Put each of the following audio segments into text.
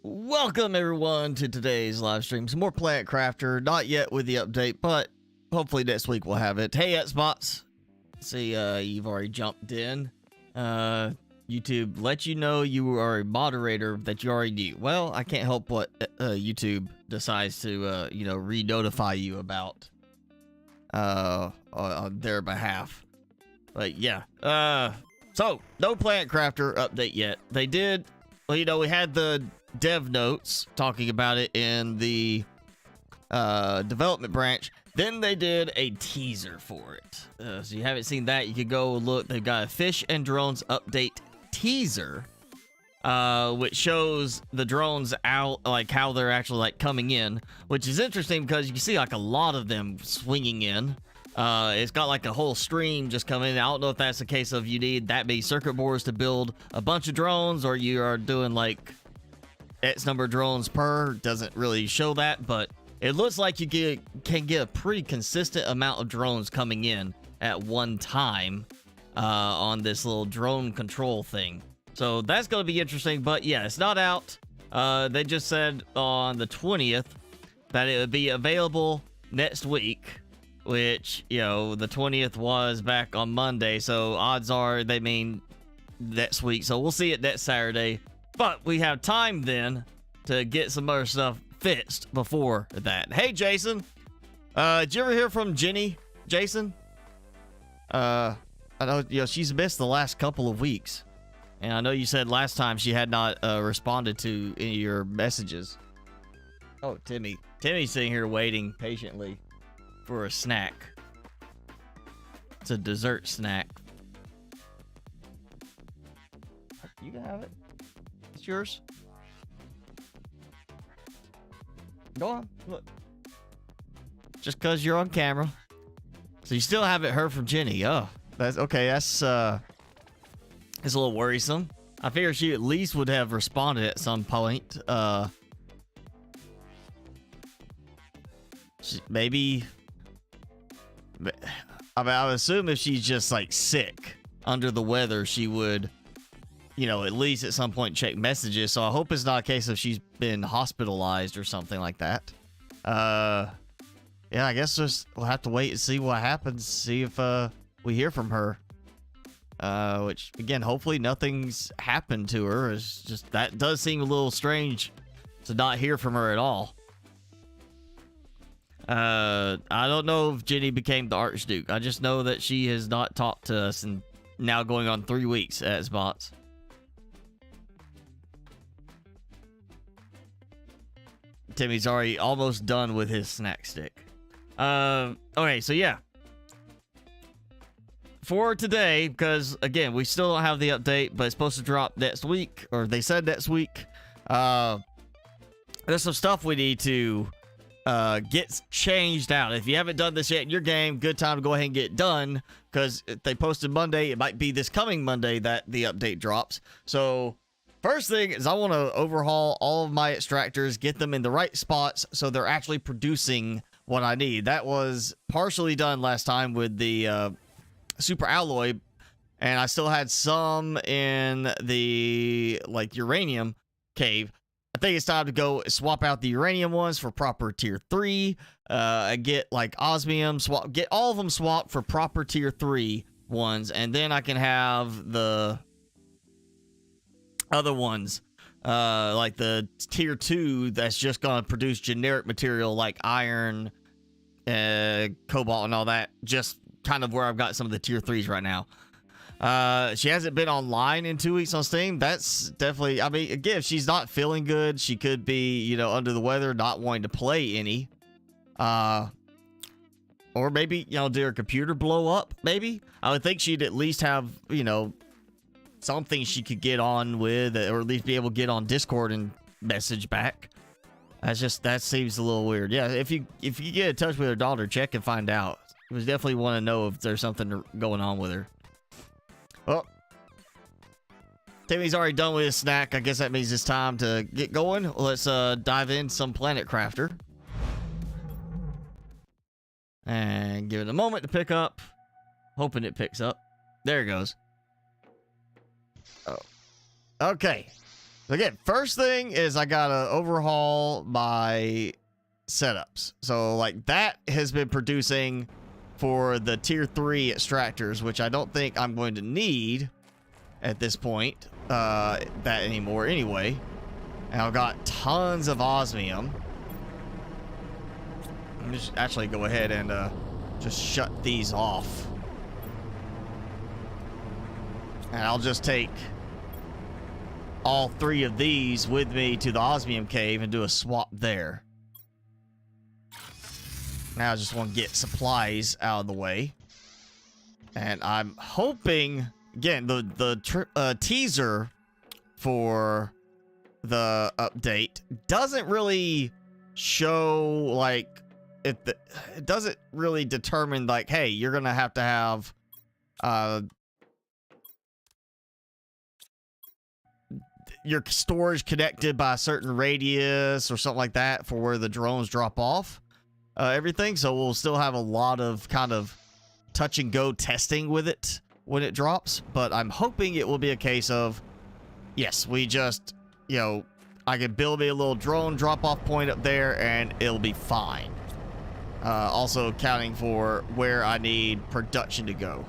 Welcome everyone to today's live stream. Some more Planet Crafter, not yet with the update, but hopefully next week we'll have it. Hey, Xbox. See, you've already jumped in. YouTube let you know you are a moderator that you already knew. Well, I can't help what YouTube decides to, re-notify you about on their behalf. But yeah, so no Planet Crafter update yet. They did, well, we had the dev notes talking about it in the development branch. Then they did a teaser for it. So you haven't seen that, you could go look. They've got a Fish and Drones update teaser, which shows the drones out, like how they're actually like coming in, which is interesting because you can see like a lot of them swinging in. It's got like a whole stream just coming in. I don't know if that's the case of you need that many circuit boards to build a bunch of drones, or you are doing like X number of drones per. Doesn't really show that, but it looks like you can get a pretty consistent amount of drones coming in at one time on this little drone control thing. So that's going to be interesting, but yeah, it's not out. They just said on the 20th that it would be available next week, which, the 20th was back on Monday, so odds are they mean next week. So we'll see it next Saturday, but we have time then to get some other stuff fixed before that. Hey, Jason. Did you ever hear from Jenny, Jason? I know, she's missed the last couple of weeks. And I know you said last time she had not responded to any of your messages. Oh, Timmy. Timmy's sitting here waiting patiently for a snack. It's a dessert snack. You can have it. It's yours. Go on, look. Just because you're on camera. So you still haven't heard from Jenny. Oh, that's okay. That's a little worrisome. I figure she at least would have responded at some point. Maybe. I mean, I would assume if she's just like sick, under the weather, she would, at least at some point check messages. So I hope it's not a case of she's been hospitalized or something like that. Yeah, I guess we'll have to wait and see what happens. See if we hear from her. Which again, hopefully nothing's happened to her. It's just that does seem a little strange to not hear from her at all. I don't know if Jenny became the Archduke. I just know that she has not talked to us, and now going on 3 weeks at Xbox. Timmy's already almost done with his snack stick. Okay, so yeah. For today, because again, we still don't have the update, but it's supposed to drop next week, or they said next week. There's some stuff we need to get changed out. If you haven't done this yet in your game, good time to go ahead and get it done, because if they posted Monday, it might be this coming Monday that the update drops. So first thing is I want to overhaul all of my extractors, get them in the right spots so they're actually producing what I need. That was partially done last time with the super alloy, and I still had some in the uranium cave. I think it's time to go swap out the uranium ones for proper tier 3. Get osmium swap, get all of them swapped for proper tier 3 ones, and then I can have the other ones, like the tier 2 that's just gonna produce generic material like iron, cobalt, and all that. Just kind of where I've got some of the tier 3s right now. She hasn't been online in 2 weeks on Steam. That's definitely, I mean, again, if she's not feeling good, she could be, under the weather, not wanting to play any. Or maybe, did her computer blow up? Maybe. I would think she'd at least have, something she could get on with, or at least be able to get on Discord and message back. That seems a little weird. Yeah, if you get in touch with her daughter, check and find out. We definitely want to know if there's something going on with her. Well, Timmy's already done with his snack. I guess that means it's time to get going. Let's dive in some Planet Crafter. And give it a moment to pick up. Hoping it picks up. There it goes. Oh. Okay. Again, first thing is I gotta overhaul my setups. So like that has been producing for the tier 3 extractors, which I don't think I'm going to need at this point that anymore anyway. And I've got tons of osmium. I'm just actually go ahead and just shut these off. And I'll just take all 3 of these with me to the osmium cave and do a swap there. Now I just want to get supplies out of the way. And I'm hoping, again, the teaser for the update doesn't really show, like, it doesn't really determine, like, hey, you're going to have your storage connected by a certain radius or something like that for where the drones drop off everything. So we'll still have a lot of kind of touch and go testing with it when it drops. But I'm hoping it will be a case of, yes, we just, you know, I can build me a little drone drop off point up there and it'll be fine. Also accounting for where I need production to go.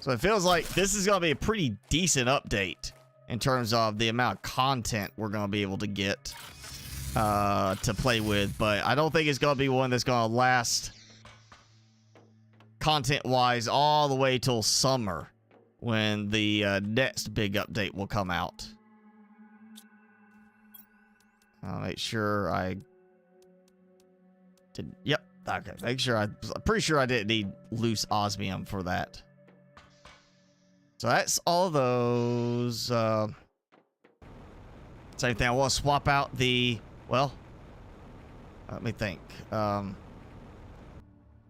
So it feels like this is going to be a pretty decent update in terms of the amount of content we're going to be able to get to play with. But I don't think it's going to be one that's going to last content-wise all the way till summer when the next big update will come out. I'll make sure I did. Yep. Okay. Make sure I'm pretty sure I didn't need loose osmium for that. So that's all of those. Same thing. I want to swap out the, well, let me think. I'm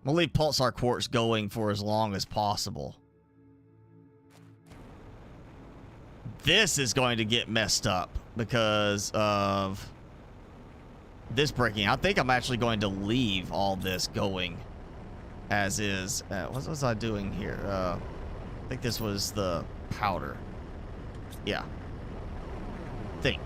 gonna leave pulsar quartz going for as long as possible. This is going to get messed up because of this breaking. I think I'm actually going to leave all this going as is. What was I doing here? I think this was the powder. Yeah. Think.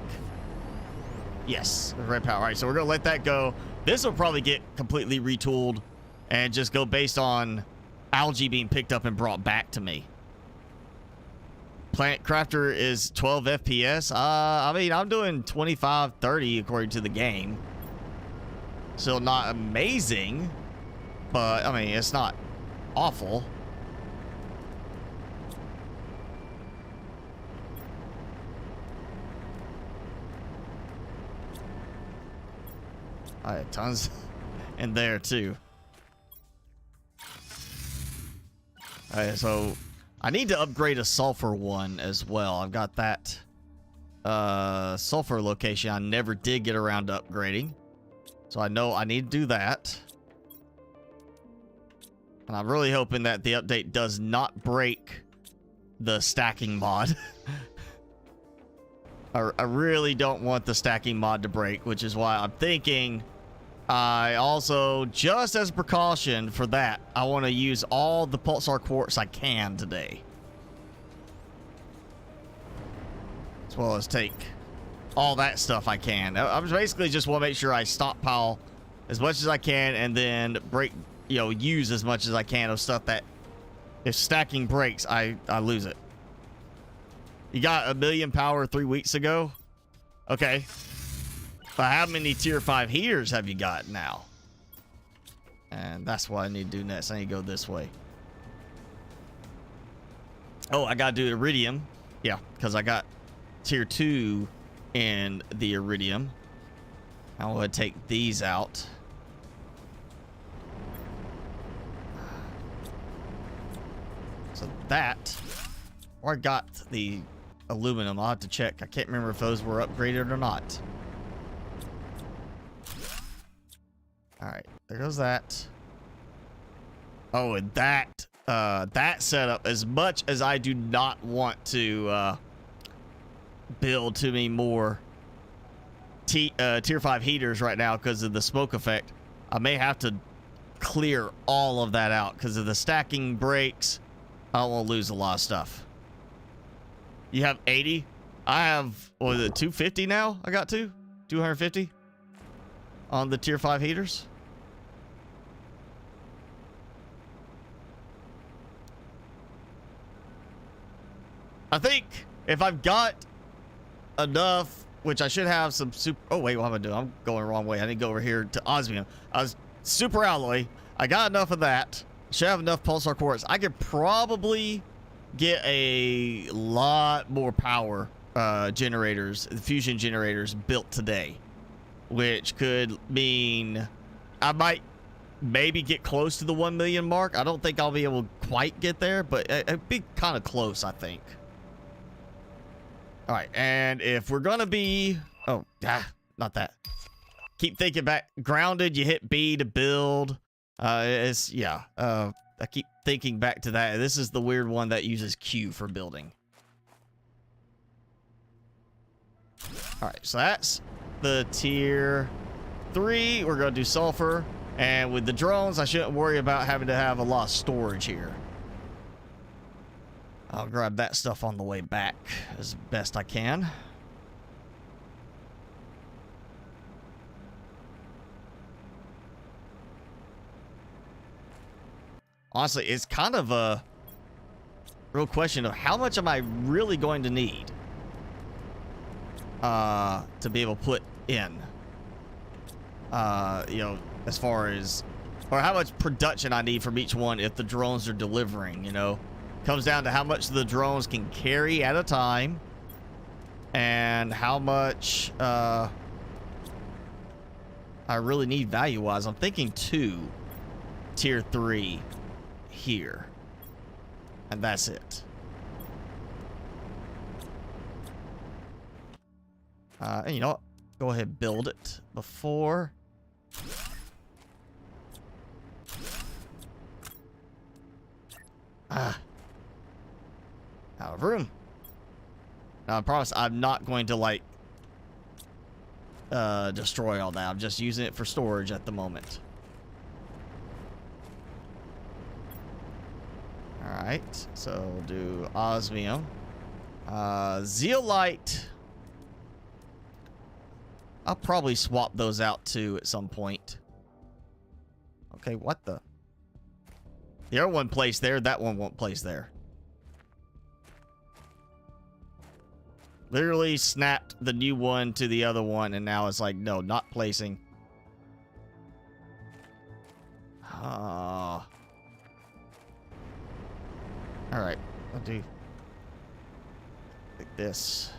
Yes, the red powder. All right, so we're going to let that go. This will probably get completely retooled and just go based on algae being picked up and brought back to me. Plant Crafter is 12 FPS. I mean, I'm doing 25, 30 according to the game. Still not amazing, but I mean, it's not awful. I have tons in there too. Alright, so I need to upgrade a sulfur one as well. I've got that sulfur location I never did get around to upgrading. So I know I need to do that. And I'm really hoping that the update does not break the stacking mod. I really don't want the stacking mod to break, which is why I'm thinking I also, just as a precaution for that, I want to use all the pulsar quartz I can today. As well as take all that stuff I can. I basically just want to make sure I stockpile as much as I can and then use as much as I can of stuff that if stacking breaks, I lose it. You got 1 million power 3 weeks ago? Okay. But how many tier 5 heaters have you got now? And that's what I need to do next. I need to go this way. Oh, I gotta do iridium. Yeah, because I got tier 2 in the iridium. I'm gonna take these out. So that, or I got the aluminum. I'll have to check. I can't remember if those were upgraded or not. All right, there goes that. Oh, and that setup, as much as I do not want to build too many more tier 5 heaters right now because of the smoke effect, I may have to clear all of that out because of the stacking breaks. I don't want to lose a lot of stuff. You have 80. I have, what is it, 250 now? I got 250 on the tier 5 heaters. I think if I've got enough, which I should have some super... Oh, wait, what am I doing? I'm going the wrong way. I need to go over here to osmium. I was super alloy. I got enough of that. Should have enough pulsar quartz. I could probably get a lot more power generators, fusion generators built today, which could mean I might maybe get close to the 1 million mark. I don't think I'll be able to quite get there, but it'd be kind of close, I think. All right, and if we're gonna be... Oh, not that. Keep thinking back. Grounded, you hit B to build. I keep thinking back to that. This is the weird one that uses Q for building. All right, so that's the tier 3. We're gonna do sulfur. And with the drones, I shouldn't worry about having to have a lot of storage here. I'll grab that stuff on the way back as best I can. Honestly, it's kind of a real question of how much am I really going to need to be able to put in, you know, as far as, or how much production I need from each one if the drones are delivering, you know. Comes down to how much the drones can carry at a time and how much I really need value-wise. I'm thinking 2 tier 3 here, and that's it. And you know what? Go ahead and build it before. Out of room. Now, I promise I'm not going to, like, destroy all that. I'm just using it for storage at the moment. Alright, so we'll do osmium. Zeolite. I'll probably swap those out, too, at some point. Okay, what the? The other one placed there, that one won't place there. Literally snapped the new one to the other one, and now it's like, no, not placing. Alright, I'll do like this.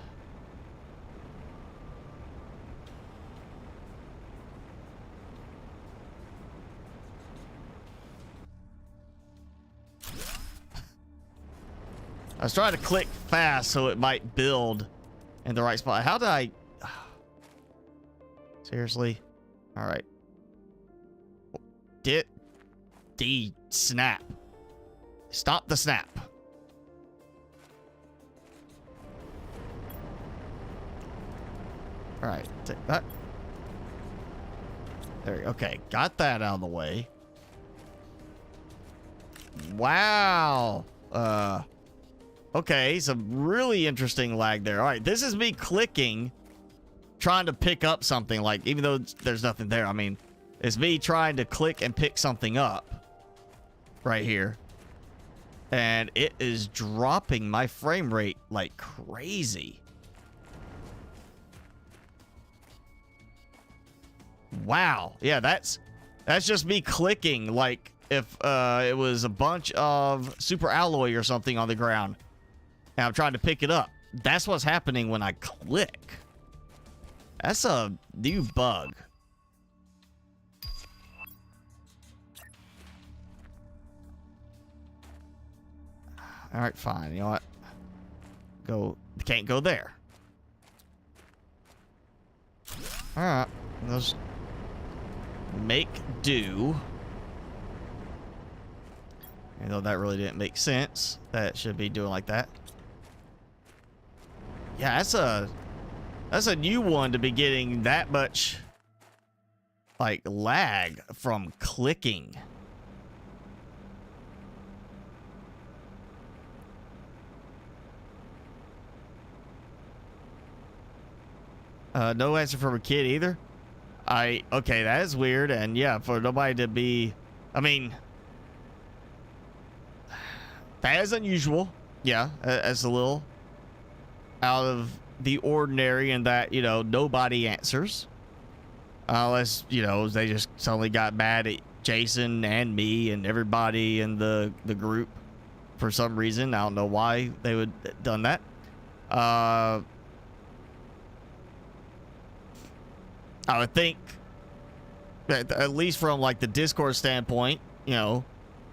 I was trying to click fast so it might build in the right spot. How did I... Seriously? All right. Snap. Stop the snap. All right. Take that. There we go. Okay. Got that out of the way. Wow. Okay, some really interesting lag there. All right, this is me clicking, trying to pick up something, like, even though there's nothing there. I mean, it's me trying to click and pick something up right here. And it is dropping my frame rate like crazy. Wow. Yeah, that's just me clicking like if it was a bunch of super alloy or something on the ground. And I'm trying to pick it up. That's what's happening when I click. That's a new bug. All right, fine. You know what? Can't go there. All right. Let's make do. Even though that really didn't make sense. That should be doing like that. Yeah, that's a new one to be getting that much, like, lag from clicking. No answer from a kid either. Okay, that is weird. And yeah, for nobody to be, I mean, that is unusual. Yeah, as a little out of the ordinary in that, you know, nobody answers. Unless, you know, they just suddenly got mad at Jason and me and everybody in the group for some reason. I don't know why they would have done that. I would think that at least from like the Discord standpoint, you know,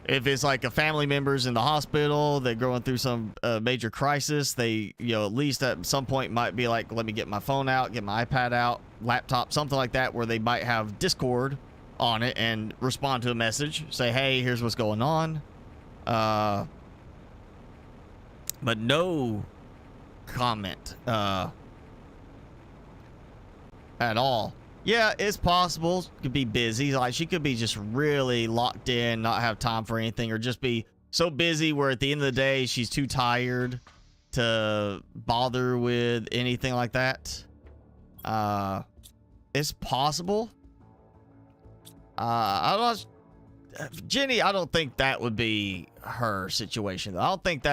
if it's like a family member's in the hospital, they're going through some major crisis, they, you know, at least at some point might be like, let me get my phone out, get my iPad out, laptop, something like that, where they might have Discord on it and respond to a message, say, hey, here's what's going on. But no comment at all. Yeah, it's possible. Could be busy. Like, she could be just really locked in, not have time for anything, or just be so busy where at the end of the day, she's too tired to bother with anything like that. It's possible. I don't, Jenny, I don't think that would be her situation, though. I don't think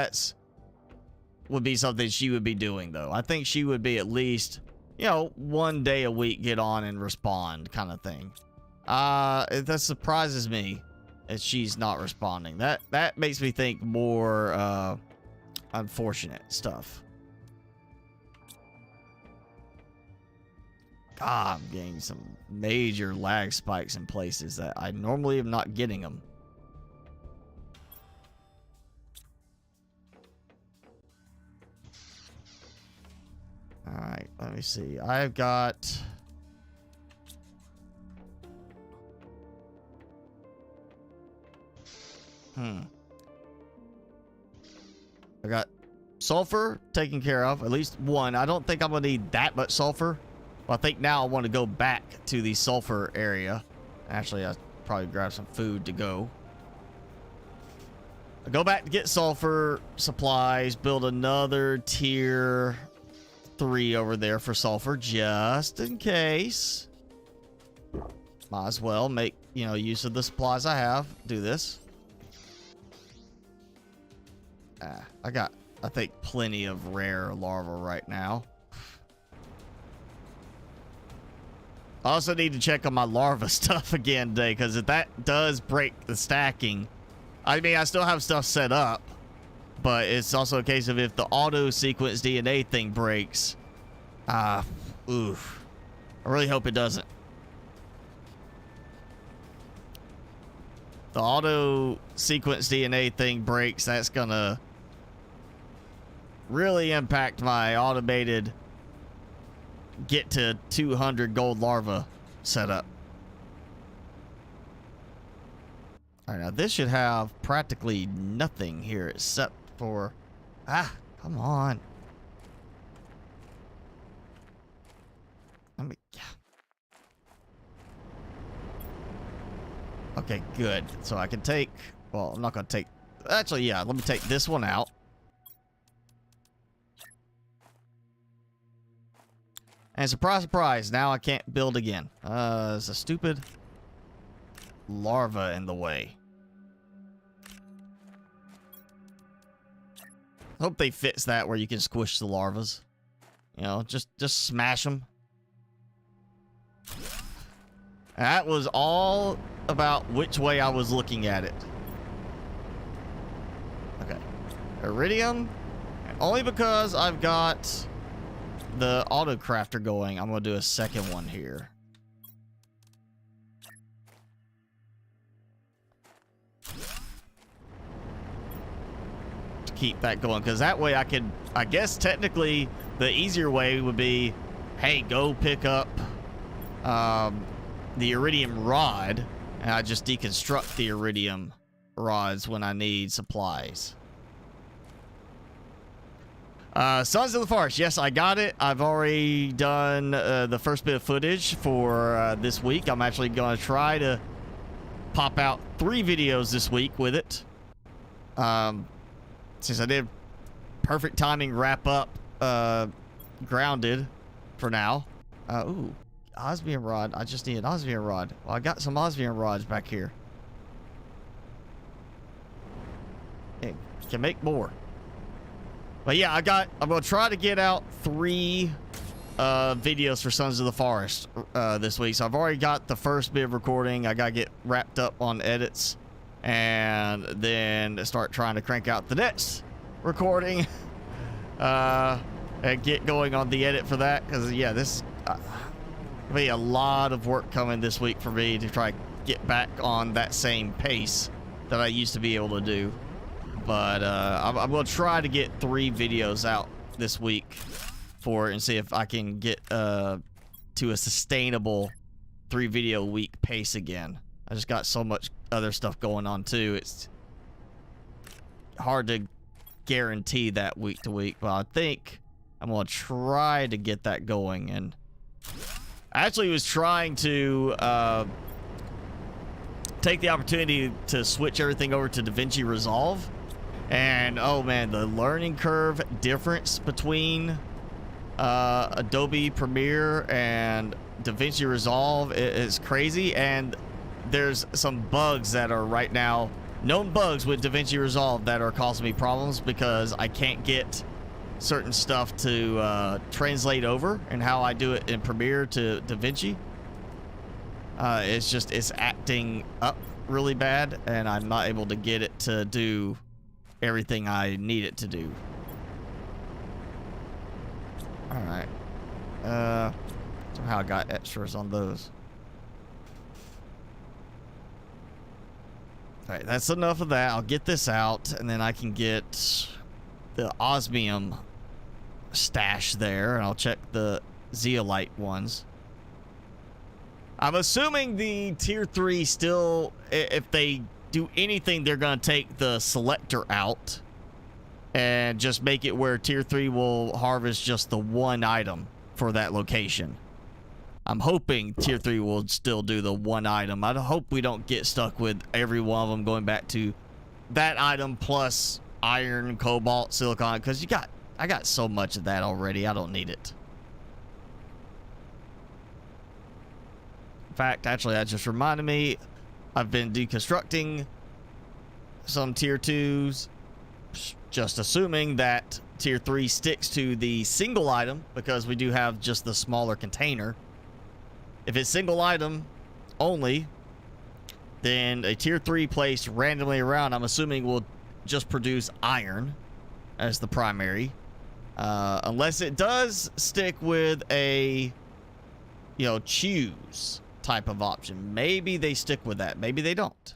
would be something she would be doing, though. I think she would be at least, you know, one day a week get on and respond kind of thing. That surprises me that she's not responding. That makes me think more unfortunate stuff. God, I'm getting some major lag spikes in places that I normally am not getting them. All right, let me see. I've got... I got sulfur taken care of, at least one. I don't think I'm gonna need that much sulfur. Well, I think now I want to go back to the sulfur area. Actually, I'll probably grab some food to go. I'll go back to get sulfur supplies, build another tier 3 over there for sulfur, just in case. Might as well make, you know, use of the supplies I have. Do this. I got, I think, plenty of rare larvae right now. I also need to check on my larva stuff again today, because if that does break the stacking, I mean, I still have stuff set up, but it's also a case of if the auto sequence DNA thing breaks, oof. I really hope it doesn't. The auto sequence DNA thing breaks, that's gonna really impact my automated get to 200 gold larva setup. All right, now this should have practically nothing here except for, come on. Let me, okay, good. So I can take, well, I'm not gonna take, actually, yeah, let me take this one out. And surprise, surprise, now I can't build again. There's a stupid larva in the way. Hope they fix that where you can squish the larvas. You know, just smash them. That was all about which way I was looking at it. Okay. Iridium. And only because I've got the auto crafter going, I'm gonna do a second one here. To keep that going, because that way I could, I guess technically the easier way would be, hey, go pick up the iridium rod, and I just deconstruct the iridium rods when I need supplies. Sons of the Forest. Yes, I got it. I've already done the first bit of footage for this week. I'm actually going to try to pop out 3 videos this week with it. Since I did perfect timing wrap up Grounded for now. Ooh, osmium rod. I just need an osmium rod. Well, I got some osmium rods back here. It can make more. But yeah, I'm gonna try to get out 3 videos for Sons of the Forest this week. So I've already got the first bit of recording. I gotta get wrapped up on edits and then start trying to crank out the next recording and get going on the edit for that, because yeah, this will be a lot of work coming this week for me to try to get back on that same pace that I used to be able to do. But I'm gonna try to get 3 videos out this week for it and see if I can get to a sustainable 3 video week pace again. I just got so much other stuff going on too. It's hard to guarantee that week to week, but I think I'm gonna try to get that going. And I actually was trying to take the opportunity to switch everything over to DaVinci Resolve, and oh man, the learning curve difference between Adobe Premiere and DaVinci Resolve is crazy. And there's some bugs that are right now known bugs with DaVinci Resolve that are causing me problems because I can't get certain stuff to translate over and how I do it in Premiere to DaVinci. It's acting up really bad, and I'm not able to get it to do everything I need it to do. All right. Somehow I got extras on those. All right, that's enough of that. I'll get this out, and then I can get the osmium stash there, and I'll check the zeolite ones. I'm assuming the tier 3 still, if they do anything, they're going to take the selector out and just make it where tier 3 will harvest just the 1 item for that location. I'm hoping tier 3 will still do the 1 item. I hope we don't get stuck with every one of them going back to that item plus iron, cobalt, silicon, because I got so much of that already. I don't need it. In fact, actually, that just reminded me, I've been deconstructing some tier 2s, just assuming that tier 3 sticks to the single item, because we do have just the smaller container. If it's single item only, then a tier 3 placed randomly around, I'm assuming, will just produce iron as the primary. Unless it does stick with a, choose type of option. Maybe they stick with that. Maybe they don't.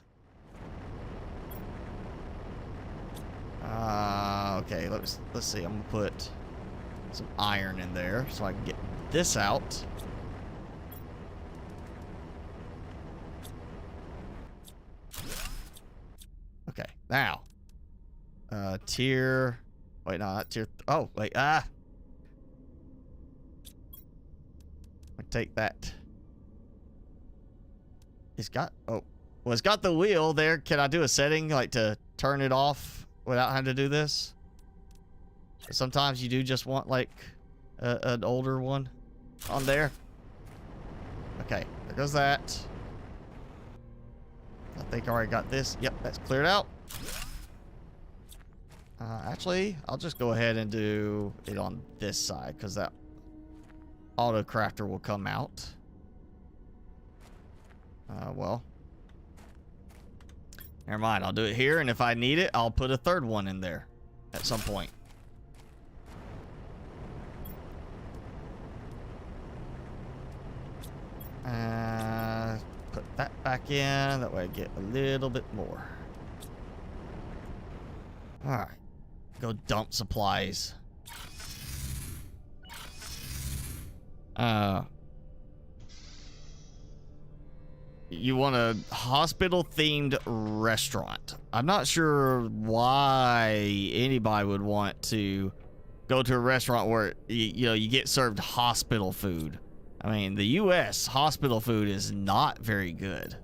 Okay, let's see. I'm gonna put some iron in there so I can get this out. Okay, now tier, wait, no, not tier, oh wait, I take that. It's got, oh, well, it's got the wheel there. Can I do a setting like to turn it off without having to do this? Sometimes you do just want like an older one on there. Okay, there goes that. I think I already got this. Yep, that's cleared out. Actually, I'll just go ahead and do it on this side because that auto crafter will come out. Well, never mind. I'll do it here, and if I need it, I'll put a 3rd one in there at some point. Put that back in. That way I get a little bit more. Alright. Go dump supplies. You want a hospital-themed restaurant. I'm not sure why anybody would want to go to a restaurant where, you get served hospital food. I mean, the U.S. hospital food is not very good.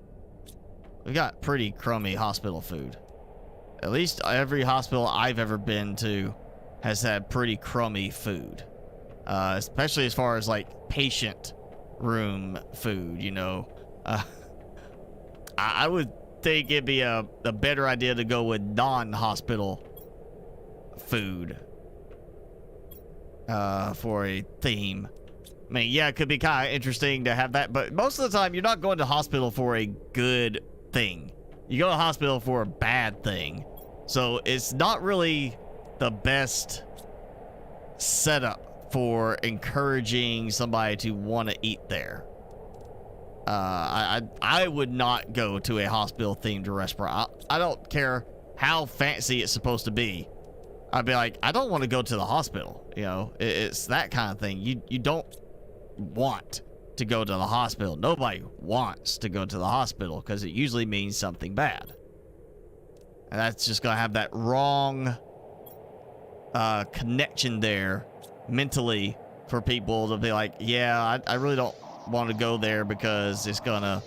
We got pretty crummy hospital food. At least every hospital I've ever been to has had pretty crummy food. Especially as far as like patient room food, you know. I would think it'd be a better idea to go with non-hospital food for a theme. I mean, yeah, it could be kind of interesting to have that, but most of the time you're not going to hospital for a good thing. You go to hospital for a bad thing. So it's not really the best setup for encouraging somebody to want to eat there. I would not go to a hospital themed restaurant. I don't care how fancy it's supposed to be. I'd be like, I don't want to go to the hospital. You know, it's that kind of thing. You don't want to go to the hospital. Nobody wants to go to the hospital because it usually means something bad. And that's just going to have that wrong connection there mentally for people to be like, yeah, I really don't want to go there because it's not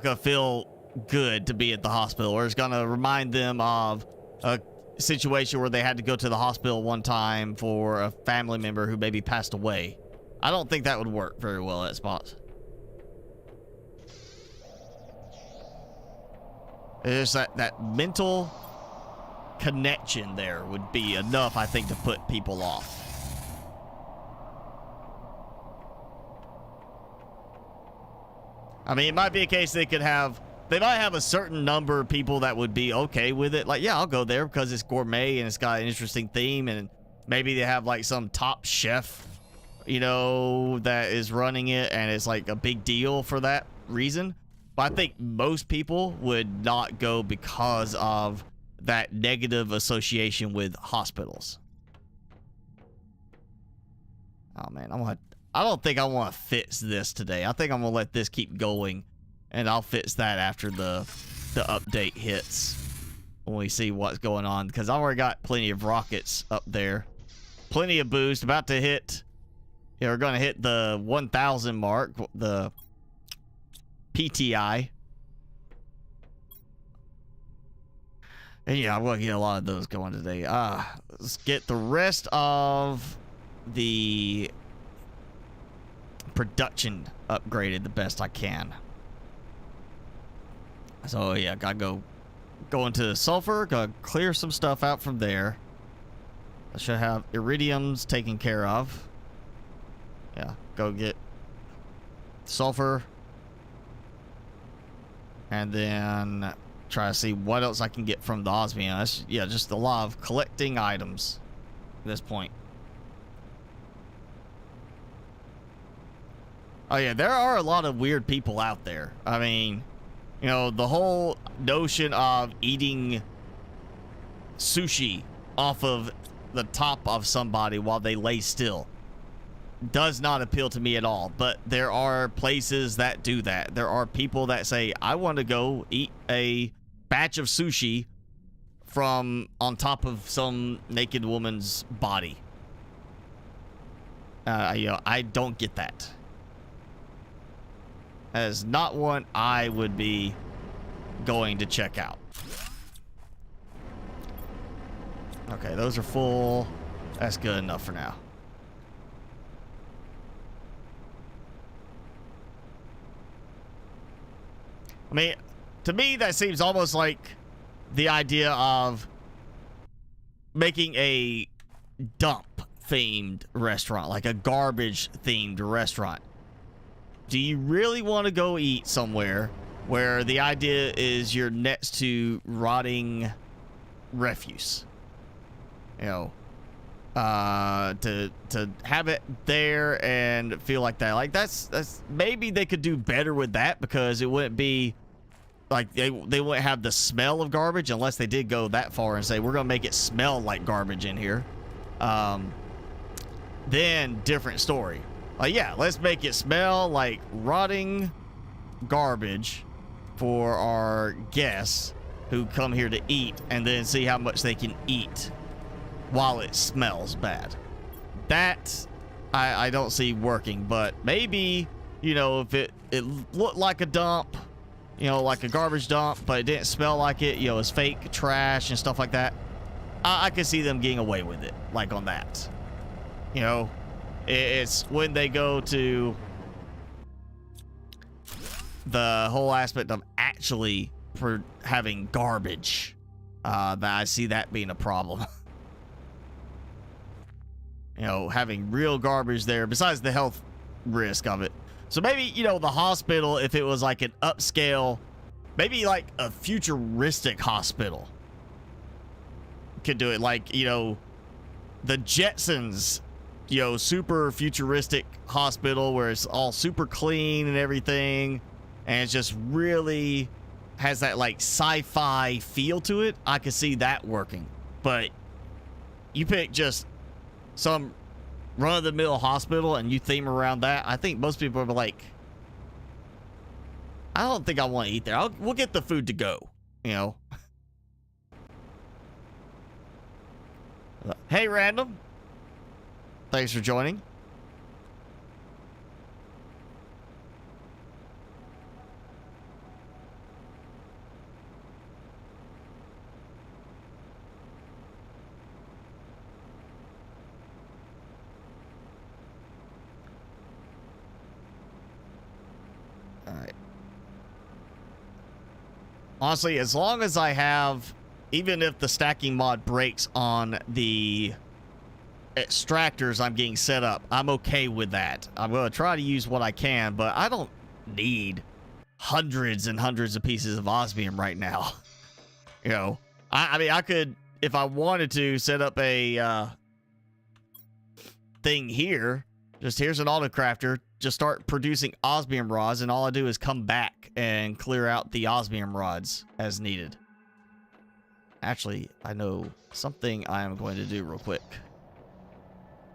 going to feel good to be at the hospital, or it's going to remind them of a situation where they had to go to the hospital one time for a family member who maybe passed away. I don't think that would work very well at spots. It's that mental connection there would be enough, I think, to put people off. I mean, it might be a case they might have a certain number of people that would be okay with it. Like, yeah, I'll go there because it's gourmet and it's got an interesting theme, and maybe they have like some top chef, you know, that is running it, and it's like a big deal for that reason. But I think most people would not go because of that negative association with hospitals. Oh man, I don't think I want to fix this today. I think I'm gonna let this keep going, and I'll fix that after the update hits when we see what's going on, because I've already got plenty of rockets up there, plenty of boost. About to hit. Yeah, we're gonna hit the 1,000 mark, the PTI. And yeah, I'm gonna get a lot of those going today. Let's get the rest of the production upgraded the best I can. So yeah, gotta go into the sulfur, gotta clear some stuff out from there. I should have iridiums taken care of. Yeah, go get sulfur, and then try to see what else I can get from the osmium. Yeah, just a lot of collecting items at this point. Oh yeah, there are a lot of weird people out there. I mean, you know, the whole notion of eating sushi off of the top of somebody while they lay still does not appeal to me at all. But there are places that do that. There are people that say, I want to go eat a batch of sushi from on top of some naked woman's body. You know, I don't get that. That is not one I would be going to check out. Okay, those are full. That's good enough for now. I mean, to me, that seems almost like the idea of making a dump-themed restaurant, like a garbage-themed restaurant. Do you really want to go eat somewhere where the idea is you're next to rotting refuse? You know, to have it there and feel like that. Like that's maybe they could do better with that, because it wouldn't be like they wouldn't have the smell of garbage unless they did go that far and say we're gonna make it smell like garbage in here. Then different story. Like, yeah, let's make it smell like rotting garbage for our guests who come here to eat, and then see how much they can eat while it smells bad. That I don't see working, but maybe, you know, if it looked like a dump, you know, like a garbage dump, but it didn't smell like it, you know, it's fake trash and stuff like that, I could see them getting away with it, like on that. You know, It's when they go to the whole aspect of actually having garbage that I see that being a problem. You know, having real garbage there besides the health risk of it. So maybe, you know, the hospital, if it was like an upscale, maybe like a futuristic hospital could do it. Like, you know, the Jetsons, you know, super futuristic hospital where it's all super clean and everything. And it's just really has that like sci-fi feel to it. I could see that working. But you pick just some run-of-the-mill hospital and you theme around that, I think most people are like, I don't think I want to eat there. We'll get the food to go, you know. Hey, Random. Thanks for joining. All right. Honestly, as long as I have, even if the stacking mod breaks on the extractors I'm getting set up, I'm okay with that. I'm going to try to use what I can, but I don't need hundreds and hundreds of pieces of osmium right now. You know, I mean, I could, if I wanted to, set up a thing here. Just here's an autocrafter. Just start producing osmium rods, and all I do is come back and clear out the osmium rods as needed. Actually, I know something I am going to do real quick.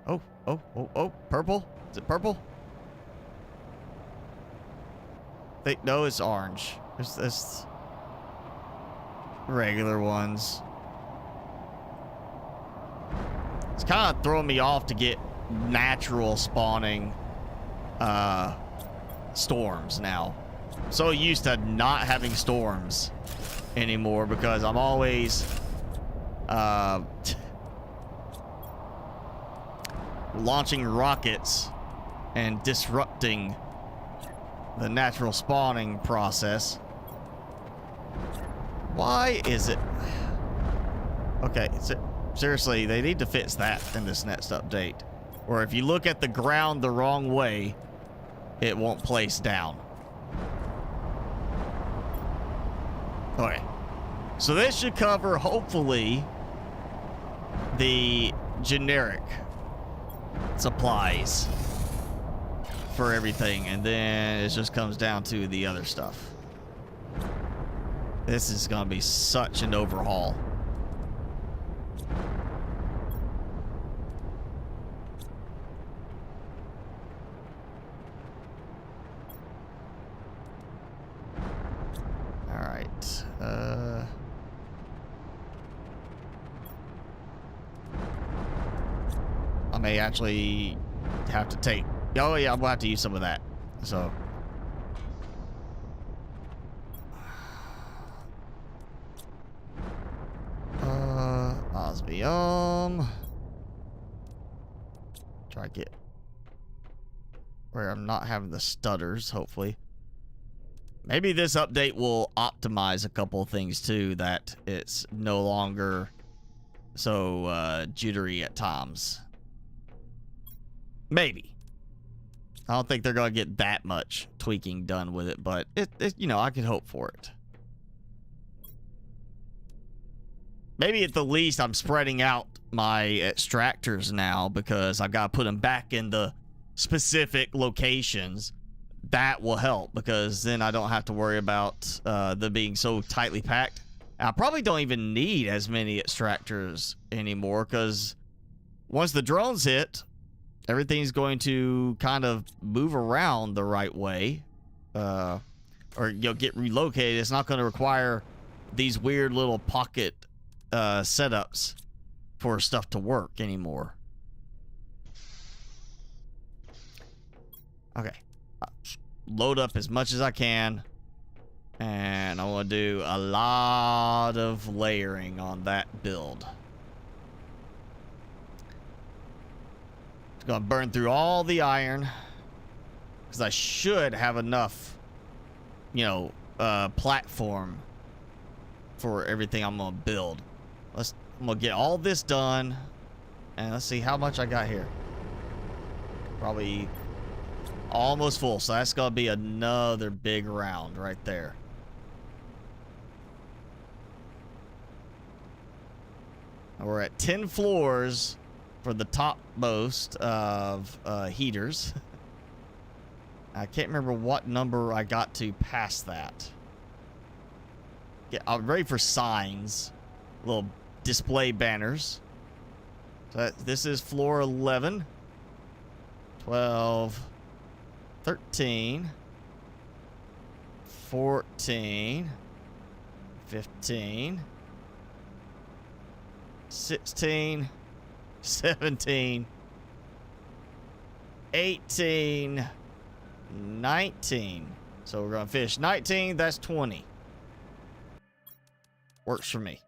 Oh, purple? Is it purple? No, it's orange. It's regular ones. It's kind of throwing me off to get natural spawning storms now. So used to not having storms anymore because I'm always launching rockets and disrupting the natural spawning process. Why is it? Okay, seriously, they need to fix that in this next update. Or if you look at the ground the wrong way, it won't place down. Okay. So this should cover, hopefully, the generic supplies for everything. And then it just comes down to the other stuff. This is going to be such an overhaul. I may actually have to take... Oh, yeah, I'm going to have to use some of that. So... osmium. Try to get... where I'm not having the stutters, hopefully. Maybe this update will optimize a couple of things too, that it's no longer so jittery at times. Maybe. I don't think they're going to get that much tweaking done with it, but it you know, I could hope for it. Maybe at the least I'm spreading out my extractors now because I've got to put them back in the specific locations. That will help because then I don't have to worry about them being so tightly packed. I probably don't even need as many extractors anymore because once the drones hit, everything's going to kind of move around the right way, or you'll get relocated. It's not going to require these weird little pocket setups for stuff to work anymore. Okay. Load up as much as I can. And I want to do a lot of layering on that build. It's gonna burn through all the iron because I should have enough, you know, platform for everything I'm gonna build. I'm gonna get all this done, and let's see how much I got here. Probably almost full, so that's gonna be another big round right there. And we're at 10 floors for the topmost of heaters. I can't remember what number I got to past that. Yeah, I'm ready for signs, little display banners. So this is floor 11, 12, 13, 14, 15, 16, 17, 18, 19. So we're going to finish 19. That's 20. Works for me.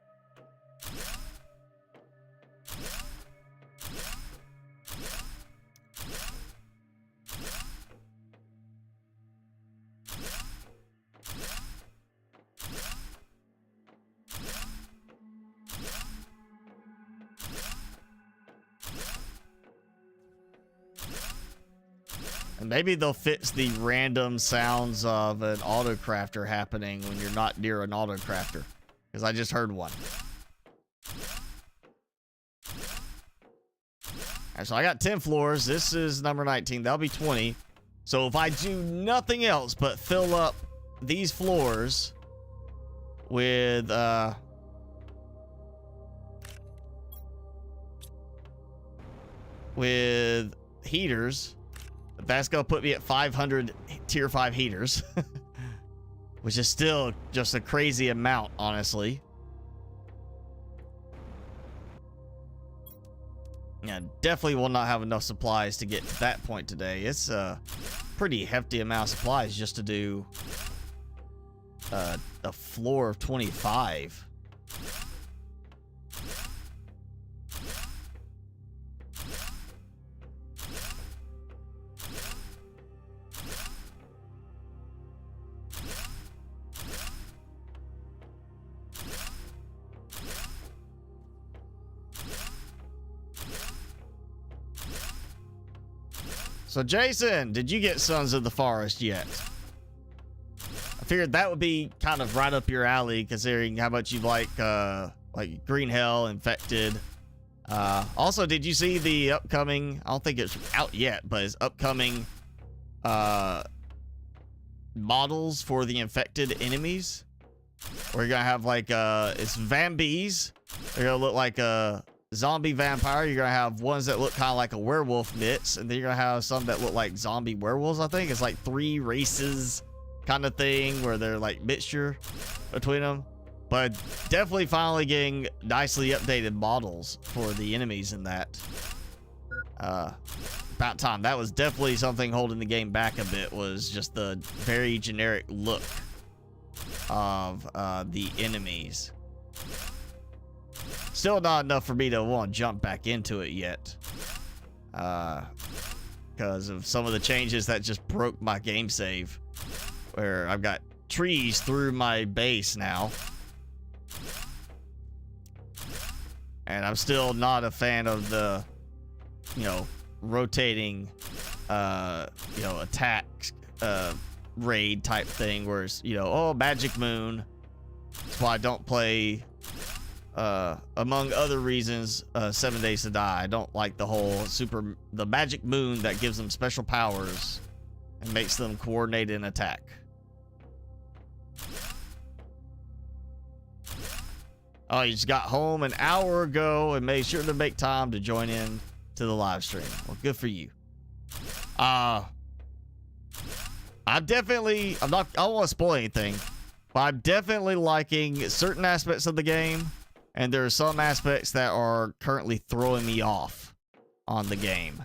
And maybe they'll fix the random sounds of an auto-crafter happening when you're not near an auto-crafter. Because I just heard one. Alright, so I got 10 floors. This is number 19. That'll be 20. So if I do nothing else but fill up these floors with heaters, that's gonna put me at 500 tier 5 heaters. Which is still just a crazy amount, honestly. Yeah, definitely will not have enough supplies to get to that point today. It's a pretty hefty amount of supplies just to do a floor of 25. So, Jason, did you get Sons of the Forest yet? I figured that would be kind of right up your alley, considering how much you like Green Hell, Infected. Also, did you see the upcoming, I don't think it's out yet, but it's upcoming models for the infected enemies? Where you're gonna have like, it's Vambees. They're gonna look like a zombie vampire. You're gonna have ones that look kind of like a werewolf mix, and then you're gonna have some that look like zombie werewolves. I think it's like 3 races kind of thing where they're like mixture between them. But definitely finally getting nicely updated models for the enemies in that. About time. That was definitely something holding the game back a bit, was just the very generic look of the enemies. Still not enough for me to want to jump back into it yet. Because of some of the changes that just broke my game save. Where I've got trees through my base now. And I'm still not a fan of the, you know, rotating, you know, attack, raid type thing where it's, you know, oh, Magic Moon. That's why I don't play, among other reasons, 7 Days to Die. I don't like the whole the Magic Moon that gives them special powers and makes them coordinate an attack. Oh, you just got home an hour ago and made sure to make time to join in to the live stream. Well, good for you. I don't want to spoil anything, but I'm definitely liking certain aspects of the game, and there are some aspects that are currently throwing me off on the game.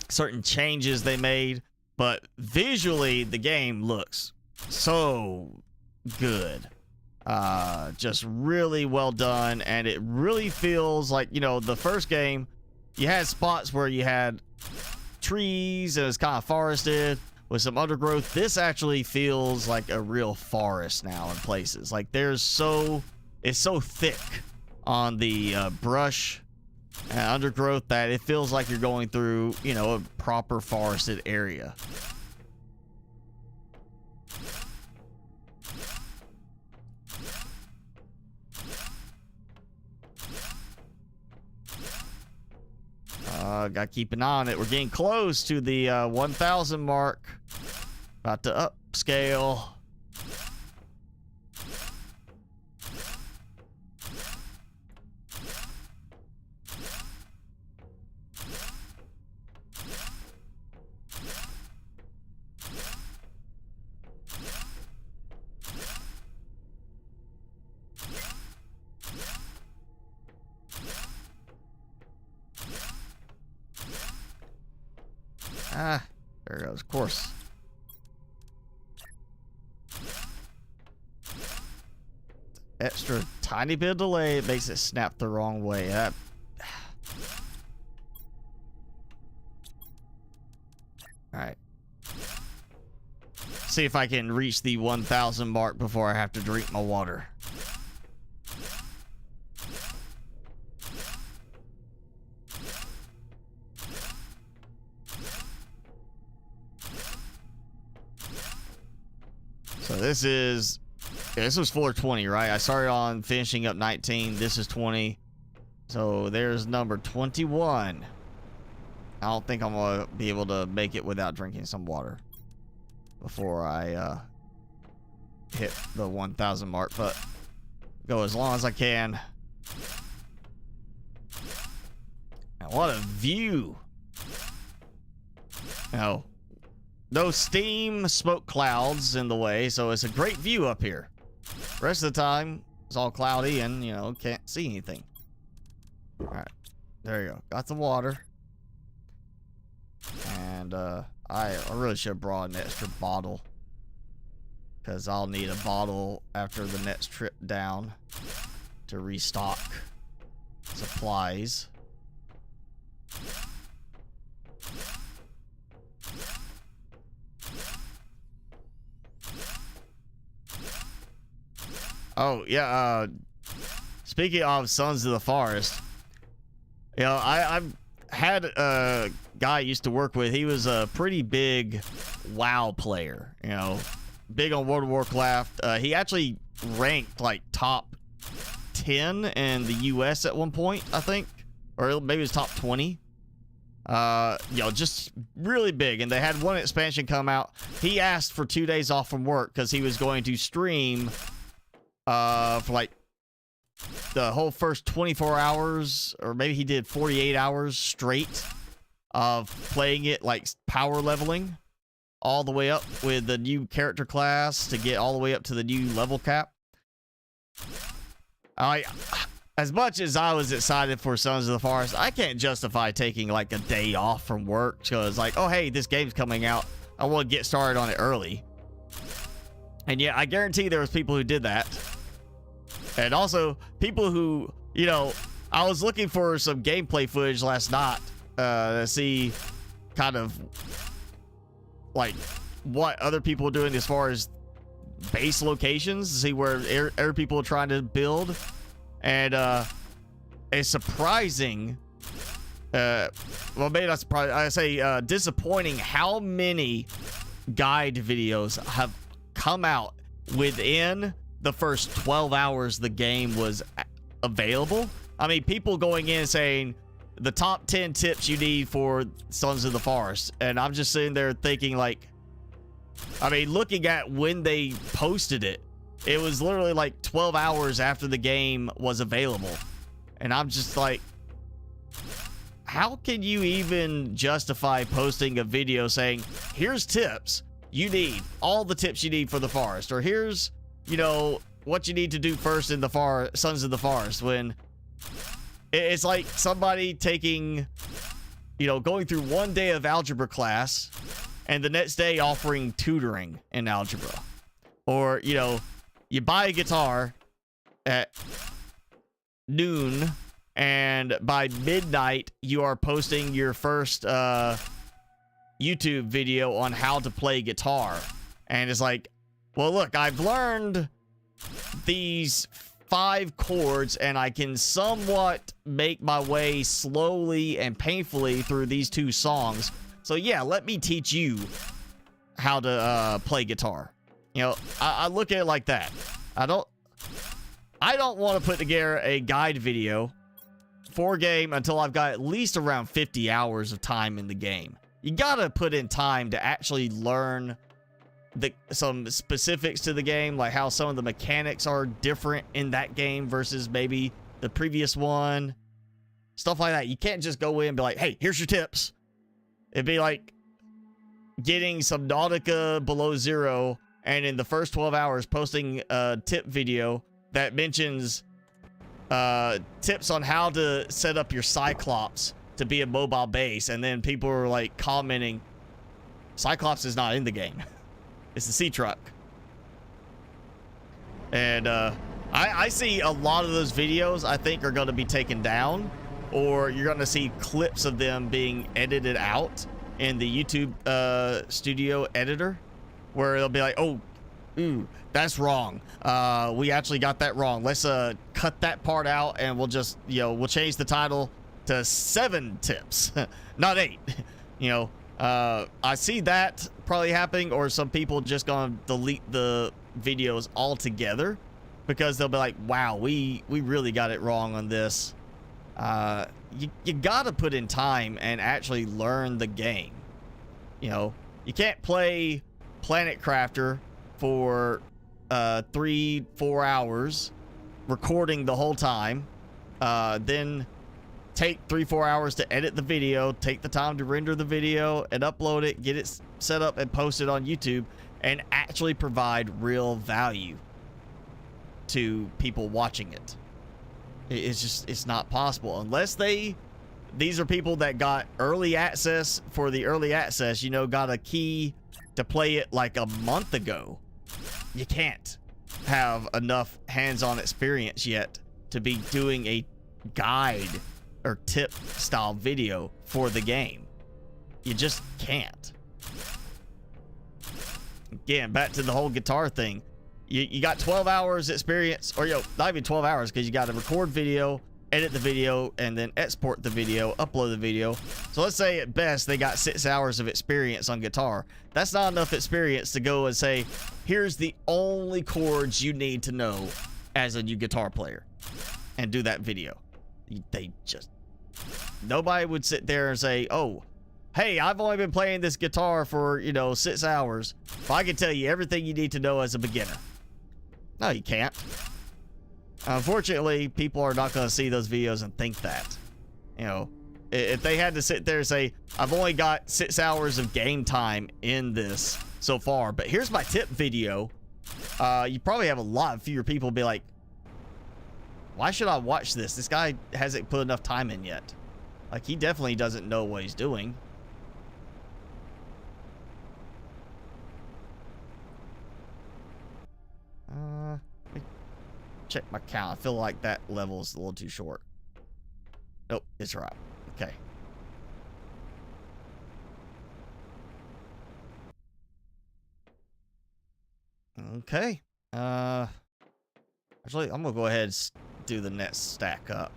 Certain changes they made, but visually the game looks so good. Just really well done, and it really feels like, you know, the first game you had spots where you had trees and it's kind of forested with some undergrowth. This actually feels like a real forest now in places. Like it's so thick on the brush and undergrowth that it feels like you're going through, you know, a proper forested area. Gotta keep an eye on it. We're getting close to the 1,000 mark. About to upscale. Ah, there it goes. Of course. Extra tiny bit of delay, it makes it snap the wrong way. Alright. See if I can reach the 1,000 mark before I have to drink my water. So this was floor 20, right? I started on finishing up 19. This is 20. So there's number 21. I don't think I'm gonna be able to make it without drinking some water before I hit the 1,000 mark, but go as long as I can. And what a view! Now, no steam, smoke clouds in the way, so it's a great view up here. Rest of the time, it's all cloudy and, you know, can't see anything. Alright, there you go. Got the water. And, I really should have brought an extra bottle. Because I'll need a bottle after the next trip down to restock supplies. Oh, yeah, speaking of Sons of the Forest, you know, I've had a guy I used to work with. He was a pretty big WoW player, you know, big on World of Warcraft. He actually ranked, like, top 10 in the US at one point, I think, or maybe it was top 20. You know, just really big. And they had one expansion come out. He asked for 2 days off from work because he was going to stream for like the whole first 24 hours, or maybe he did 48 hours straight of playing it, like power leveling all the way up with the new character class to get all the way up to the new level cap. As much as I was excited for Sons of the Forest, I can't justify taking like a day off from work because, like, oh hey, this game's coming out, I want to get started on it early. And yeah, I guarantee there was people who did that. And also, people who, you know, I was looking for some gameplay footage last night to see kind of, like, what other people are doing as far as base locations, to see where other people are trying to build. And it's surprising, well, maybe not surprising, I say disappointing how many guide videos have come out within the first 12 hours the game was available. I mean, people going in saying the top 10 tips you need for Sons of the Forest, and I'm just sitting there thinking, like, I mean, looking at when they posted it, it was literally like 12 hours after the game was available, and I'm just like, how can you even justify posting a video saying, here's tips you need, all the tips you need for the forest, or here's, you know, what you need to do first in the Sons of the Forest, when it's like somebody taking, you know, going through one day of algebra class and the next day offering tutoring in algebra. Or, you know, you buy a guitar at noon and by midnight you are posting your first YouTube video on how to play guitar. And it's like, well, look, I've learned these 5 chords and I can somewhat make my way slowly and painfully through these 2 songs. So yeah, let me teach you how to play guitar. You know, I look at it like that. I don't want to put together a guide video for a game until I've got at least around 50 hours of time in the game. You gotta put in time to actually learn some specifics to the game, like how some of the mechanics are different in that game versus maybe the previous one. Stuff like that. You can't just go in and be like, hey, here's your tips. It'd be like getting Subnautica Below Zero and in the first 12 hours posting a tip video that mentions tips on how to set up your Cyclops to be a mobile base, and then people are like commenting, Cyclops is not in the game. It's the sea truck. And I see a lot of those videos I think are going to be taken down, or you're going to see clips of them being edited out in the YouTube studio editor, where they'll be like, oh, ooh, that's wrong. We actually got that wrong. Let's cut that part out, and we'll just, you know, we'll change the title to 7 tips, not 8. You know, I see that probably happening, or some people just gonna delete the videos altogether because they'll be like, wow, we really got it wrong on this. You gotta put in time and actually learn the game. You know, you can't play Planet Crafter for 3-4 hours recording the whole time, then take 3-4 hours to edit the video, take the time to render the video and upload it, get it set up and post it on YouTube, and actually provide real value to people watching it. It's not possible unless these are people that got early access. For the early access, you know, got a key to play it like a month ago. You can't have enough hands-on experience yet to be doing a guide or tip style video for the game. You just can't. Again, back to the whole guitar thing. You got 12 hours experience, or not even 12 hours, because you got to record video, edit the video, and then export the video, upload the video. So let's say at best they got 6 hours of experience on guitar. That's not enough experience to go and say, here's the only chords you need to know as a new guitar player, and do that video. Nobody would sit there and say, oh, hey, I've only been playing this guitar for, 6 hours, but I can tell you everything you need to know as a beginner. No, you can't. Unfortunately, people are not going to see those videos and think that. You know, if they had to sit there and say, I've only got 6 hours of game time in this so far, but here's my tip video, you probably have a lot fewer people be like, why should I watch this? This guy hasn't put enough time in yet. Like, he definitely doesn't know what he's doing. Let me check my count. I feel like that level is a little too short. Nope, it's right. Okay. Okay. Actually, I'm gonna go ahead and do the next stack up.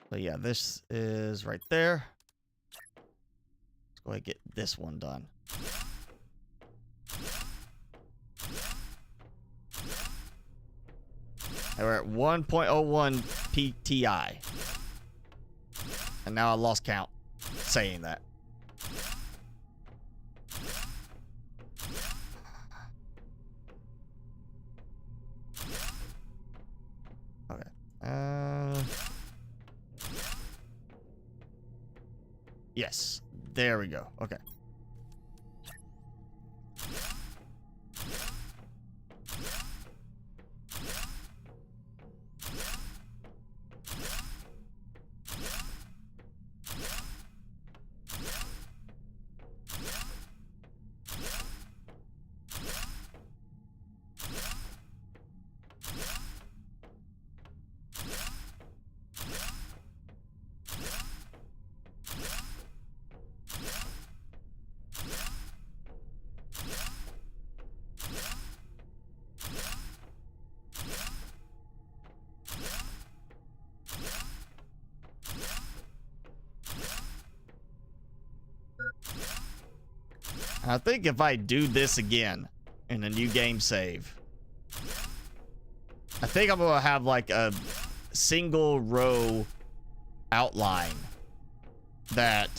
But yeah, this is right there. Let's go ahead and get this one done. And we're at 1.01 PTI. And now I lost count saying that. Okay. Yes. There we go. Okay. I think if I do this again in a new game save, I think I'm gonna have like a single row outline that,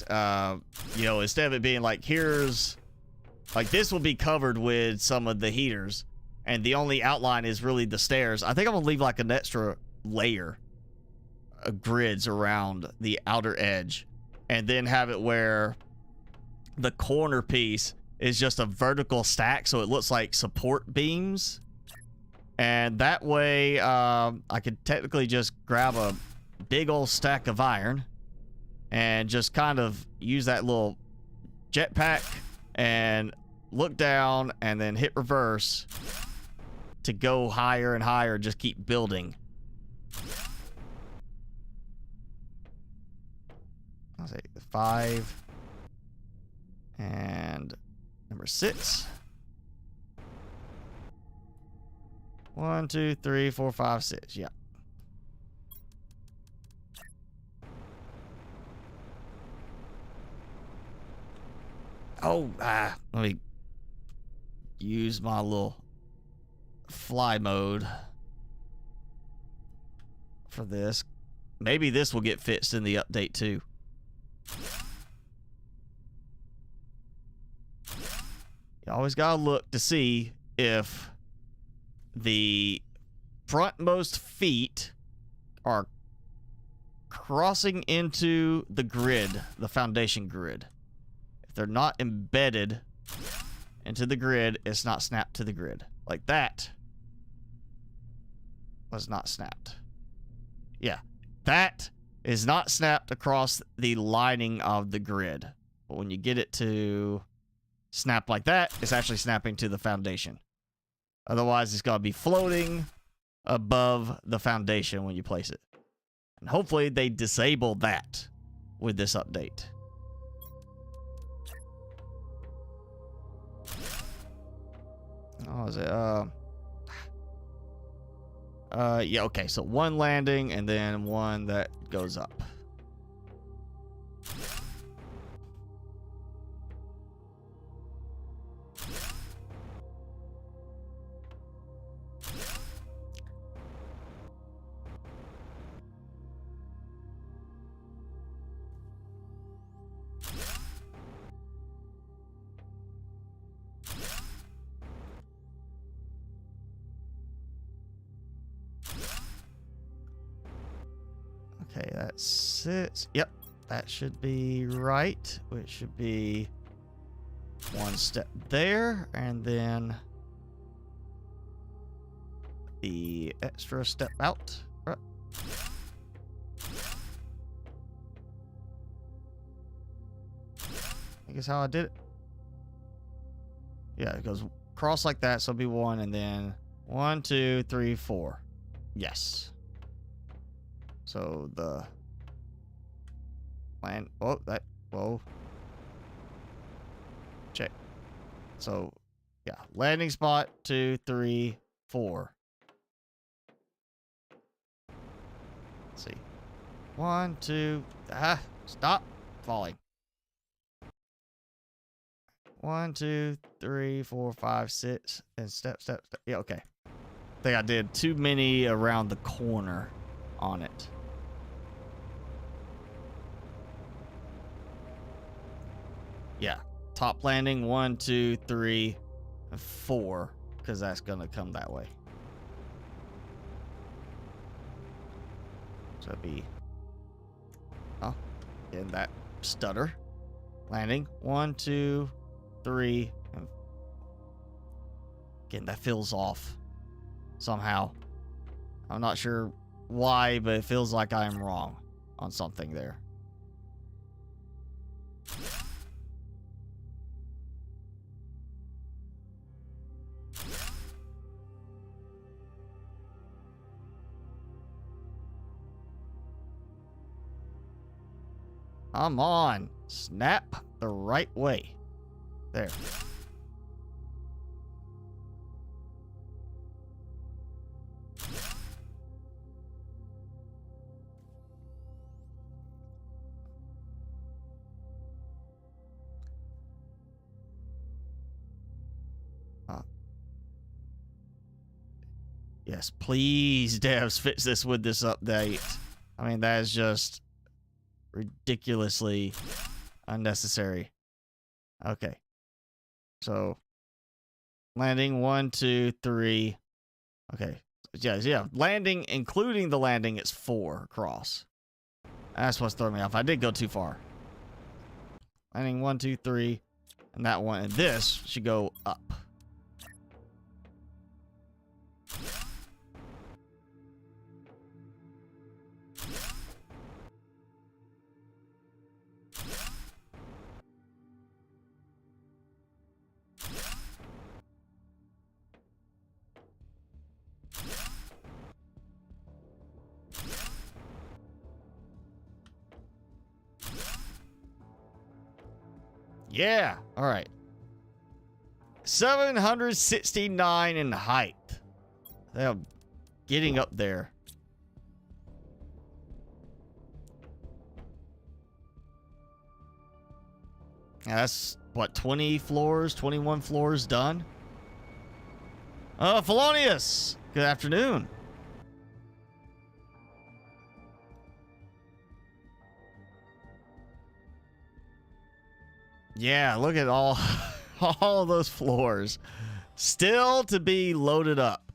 you know, instead of it being like, here's, like, this will be covered with some of the heaters, and the only outline is really the stairs. I think I'm gonna leave like an extra layer of grids around the outer edge, and then have it where the corner piece is just a vertical stack, so it looks like support beams. And that way, I could technically just grab a big old stack of iron and just kind of use that little jetpack and look down and then hit reverse to go higher and higher, just keep building. I'll say 5 and number 6. 1, 2, 3, 4, 5, 6. Yeah. Oh, let me use my little fly mode for this. Maybe this will get fixed in the update too. You always gotta look to see if the frontmost feet are crossing into the grid, the foundation grid. If they're not embedded into the grid, it's not snapped to the grid. Like that was not snapped. Yeah, that is not snapped across the lining of the grid. But when you get it to snap like that, it's actually snapping to the foundation. Otherwise, it's going to be floating above the foundation when you place it. And hopefully, they disable that with this update. Oh, is it? Yeah, okay. So one landing and then one that goes up. Okay, that's 6. Yep, that should be right. It should be one step there, and then the extra step out. Right. I guess how I did it. Yeah, it goes cross like that, so it'll be 1, and then 1, 2, 3, 4. Yes. So the land. Oh, that. Whoa. Check. So, yeah, landing spot 2, 3, 4. Let's see. 1, 2. Stop falling. 1, 2, 3, 4, 5, 6, and step. Yeah, okay. I think I did too many around the corner on it. Yeah, top landing 1, 2, 3, 4, because that's gonna come that way. So it'd be, oh, in that stutter. Landing 1, 2, 3, and again that feels off somehow. I'm not sure why, but it feels like I'm wrong on something there. Come on, snap the right way. There. Yes, please, devs, fix this with this update. I mean, that is just ridiculously unnecessary. Okay. So, landing 1, 2, 3. Okay. Yeah. Landing, including the landing, it's 4 across. That's what's throwing me off. I did go too far. Landing 1, 2, 3. And that one. And this should go up. Yeah. All right. 769 in height. They're getting up there. That's what, 20 floors, 21 floors done? Felonious. Good afternoon. Yeah, look at all of those floors still to be loaded up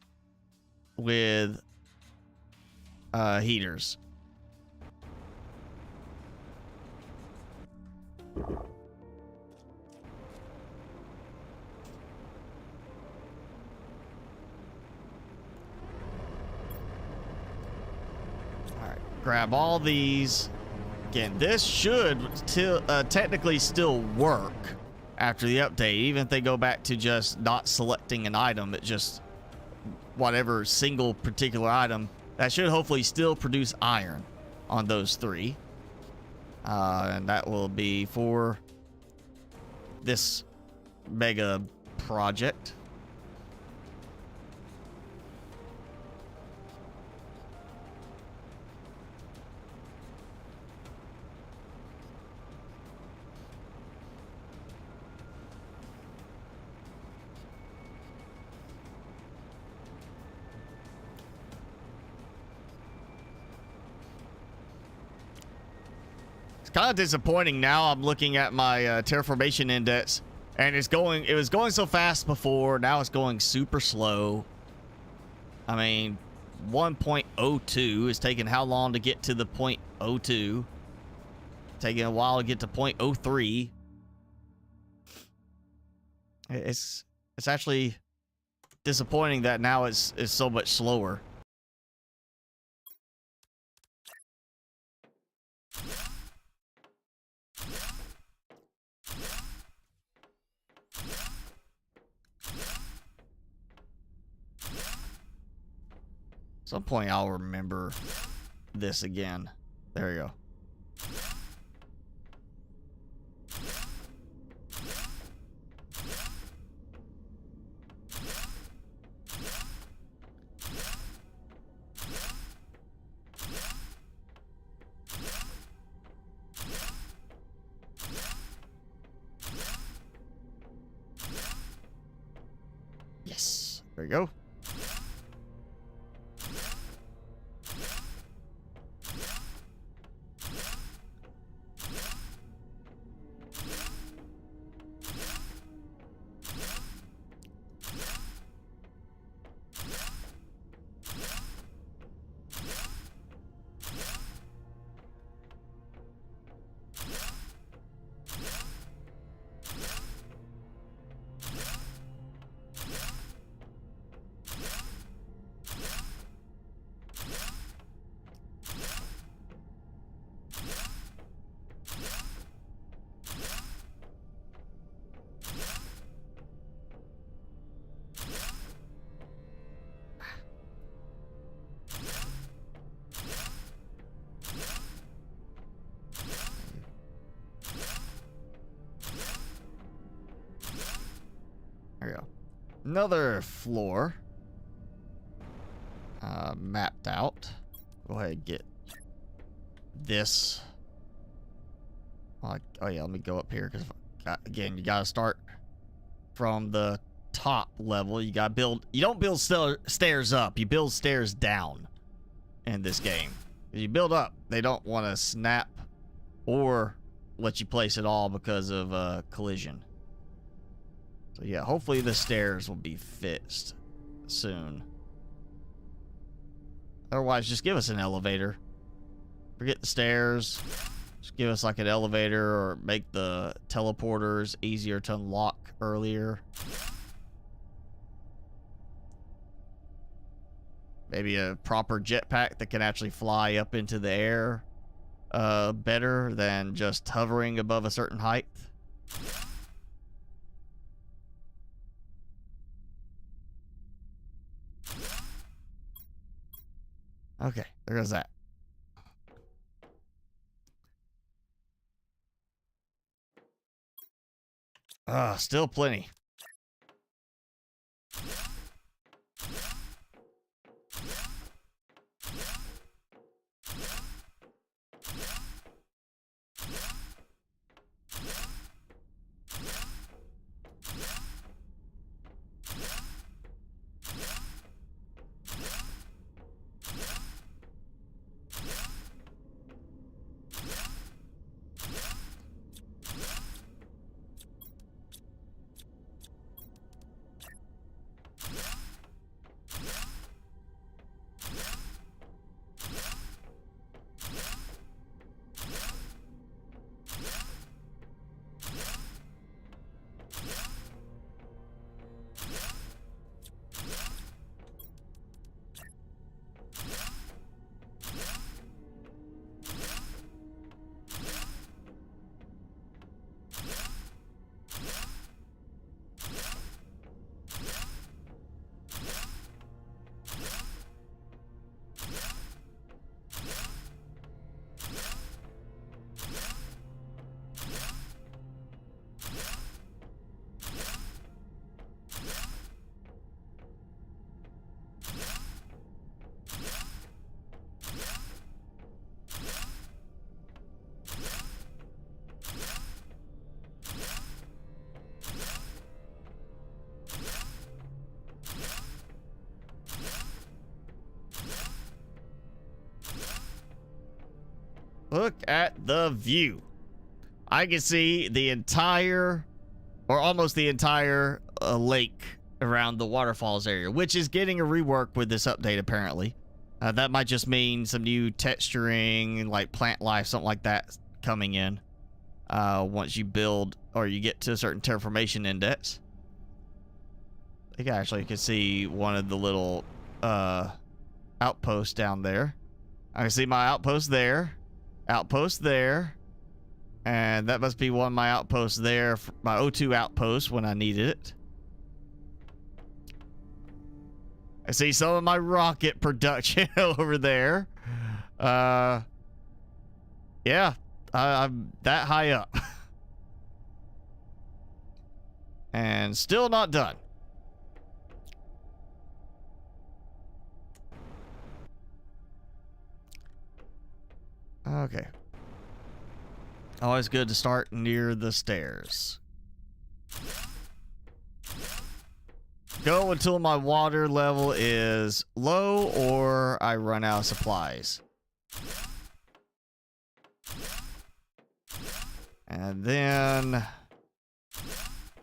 with heaters. All right, grab all these. Again, this should technically still work after the update, even if they go back to just not selecting an item, it just whatever single particular item, that should hopefully still produce iron on those 3. And that will be for this mega project. Kind of disappointing now. I'm looking at my terraformation index, and it was going so fast before. Now it's going super slow. I mean, 1.02 is taking how long to get to the 0.02? Taking a while to get to 0.03. It's actually disappointing that now it's so much slower. At some point I'll remember this again. There you go. Yes. There you go. There we go. Another floor mapped out. Go ahead and get this. Oh yeah, let me go up here because again, you gotta start from the top level. You gotta build. You don't build stairs up. You build stairs down in this game. If you build up, they don't want to snap or let you place it all because of collision. So yeah, hopefully the stairs will be fixed soon. Otherwise, just give us an elevator. Forget the stairs. Just give us like an elevator, or make the teleporters easier to unlock earlier. Maybe a proper jetpack that can actually fly up into the air better than just hovering above a certain height. Okay, there goes that. Still plenty. Look at the view. I can see the entire, or almost the entire lake around the waterfalls area, which is getting a rework with this update apparently. That might just mean some new texturing, like plant life, something like that coming in once you build or you get to a certain terraformation index. I think I actually can see one of the little outposts down there. I can see my outpost there. Outpost there, and that must be one of my outposts there, my O2 outpost when I needed it. I see some of my rocket production over there. Yeah, I'm that high up. And still not done. Okay. Always good to start near the stairs. Go until my water level is low or I run out of supplies. And then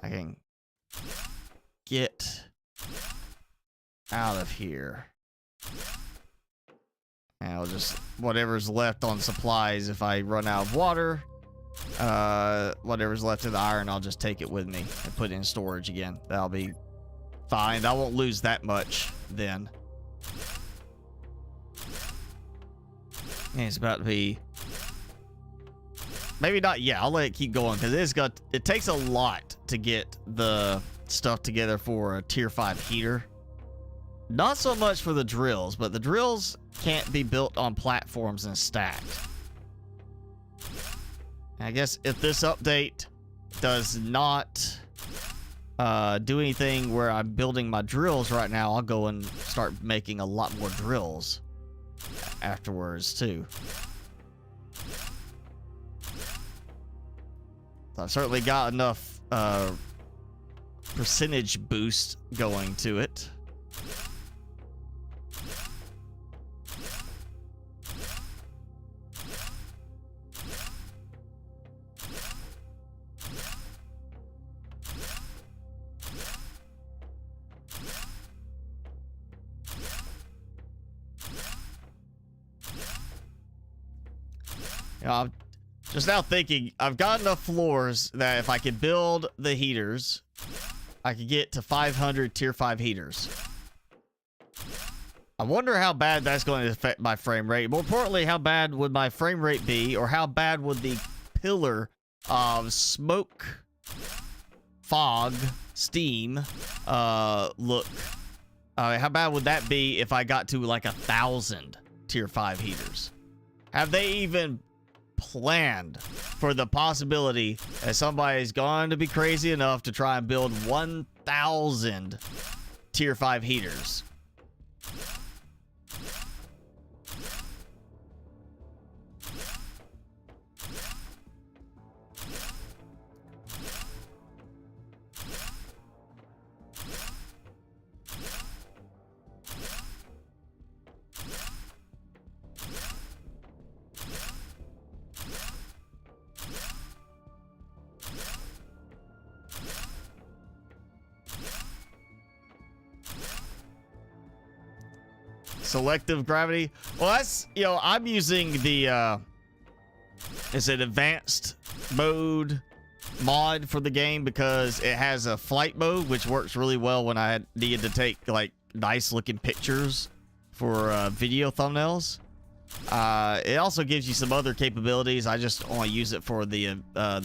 I can get out of here. And I'll just, whatever's left on supplies, if I run out of water, whatever's left of the iron, I'll just take it with me and put it in storage again. That'll be fine. I won't lose that much then. And it's about to be, maybe not. Yeah, I'll let it keep going because it takes a lot to get the stuff together for a tier 5 heater. Not so much for the drills, but the drills can't be built on platforms and stacked. I guess if this update does not do anything where I'm building my drills right now, I'll go and start making a lot more drills afterwards too. So I've certainly got enough percentage boost going to it. You know, I'm just now thinking, I've got enough floors that if I could build the heaters, I could get to 500 tier 5 heaters. I wonder how bad that's going to affect my frame rate. More importantly, how bad would my frame rate be, or how bad would the pillar of smoke, fog, steam look? How bad would that be if I got to like 1,000 tier 5 heaters? Have they even planned for the possibility that somebody's going to be crazy enough to try and build 1,000 tier 5 heaters? Selective gravity. Well, that's, you know, I'm using the it's an advanced mode mod for the game because it has a flight mode, which works really well when I needed to take like nice looking pictures for video thumbnails. It also gives you some other capabilities. I just want to use it for the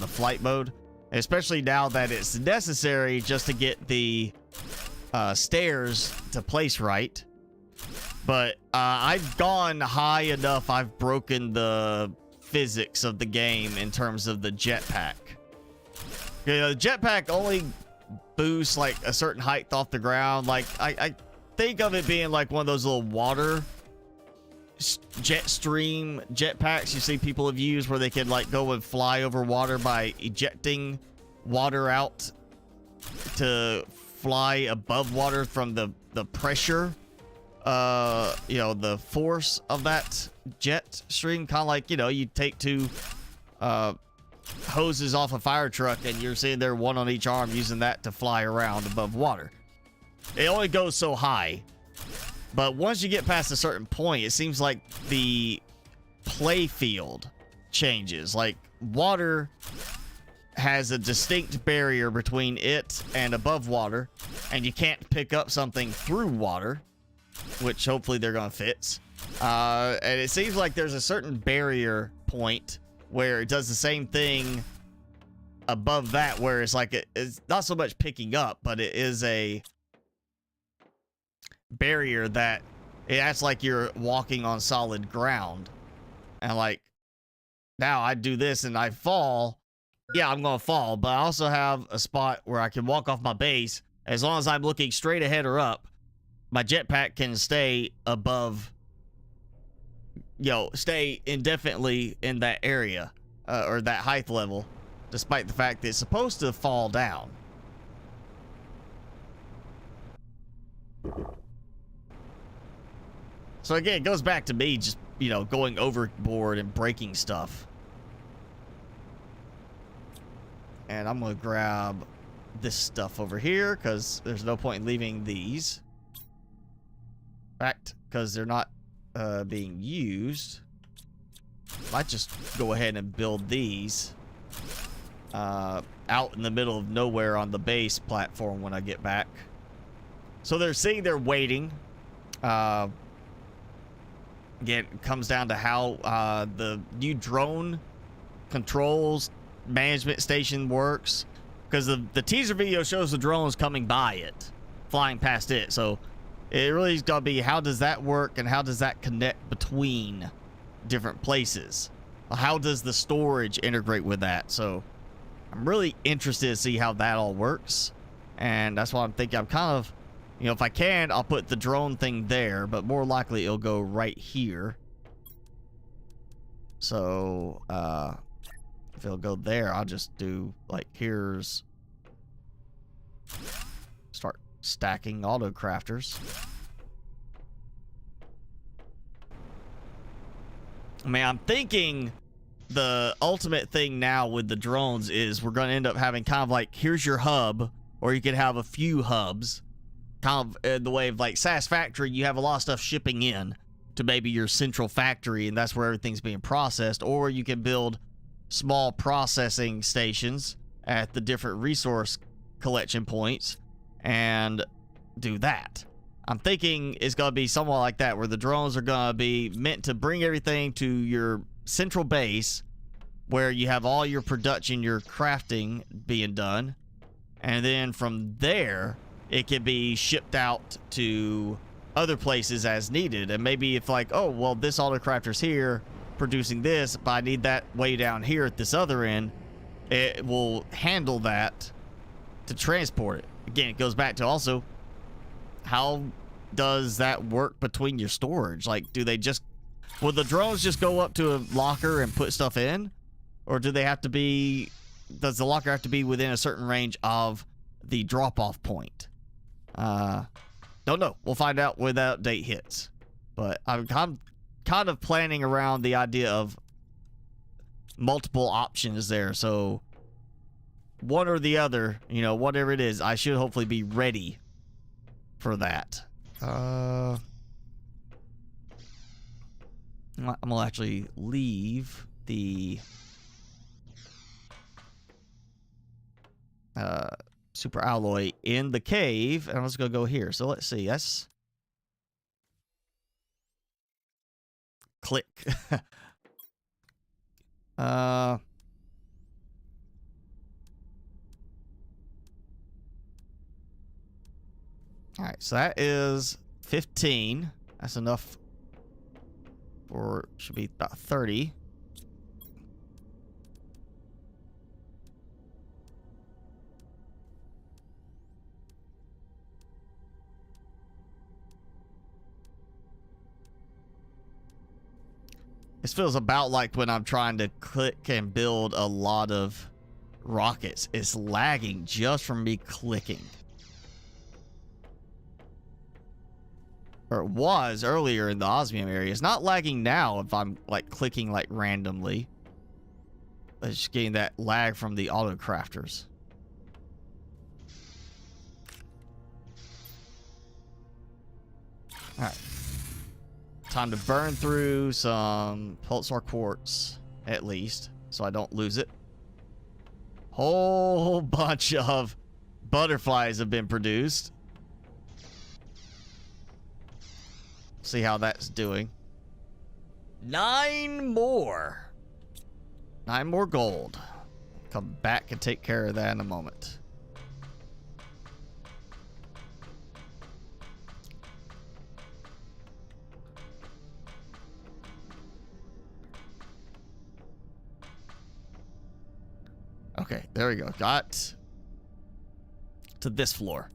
flight mode, especially now that it's necessary just to get the stairs to place right. But I've gone high enough, I've broken the physics of the game in terms of the jetpack. You know, the jetpack only boosts like a certain height off the ground. Like, I think of it being like one of those little water jet stream jetpacks you see people have used where they can like go and fly over water by ejecting water out to fly above water from the pressure. You know, the force of that jet stream, kind of like, you know, you take two hoses off a fire truck and you're sitting there one on each arm using that to fly around above water. It only goes so high, but once you get past a certain point, it seems like the play field changes. Like, water has a distinct barrier between it and above water, and you can't pick up something through water, which hopefully they're gonna fix. And it seems like there's a certain barrier point where it does the same thing above that, where it's like it's not so much picking up, but it is a barrier that it acts like you're walking on solid ground. And like, now I do this and I fall, yeah, I'm gonna fall, but I also have a spot where I can walk off my base. As long as I'm looking straight ahead or up, my jetpack can stay above, you know, stay indefinitely in that area or that height level, despite the fact that it's supposed to fall down. So again, it goes back to me just, you know, going overboard and breaking stuff. And I'm going to grab this stuff over here because there's no point in leaving these. In fact, because they're not being used, I might just go ahead and build these out in the middle of nowhere on the base platform when I get back. So they're sitting there waiting. Again, it comes down to how the new drone controls management station works, because the teaser video shows the drones coming by it, flying past it. So it really is going to be, how does that work and how does that connect between different places? How does the storage integrate with that? So I'm really interested to see how that all works. And that's why I'm thinking, I'm kind of, you know, if I can, I'll put the drone thing there, but more likely it'll go right here. So if it'll go there, I'll just do like, here's Start stacking auto crafters. I mean, I'm thinking the ultimate thing now with the drones is we're going to end up having kind of like, here's your hub, or you could have a few hubs, kind of in the way of like SAS Factory. You have a lot of stuff shipping in to maybe your central factory, and that's where everything's being processed. Or you can build small processing stations at the different resource collection points and do that. I'm thinking it's going to be somewhat like that, where the drones are going to be meant to bring everything to your central base where you have all your production, your crafting being done. And then from there, it can be shipped out to other places as needed. And maybe if like, oh, well, this auto crafter's here producing this, but I need that way down here at this other end, it will handle that to transport it. Again, it goes back to also, how does that work between your storage? Like, do they just, will the drones just go up to a locker and put stuff in? Or do they have to be, does the locker have to be within a certain range of the drop-off point? Don't know. We'll find out when that update hits. But I'm kind of planning around the idea of multiple options there. So one or the other, you know, whatever it is, I should hopefully be ready for that. I'm gonna actually leave the super alloy in the cave, and I'm just gonna go here. So let's see. That's click. All right, so that is 15. That's enough for, should be about 30. This feels about like when I'm trying to click and build a lot of rockets. It's lagging just from me clicking. Or it was earlier in the osmium area. It's not lagging now if I'm like clicking like randomly. It's just getting that lag from the auto crafters. All right. Time to burn through some pulsar quartz, at least, so I don't lose it. Whole bunch of butterflies have been produced. See how that's doing. 9 more. 9 more gold. Come back and take care of that in a moment. Okay, there we go. Got to this floor.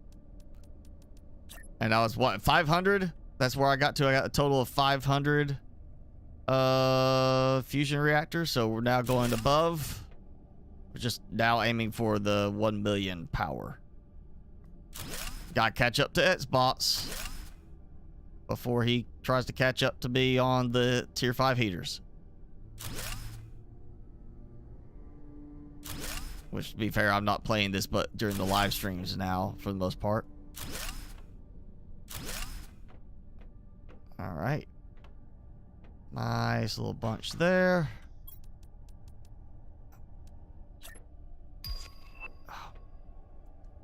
And I was, what, 500? That's where I got to. I got a total of 500 fusion reactors. So we're now going above. We're just now aiming for the 1 million power. Gotta catch up to Xbox before he tries to catch up to me on the tier 5 heaters. Which, to be fair, I'm not playing this but during the live streams now, for the most part. Alright. Nice little bunch there.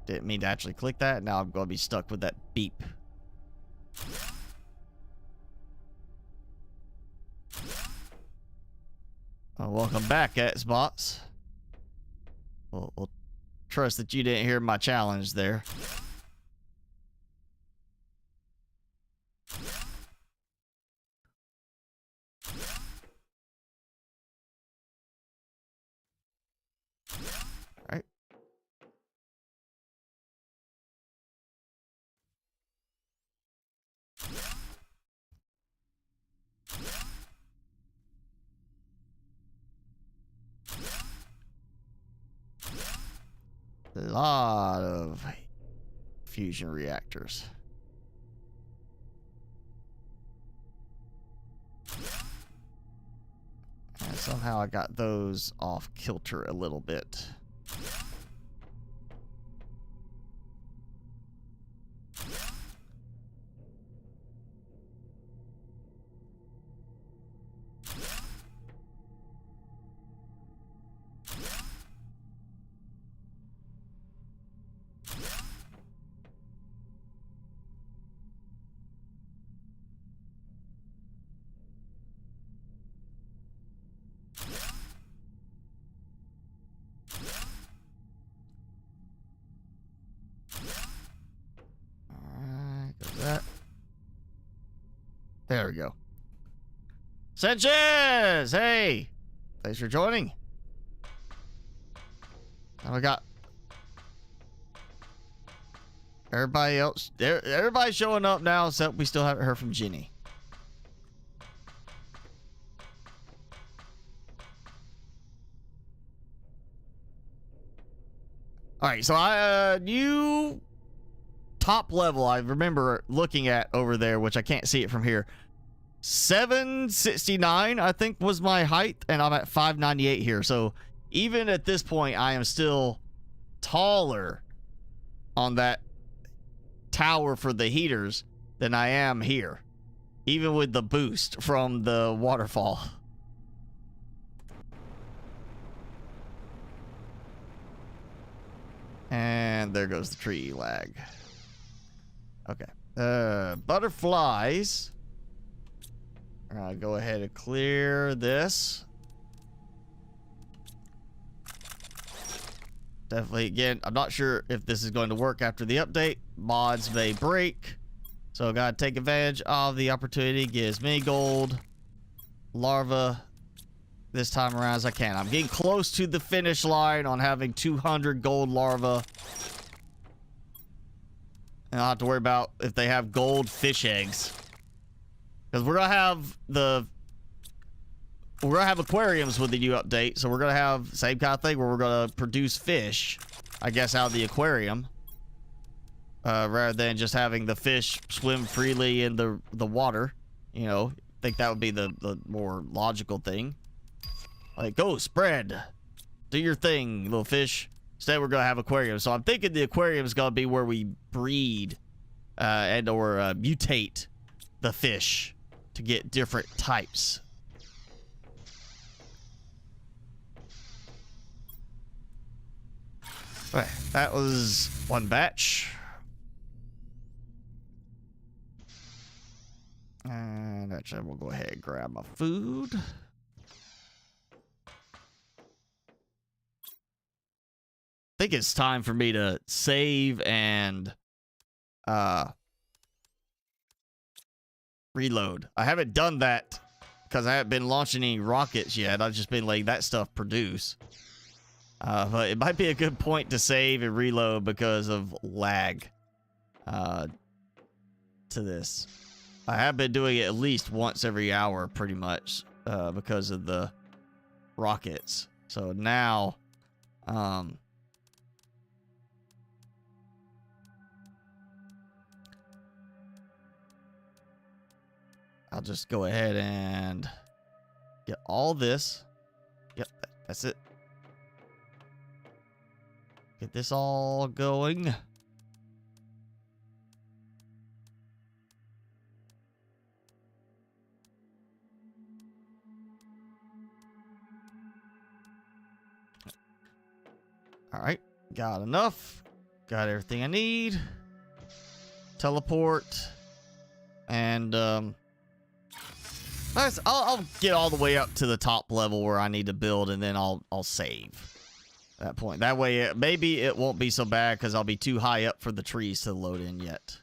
Didn't mean to actually click that. Now I'm going to be stuck with that beep. Oh, welcome back, Xbox. We'll trust that you didn't hear my challenge there. All right. A lot of fusion reactors. And somehow I got those off kilter a little bit. There we go. Sanchez! Hey! Thanks for joining. And we got everybody else. Everybody's showing up now, except we still haven't heard from Jenny. Alright, so new top level I remember looking at over there, which I can't see it from here. 769, I think, was my height, and I'm at 598 here. So even at this point, I am still taller on that tower for the heaters than I am here, even with the boost from the waterfall. And there goes the tree lag. Okay. Butterflies. Go ahead and clear this. Definitely, again, I'm not sure if this is going to work after the update. Mods may break. So I gotta take advantage of the opportunity. Get as many gold larvae this time around as I can. I'm getting close to the finish line on having 200 gold larvae. And I'll have to worry about if they have gold fish eggs. Because we're gonna have aquariums with the new update, so we're gonna have the same kind of thing where we're gonna produce fish, I guess, out of the aquarium, rather than just having the fish swim freely in the water. You know, I think that would be the more logical thing. Like, go spread, do your thing, little fish. Instead, we're gonna have aquariums. So I'm thinking the aquarium is gonna be where we breed and or mutate the fish to get different types. Right, that was one batch. And actually, we'll go ahead and grab my food. I think it's time for me to save and reload. I haven't done that because I haven't been launching any rockets yet. I've just been letting that stuff produce. But it might be a good point to save and reload because of lag to this. I have been doing it at least once every hour pretty much because of the rockets. So now I'll just go ahead and get all this. Yep, that's it. Get this all going. All right, got enough. Got everything I need. Teleport. And I'll get all the way up to the top level where I need to build, and then I'll save at that point. That way, maybe it won't be so bad because I'll be too high up for the trees to load in yet.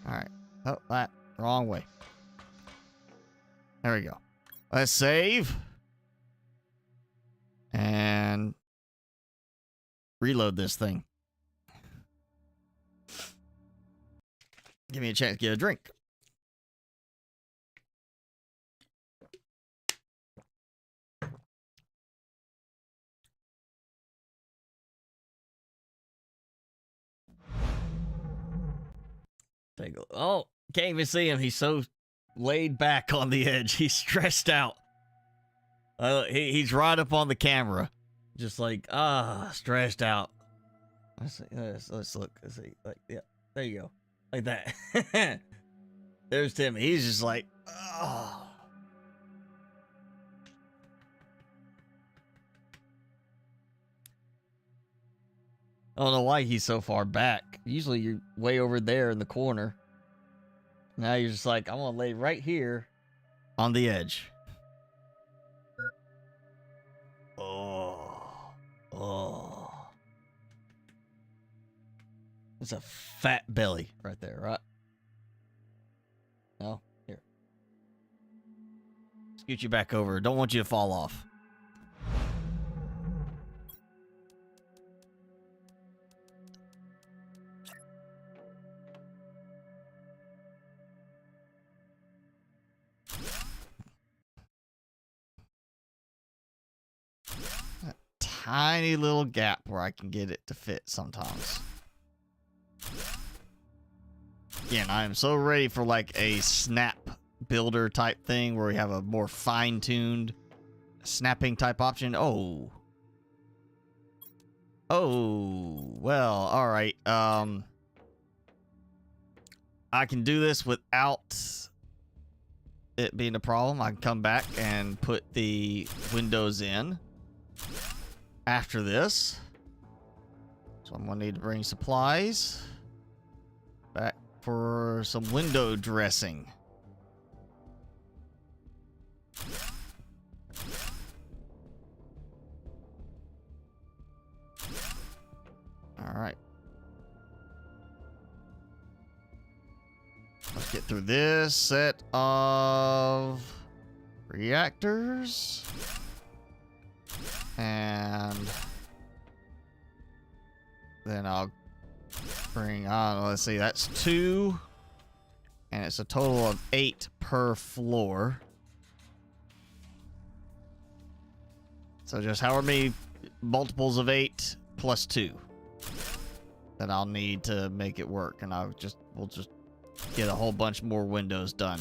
All right. Oh, that wrong way. There we go. Let's save. And reload this thing. Give me a chance to get a drink. Take a, oh, can't even see him. He's so laid back on the edge. He's stressed out. He's right up on the camera. Just like, stressed out. Let's see. Let's look. Let's see. Like, yeah, there you go. Like that. There's Timmy. He's just like, oh. I don't know why he's so far back. Usually you're way over there in the corner. Now you're just like, I'm going to lay right here on the edge. Oh. It's a fat belly right there, right? No? Here. Scoot you back over. Don't want you to fall off. Tiny little gap where I can get it to fit sometimes. Again, I am so ready for like a snap builder type thing where we have a more fine-tuned snapping type option. Oh, well, all right. I can do this without it being a problem. I can come back and put the windows in after this. So I'm gonna need to bring supplies back for some window dressing. All right. Let's get through this set of reactors. And then I'll bring on, let's see, that's 2. And it's a total of 8 per floor. So just however many multiples of 8 plus 2 that I'll need to make it work. And we'll just get a whole bunch more windows done.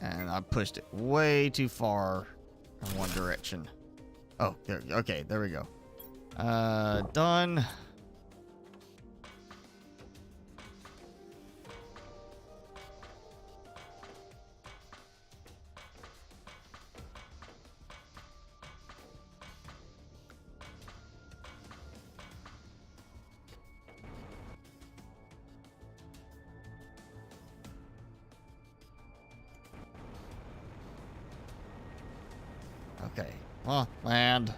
And I pushed it way too far in one direction. Oh, there. Okay, there we go. Done. Okay. Well, land.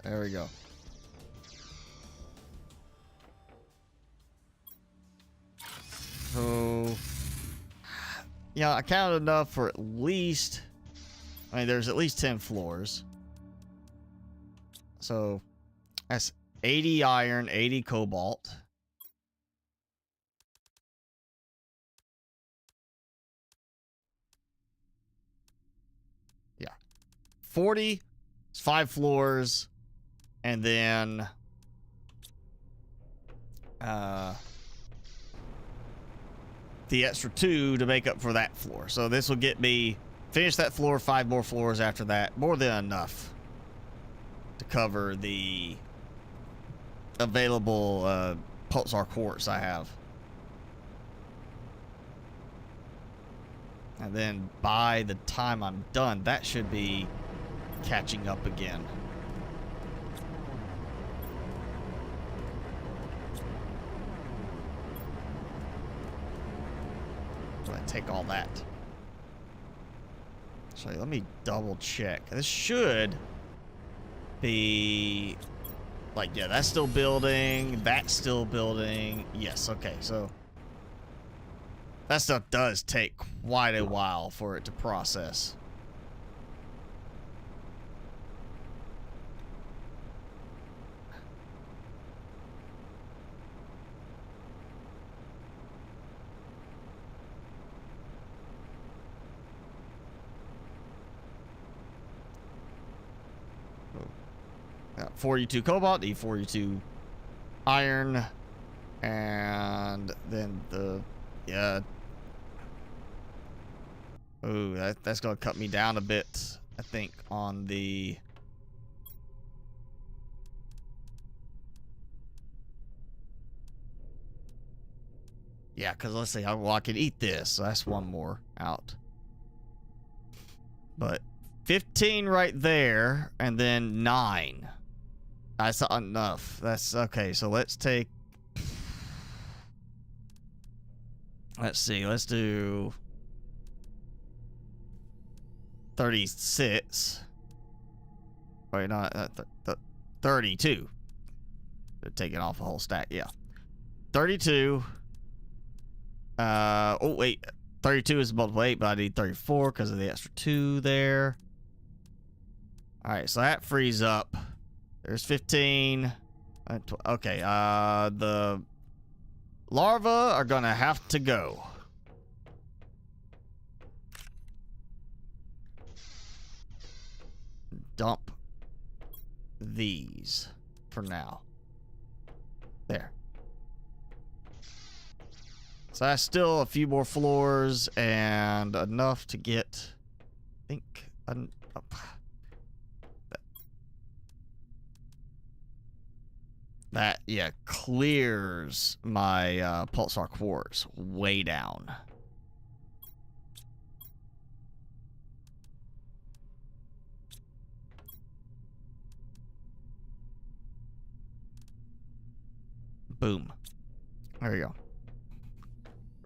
There we go. So, yeah, I counted enough for at least, I mean, there's at least 10 floors. So, that's 80 iron, 80 cobalt. Yeah. 40 is 5 floors, and then the extra 2 to make up for that floor. So this will get me finish that floor, 5 more floors after that. More than enough to cover the available pulsar quartz I have. And then by the time I'm done, that should be catching up again. So I take all that. So let me double check. This should The, like, yeah, that's still building. That's still building. Yes, okay, so that stuff does take quite a while for it to process. Got 42 cobalt, need 42 iron, and then the, yeah. Ooh, that's gonna cut me down a bit, I think, on the. Yeah, because let's see, well, I can eat this, so that's one more out. But 15 right there, and then 9. That's enough. That's okay. So let's take. Let's see. Let's do 36. Wait, not 32. They're taking off a whole stack. Yeah, 32. Oh wait, 32 is multiple 8, but I need 34 because of the extra 2 there. All right, so that frees up. There's 15. Okay, the larvae are gonna have to go. Dump these for now. There. So that's still a few more floors and enough to get, I think, that, yeah, clears my pulsar quartz way down. Boom. There we go.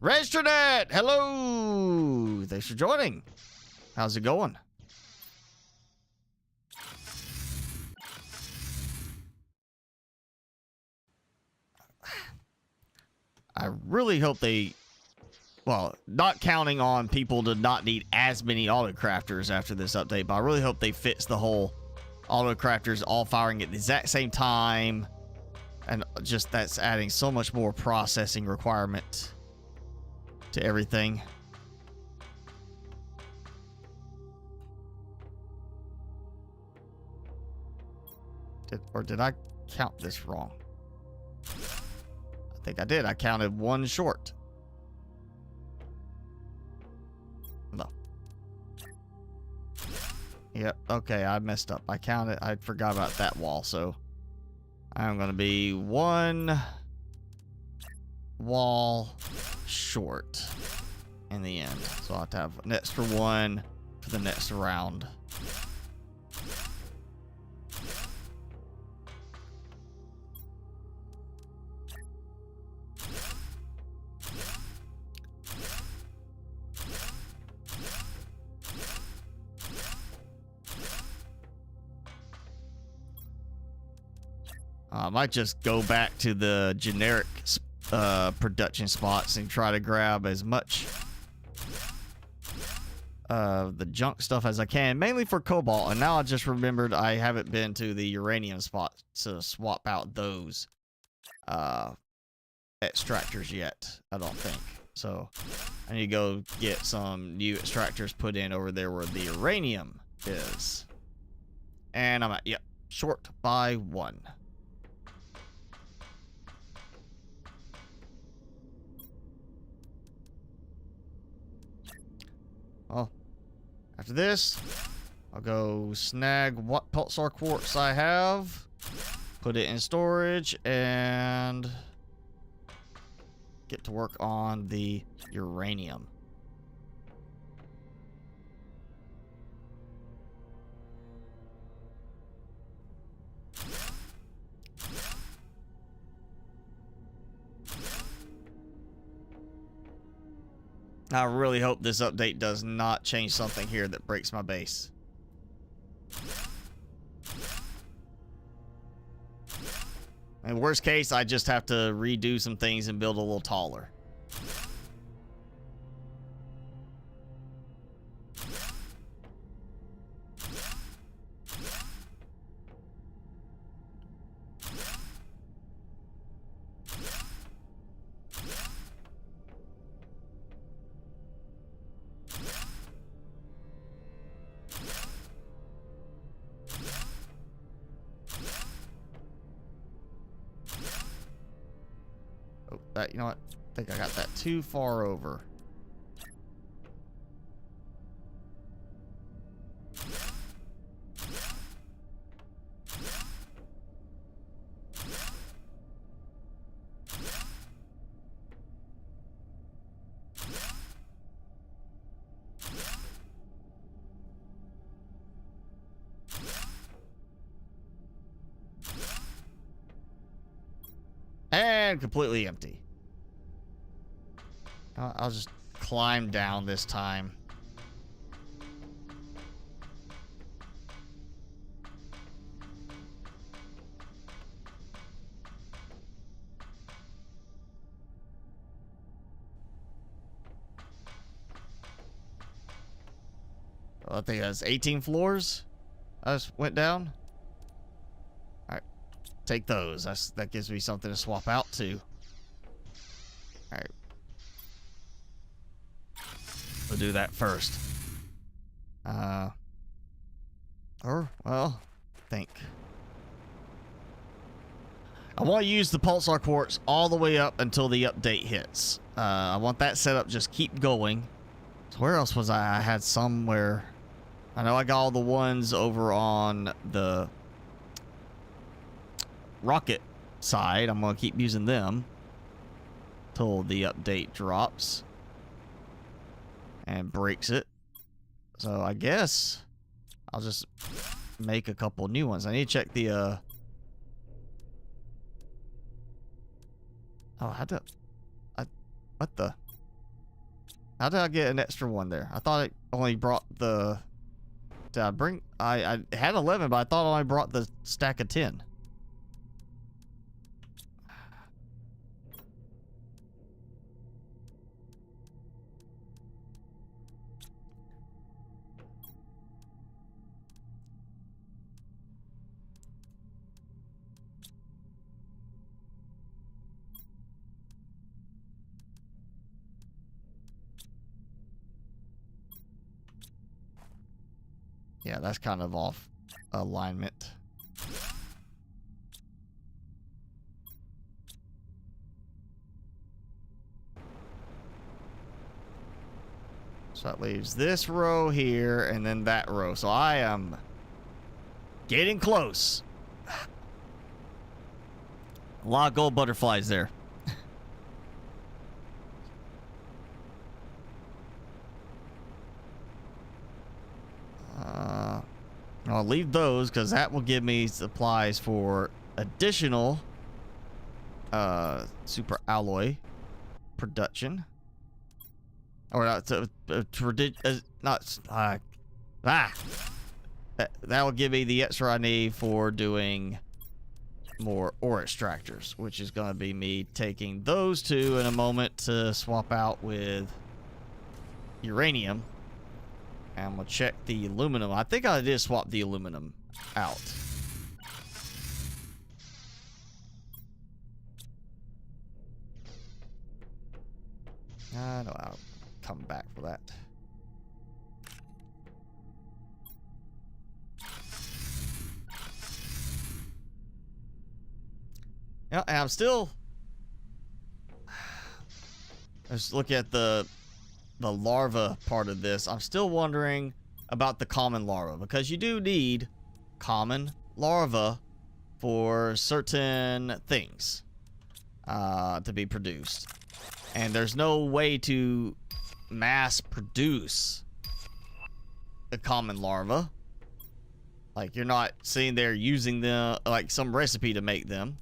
Registernet! Hello! Thanks for joining. How's it going? I really hope they, well, not counting on people to not need as many auto crafters after this update, but I really hope they fix the whole auto crafters all firing at the exact same time, and just that's adding so much more processing requirement to everything. Did I count this wrong? I think I did. I counted 1 short. No. Yep. Okay, I messed up. I counted. I forgot about that wall. So I'm gonna be 1 wall short in the end. So I'll have to have an extra 1 for the next round. I might just go back to the generic production spots and try to grab as much the junk stuff as I can, mainly for cobalt. And now I just remembered I haven't been to the uranium spot to swap out those extractors yet, I don't think. So I need to go get some new extractors put in over there where the uranium is. And I'm at, yep, short by 1. Well, after this, I'll go snag what pulsar quartz I have, put it in storage, and get to work on the uranium. I really hope this update does not change something here that breaks my base. In worst case, I just have to redo some things and build a little taller. You know what? I think I got that too far over. And completely empty. I'll just climb down this time. Well, I think that's 18 floors. I just went down. All right, take those. That gives me something to swap out to. All right. We'll do that first. Or, well, think. I want to use the pulsar quartz all the way up until the update hits. I want that setup just keep going. So where else was I? I had somewhere. I know I got all the ones over on the rocket side. I'm going to keep using them till the update drops and breaks it. So I guess I'll just make a couple new ones. I need to check the oh, how did I get an extra one there? I thought it only brought the did I bring I had 11, but I thought I only brought the stack of 10. Yeah, that's kind of off alignment. So that leaves this row here and then that row. So I am getting close. A lot of gold butterflies there. I'll leave those because that will give me supplies for additional super alloy production. Or not, that will give me the extra I need for doing more ore extractors, which is going to be me taking those two in a moment to swap out with uranium. And I'm going to check the aluminum. I think I did swap the aluminum out. I know I'll come back for that. Yeah, and I'm still... Let's look at the larva part of this. I'm still wondering about the common larva, because you do need common larva for certain things to be produced. And there's no way to mass produce a common larva. Like, you're not sitting there using them like some recipe to make them.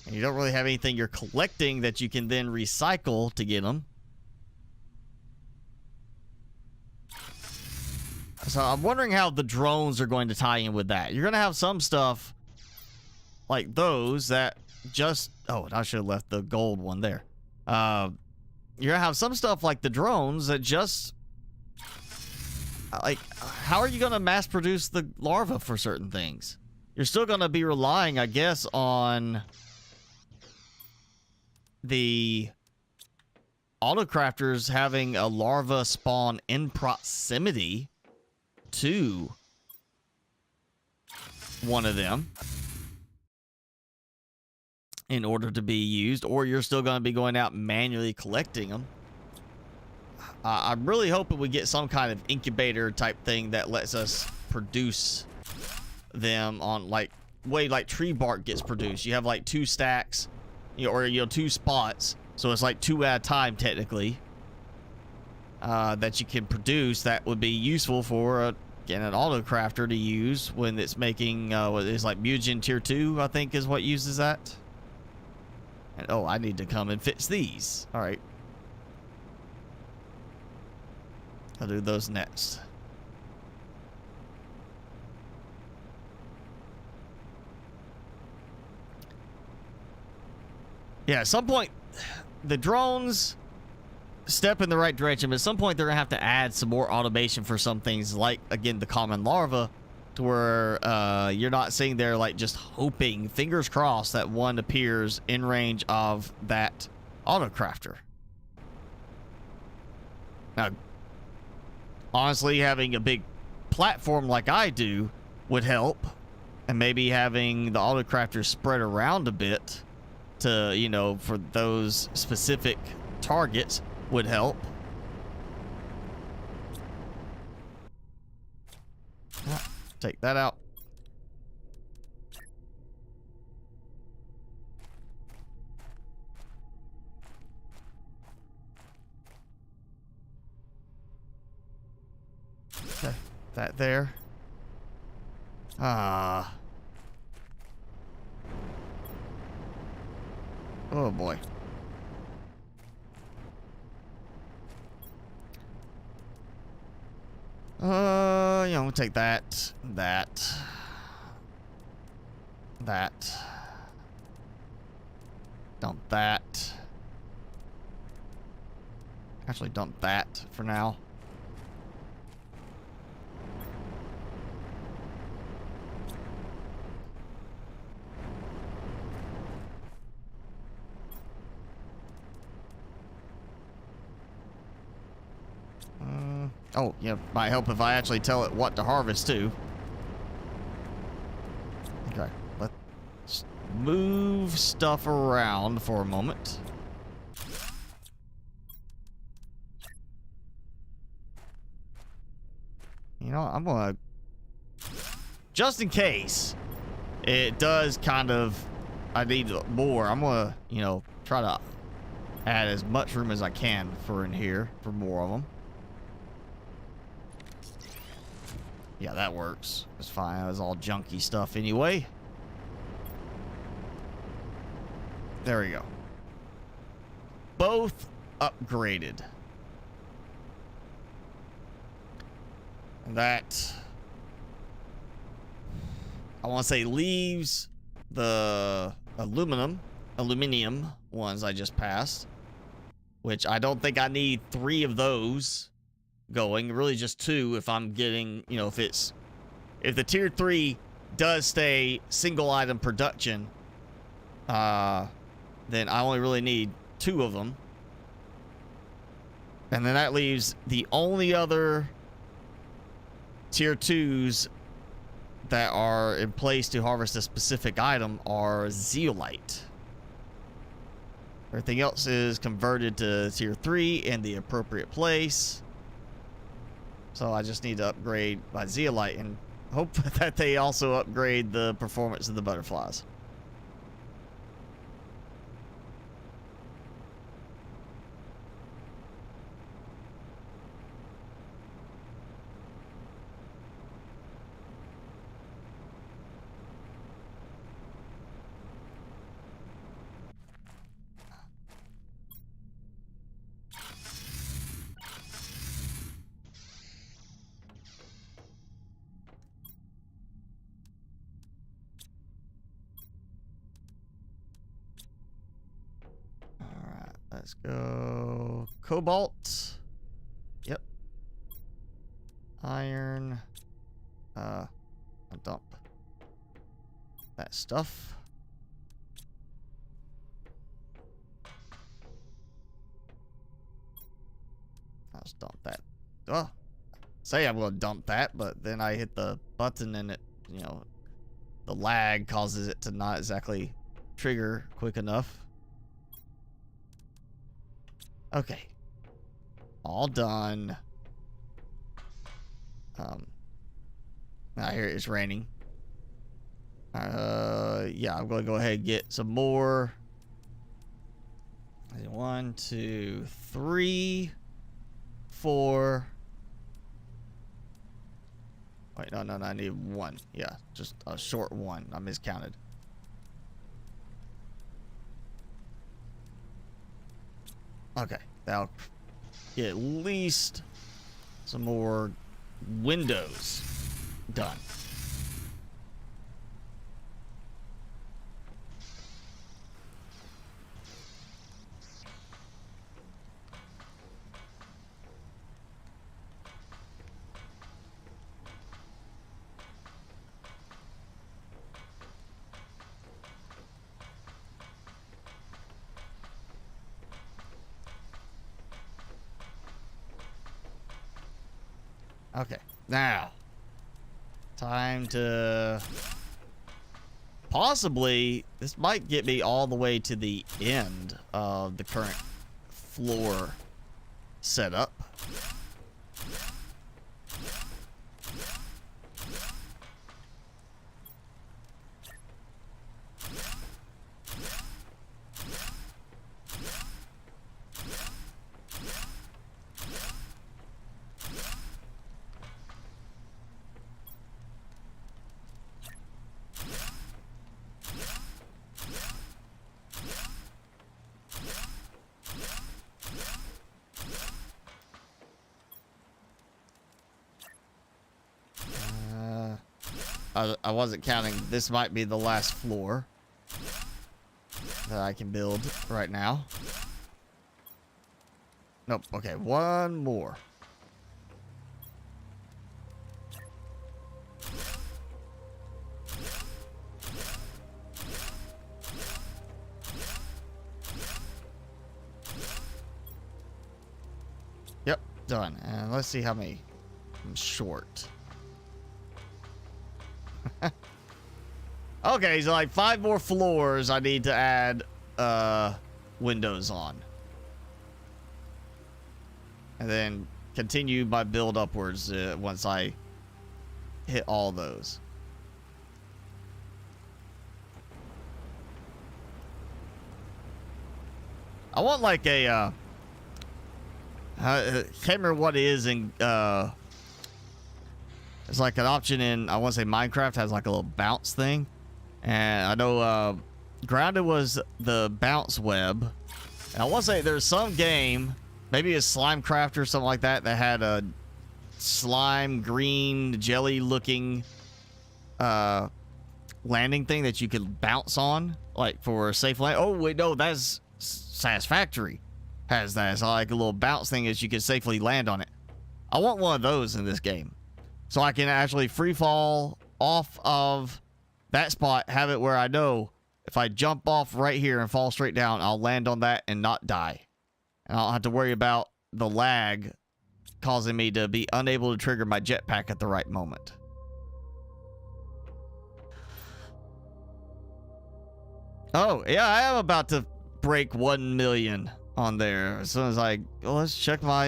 And you don't really have anything you're collecting that you can then recycle to get them. So I'm wondering how the drones are going to tie in with that. You're going to have some stuff like those that just... Oh, I should have left the gold one there. You're going to have some stuff like the drones that just... Like, how are you going to mass produce the larva for certain things? You're still going to be relying, I guess, on the autocrafters having a larva spawn in proximity to one of them in order to be used, or you're still going to be going out manually collecting them. I'm really hoping we get some kind of incubator type thing that lets us produce them on like way like tree bark gets produced. You have like 2 stacks, or 2 spots, so it's like 2 at a time technically, that you can produce. That would be useful for again an auto crafter to use when it's making what is like mutagen tier 2, I think is what uses that. And oh, I need to come and fix these. All right, I'll do those next. Yeah, at some point, the drones step in the right direction, but at some point they're going to have to add some more automation for some things, like, again, the common larva, to where you're not sitting there, like, just hoping, fingers crossed, that one appears in range of that autocrafter. Now, honestly, having a big platform like I do would help, and maybe having the autocrafters spread around a bit to, for those specific targets would help. Take that out. Okay, that there. Oh boy. We'll take that, that. Dump that. Actually, dump that for now. Oh, yeah, might help if I actually tell it what to harvest, too. Okay, let's move stuff around for a moment. I'm gonna... Just in case it does kind of... I need more. I'm gonna, try to add as much room as I can for in here for more of them. Yeah, that works. It's fine. It was all junky stuff anyway. There we go. Both upgraded. That, I want to say, leaves the aluminum ones I just passed, which I don't think I need 3 of those going, really just 2 if I'm getting, if the tier 3 does stay single item production, then I only really need 2 of them. And then that leaves the only other tier 2s that are in place to harvest a specific item are zeolite. Everything else is converted to tier 3 in the appropriate place. So I just need to upgrade my zeolite and hope that they also upgrade the performance of the butterflies. Let's go cobalt. Yep. Iron. I'll dump that stuff. I'll just dump that. Oh, say I'm gonna dump that, but then I hit the button and it, you know, the lag causes it to not exactly trigger quick enough. Okay. All done. Now here it's raining. Yeah, I'm gonna go ahead and get some more. 1, 2, 3, 4. Wait, no, I need 1. Yeah, just a short 1. I miscounted. Okay, that'll get at least some more windows done. Okay, now time to possibly, this might get me all the way to the end of the current floor setup. I wasn't counting. This might be the last floor that I can build right now. Nope. Okay, one more. Yep, done. And let's see how many I'm short. Okay, so like 5 more floors I need to add windows on. And then continue my build upwards once I hit all those. I want like a can't remember what it is in it's like an option in, I want to say Minecraft has like a little bounce thing. And I know Grounded was the bounce web. And I want to say there's some game, maybe a Slimecraft or something like that, that had a slime green jelly looking landing thing that you could bounce on, like for a safe land. Oh wait, no, that's Satisfactory has that. It's like a little bounce thing that you can safely land on it. I want one of those in this game, so I can actually free fall off of that spot, have it where I know if I jump off right here and fall straight down, I'll land on that and not die. And I don't have to worry about the lag causing me to be unable to trigger my jetpack at the right moment. Oh, yeah, I am about to break 1 million on there. As soon as I, well, let's check my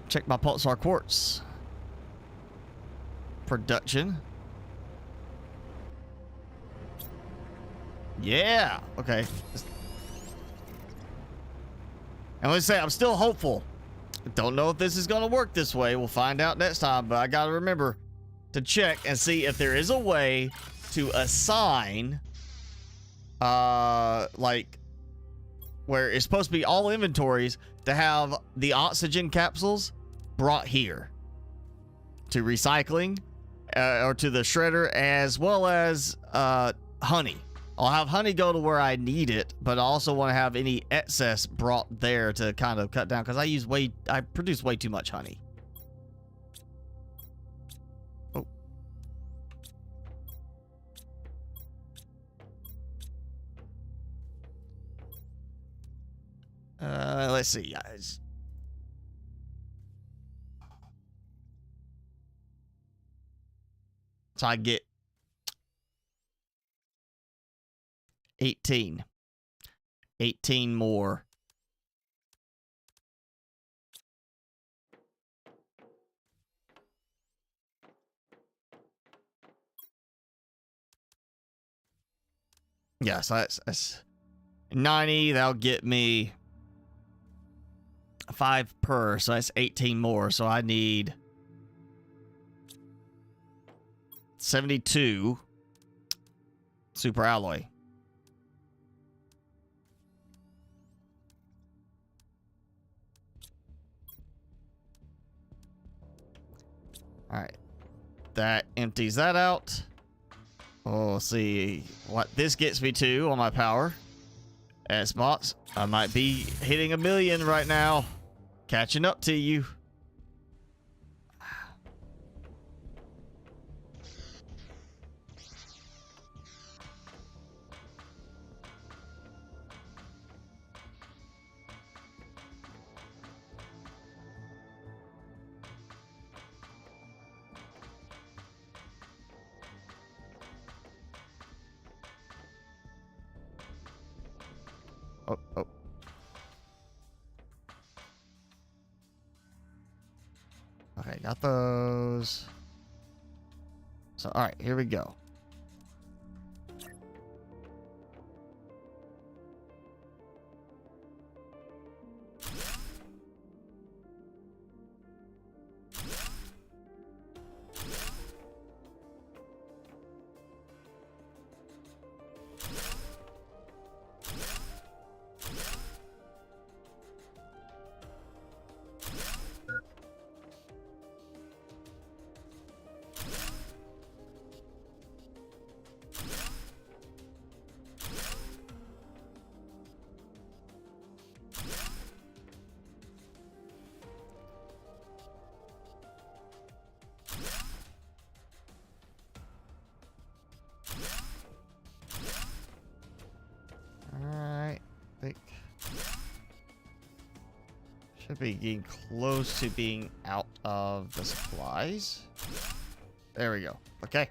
pulsar quartz production. Yeah, okay. And let's say I'm still hopeful. Don't know if this is gonna work this way. We'll find out next time, but I gotta remember to check and see if there is a way to assign like where it's supposed to be all inventories to have the oxygen capsules brought here to recycling or to the shredder, as well as honey I'll have honey go to where I need it, but I also want to have any excess brought there to kind of cut down, because I produce way too much honey. Oh. Let's see, guys. So I get 18 more. Yeah, so that's 90. That'll get me 5 per, so that's 18 more. So I need 72 super alloy. All right, that empties that out. Oh, let's see what this gets me to on my power. S-bots, I might be hitting 1 million right now. Catching up to you. Oh. Okay, got those. So, all right, here we go. Should be getting close to being out of the supplies. There we go. Okay.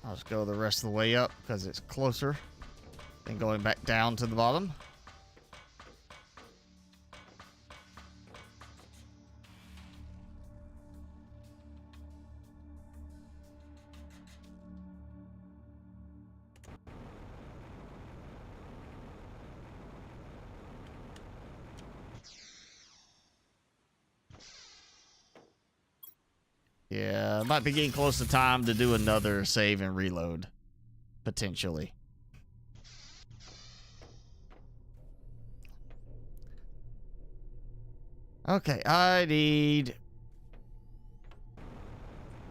I'll just go the rest of the way up because it's closer than going back down to the bottom. Yeah, might be getting close to time to do another save and reload, potentially. Okay, I need,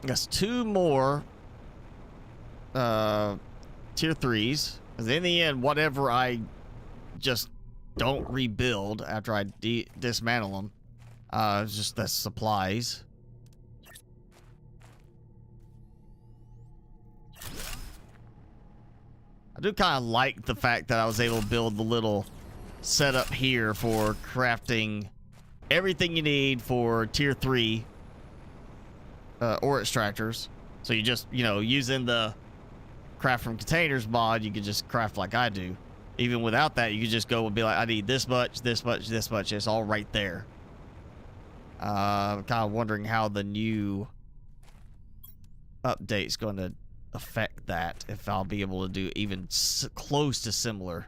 I guess, 2 more tier 3s. Because in the end, whatever I just don't rebuild after I dismantle them, it's just the supplies. I do kind of like the fact that I was able to build the little setup here for crafting everything you need for tier 3 ore extractors. So you just, you know, using the craft from containers mod, you could just craft like I do. Even without that, you could just go and be like, I need this much, this much, this much. It's all right there. I'm kind of wondering how the new update's going to affect that, if I'll be able to do even close to similar.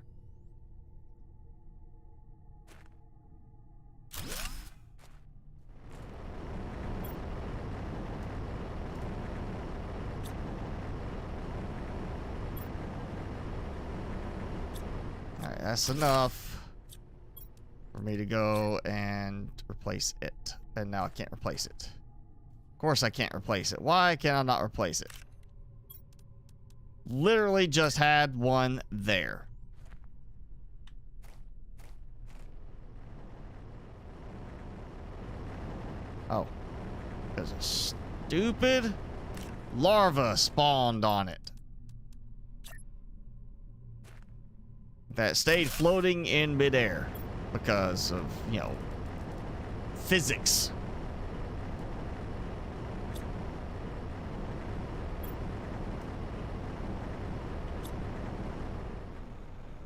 Alright, that's enough for me to go and replace it. And now I can't replace it. Of course I can't replace it. Why can I not replace it? literally just had one there. Oh. Because a stupid larva spawned on it. That stayed floating in midair because of, you know, physics.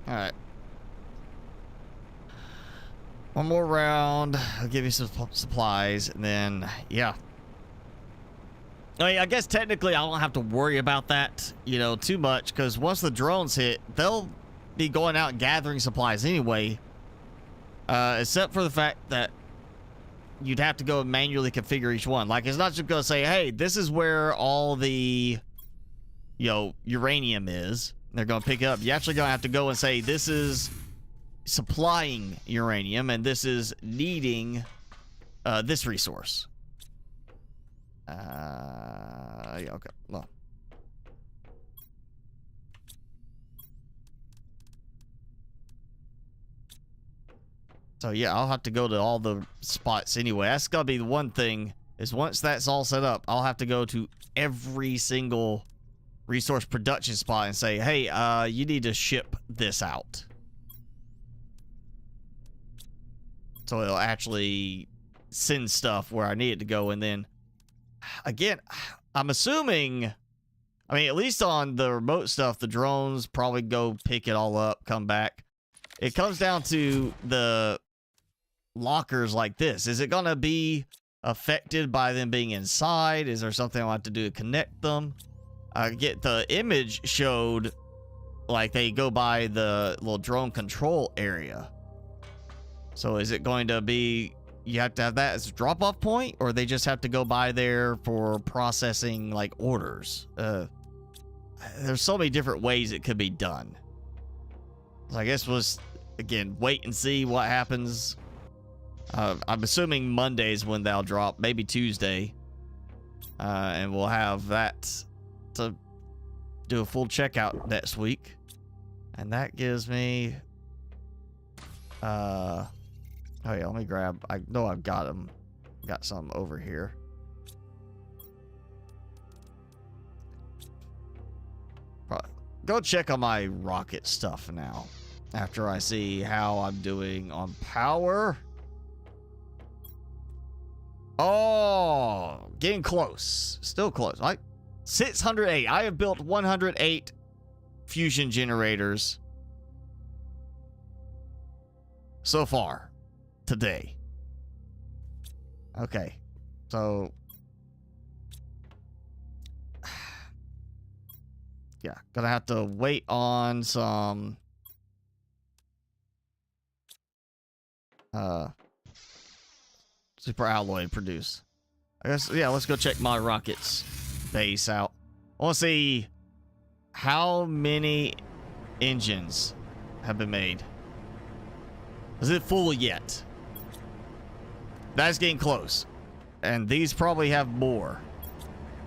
All right. One more round. I'll give you some supplies, and then, yeah. I mean, I guess technically I don't have to worry about that, you know, too much, because once the drones hit, they'll be going out and gathering supplies anyway. Except for the fact that you'd have to go and manually configure each one. Like, it's not just going to say, hey, this is where all the, you know, uranium is. They're going to pick it up. You're actually going to have to go and say, this is supplying uranium, and this is needing this resource. Yeah, okay. Well. So yeah, I'll have to go to all the spots anyway. That's gotta be the one thing, is once that's all set up, I'll have to go to every single resource production spot and say, hey, you need to ship this out. So it'll actually send stuff where I need it to go. And then, again, I'm assuming, I mean, at least on the remote stuff, the drones probably go pick it all up, come back. It comes down to the lockers like this. Is it going to be affected by them being inside? Is there something I'll have to do to connect them? I get the image showed like they go by the little drone control area. So is it going to be, you have to have that as a drop-off point, or they just have to go by there for processing like orders? There's so many different ways it could be done. So I guess we'll just, again, wait and see what happens. I'm assuming Monday's when they'll drop, maybe Tuesday. And we'll have that to do a full checkout next week. And that gives me, oh yeah, let me grab, I know I've got them. Got some over here. Go check on my rocket stuff now. After I see how I'm doing on power. Oh, getting close. Still close. 608. I have built 108 fusion generators so far today. Okay. So yeah, gonna have to wait on some super alloy to produce. I guess, yeah, let's go check my rockets base out. I want to see how many engines have been made. Is it full yet? That's getting close. And these probably have more.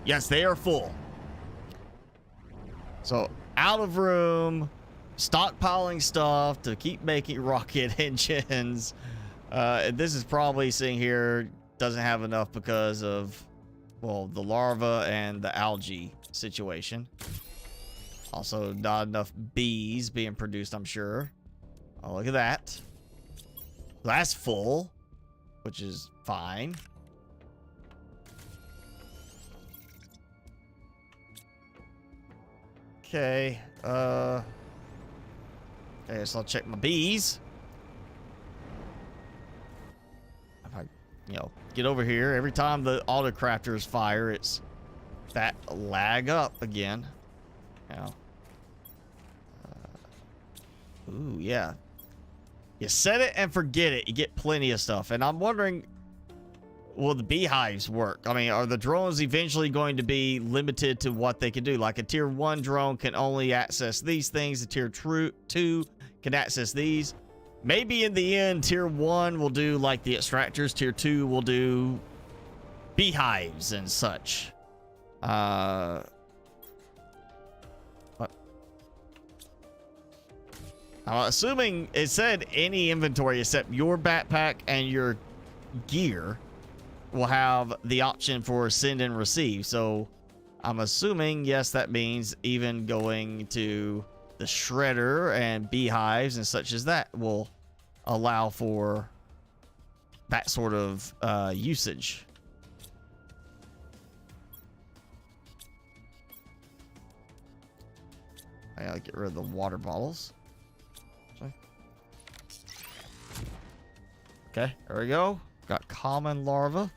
Yes, they are full. So, out of room, stockpiling stuff to keep making rocket engines. This is probably sitting here, doesn't have enough because of, well, the larva and the algae situation. Also, not enough bees being produced, I'm sure. Oh, look at that. That's full, which is fine. Okay, okay, so I'll check my bees. If I, you know, get over here, every time the auto crafters fire, it's that lag up again. You know. Ooh, yeah. You set it and forget it. You get plenty of stuff. And I'm wondering, will the beehives work? I mean, are the drones eventually going to be limited to what they can do? Like a tier 1 drone can only access these things. A tier 2 can access these. Maybe in the end, tier 1 will do like the extractors. Tier 2 will do beehives and such. What? I'm assuming it said any inventory except your backpack and your gear will have the option for send and receive. So I'm assuming, yes, that means even going to the shredder and beehives and such as that will allow for that sort of usage. I gotta get rid of the water bottles. Okay, there we go. Got common larva.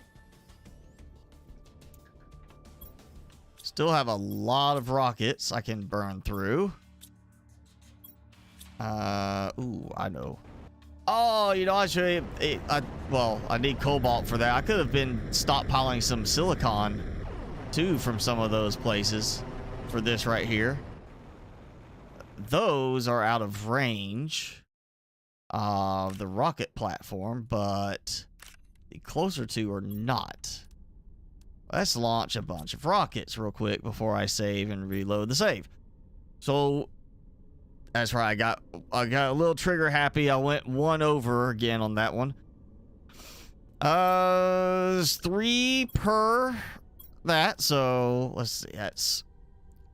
Still have a lot of rockets I can burn through. Ooh, I know. Oh, you know, I need cobalt for that. I could have been stockpiling some silicon too from some of those places for this right here. Those are out of range of the rocket platform, but the closer two are not. Let's launch a bunch of rockets real quick before I save and reload the save. So that's right, I got a little trigger happy. I went one over again on that one. There's 3 per that, so let's see, that's,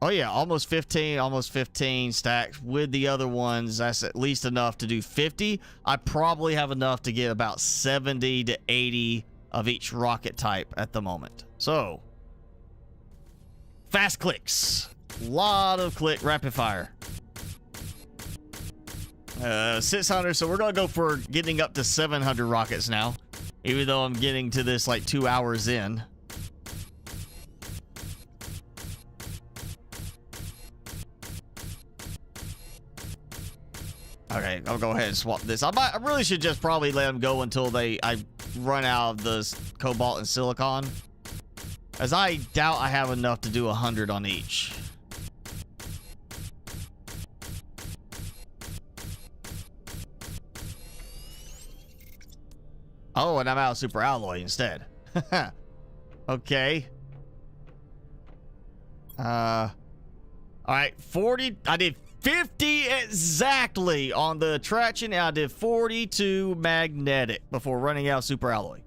oh yeah, almost 15 stacks. With the other ones, that's at least enough to do 50. I probably have enough to get about 70 to 80 of each rocket type at the moment. So, fast clicks. Lot of click, rapid fire. 600, so we're gonna go for getting up to 700 rockets now. Even though I'm getting to this like 2 hours in. Okay, I'll go ahead and swap this. I really should just probably let them go until I run out of the cobalt and silicon, as I doubt I have enough to do 100 on each. Oh, and I'm out of super alloy instead. Okay. All right, 40. I did 50 exactly on the attraction, and I did 42 magnetic before running out of super alloy.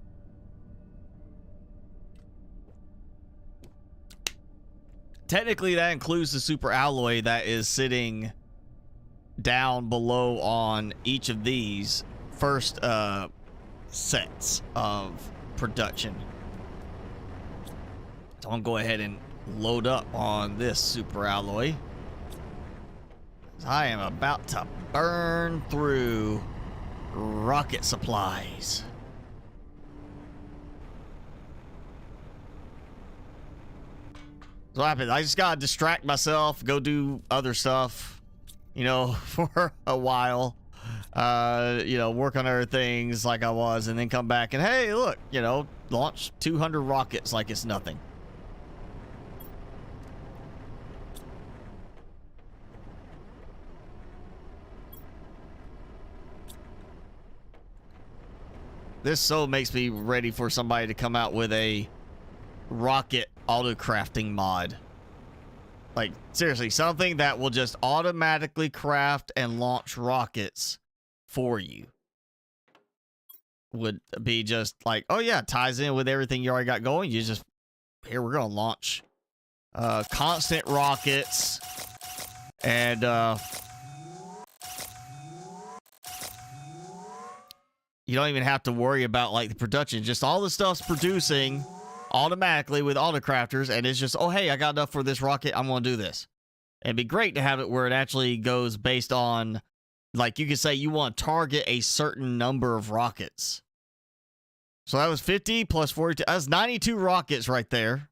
Technically, that includes the super alloy that is sitting down below on each of these first sets of production. So I'm gonna go ahead and load up on this super alloy. I am about to burn through rocket supplies. So what happens? I just gotta distract myself, go do other stuff, you know, for a while. You know, work on other things like I was, and then come back and, hey, look, you know, launch 200 rockets like it's nothing. This so makes me ready for somebody to come out with a rocket auto-crafting mod. Like, seriously, something that will just automatically craft and launch rockets for you. Would be just like, oh yeah, ties in with everything you already got going. You just, here we're gonna launch constant rockets, and you don't even have to worry about like the production. Just all the stuff's producing automatically with auto-crafters, and it's just, oh hey, I got enough for this rocket, I'm gonna do this. And it'd be great to have it where it actually goes based on, like, you could say you want to target a certain number of rockets. So that was 50 plus 42. That's 92 rockets right there.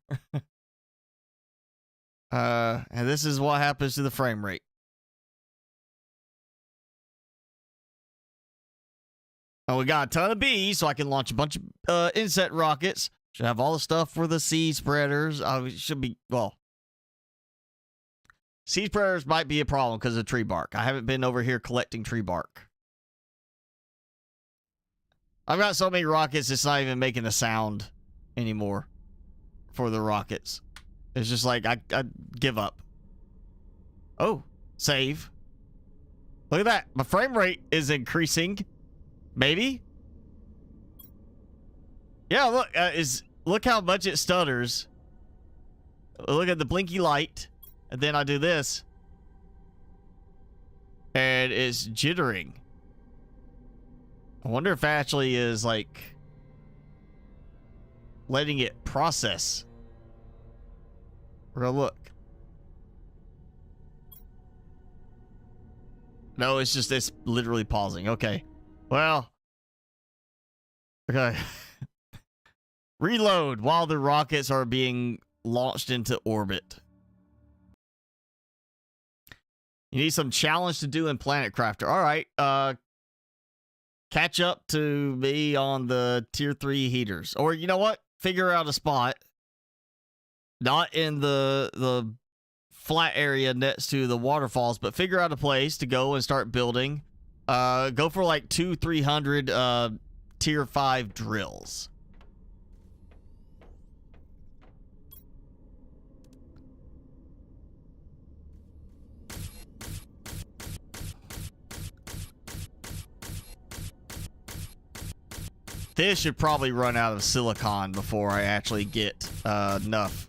And this is what happens to the frame rate. Oh, we got a ton of bees, so I can launch a bunch of insect rockets. Should have all the stuff for the seed spreaders. Should be, well, seed spreaders might be a problem because of tree bark. I haven't been over here collecting tree bark. I've got so many rockets, it's not even making a sound anymore for the rockets. It's just like, I give up. Oh, save. Look at that. My frame rate is increasing. Maybe. Yeah, look. Look how much it stutters. Look at the blinky light. And then I do this. And it's jittering. I wonder if it actually is like letting it process. We're gonna look. No, it's literally pausing. Okay. Well. Okay. Reload while the rockets are being launched into orbit. You need some challenge to do in Planet Crafter. All right. Catch up to me on the tier 3 heaters. Or you know what? Figure out a spot. Not in the flat area next to the waterfalls, but figure out a place to go and start building. Go for like 200-300 tier 5 drills. This should probably run out of silicon before I actually get enough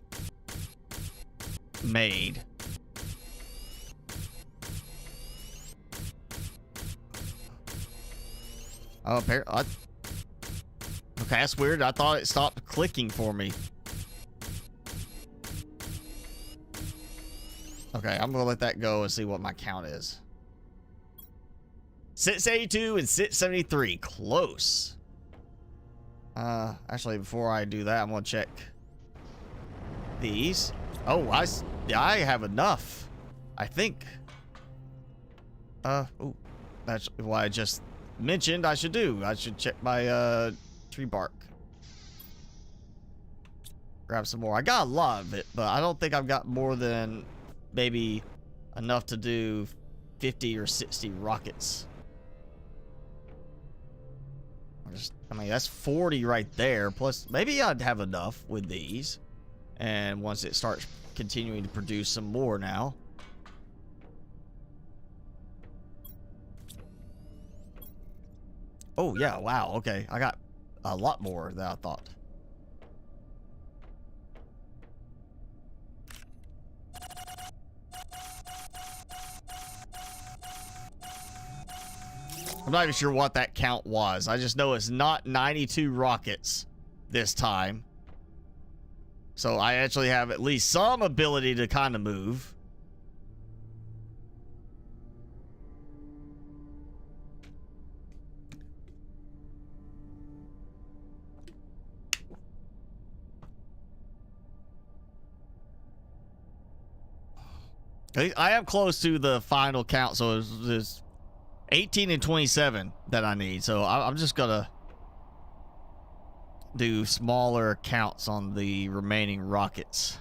made. Oh, apparently. Okay, that's weird. I thought it stopped clicking for me. Okay, I'm gonna let that go and see what my count is. 682 and 673. Close. Actually, before I do that, I'm gonna check these. Oh, I have enough, I think. Oh, that's what I just mentioned I should do. I should check my tree bark. Grab some more. I got a lot of it, but I don't think I've got more than maybe enough to do 50 or 60 rockets. I mean, that's 40 right there. Plus, maybe I'd have enough with these. And once it starts continuing to produce some more now. Oh, yeah. Wow. Okay. I got a lot more than I thought. I'm not even sure what that count was. I just know it's not 92 rockets this time. So I actually have at least some ability to kind of move. I am close to the final count, so it's 18 and 27 that I need. So I'm just gonna do smaller counts on the remaining rockets.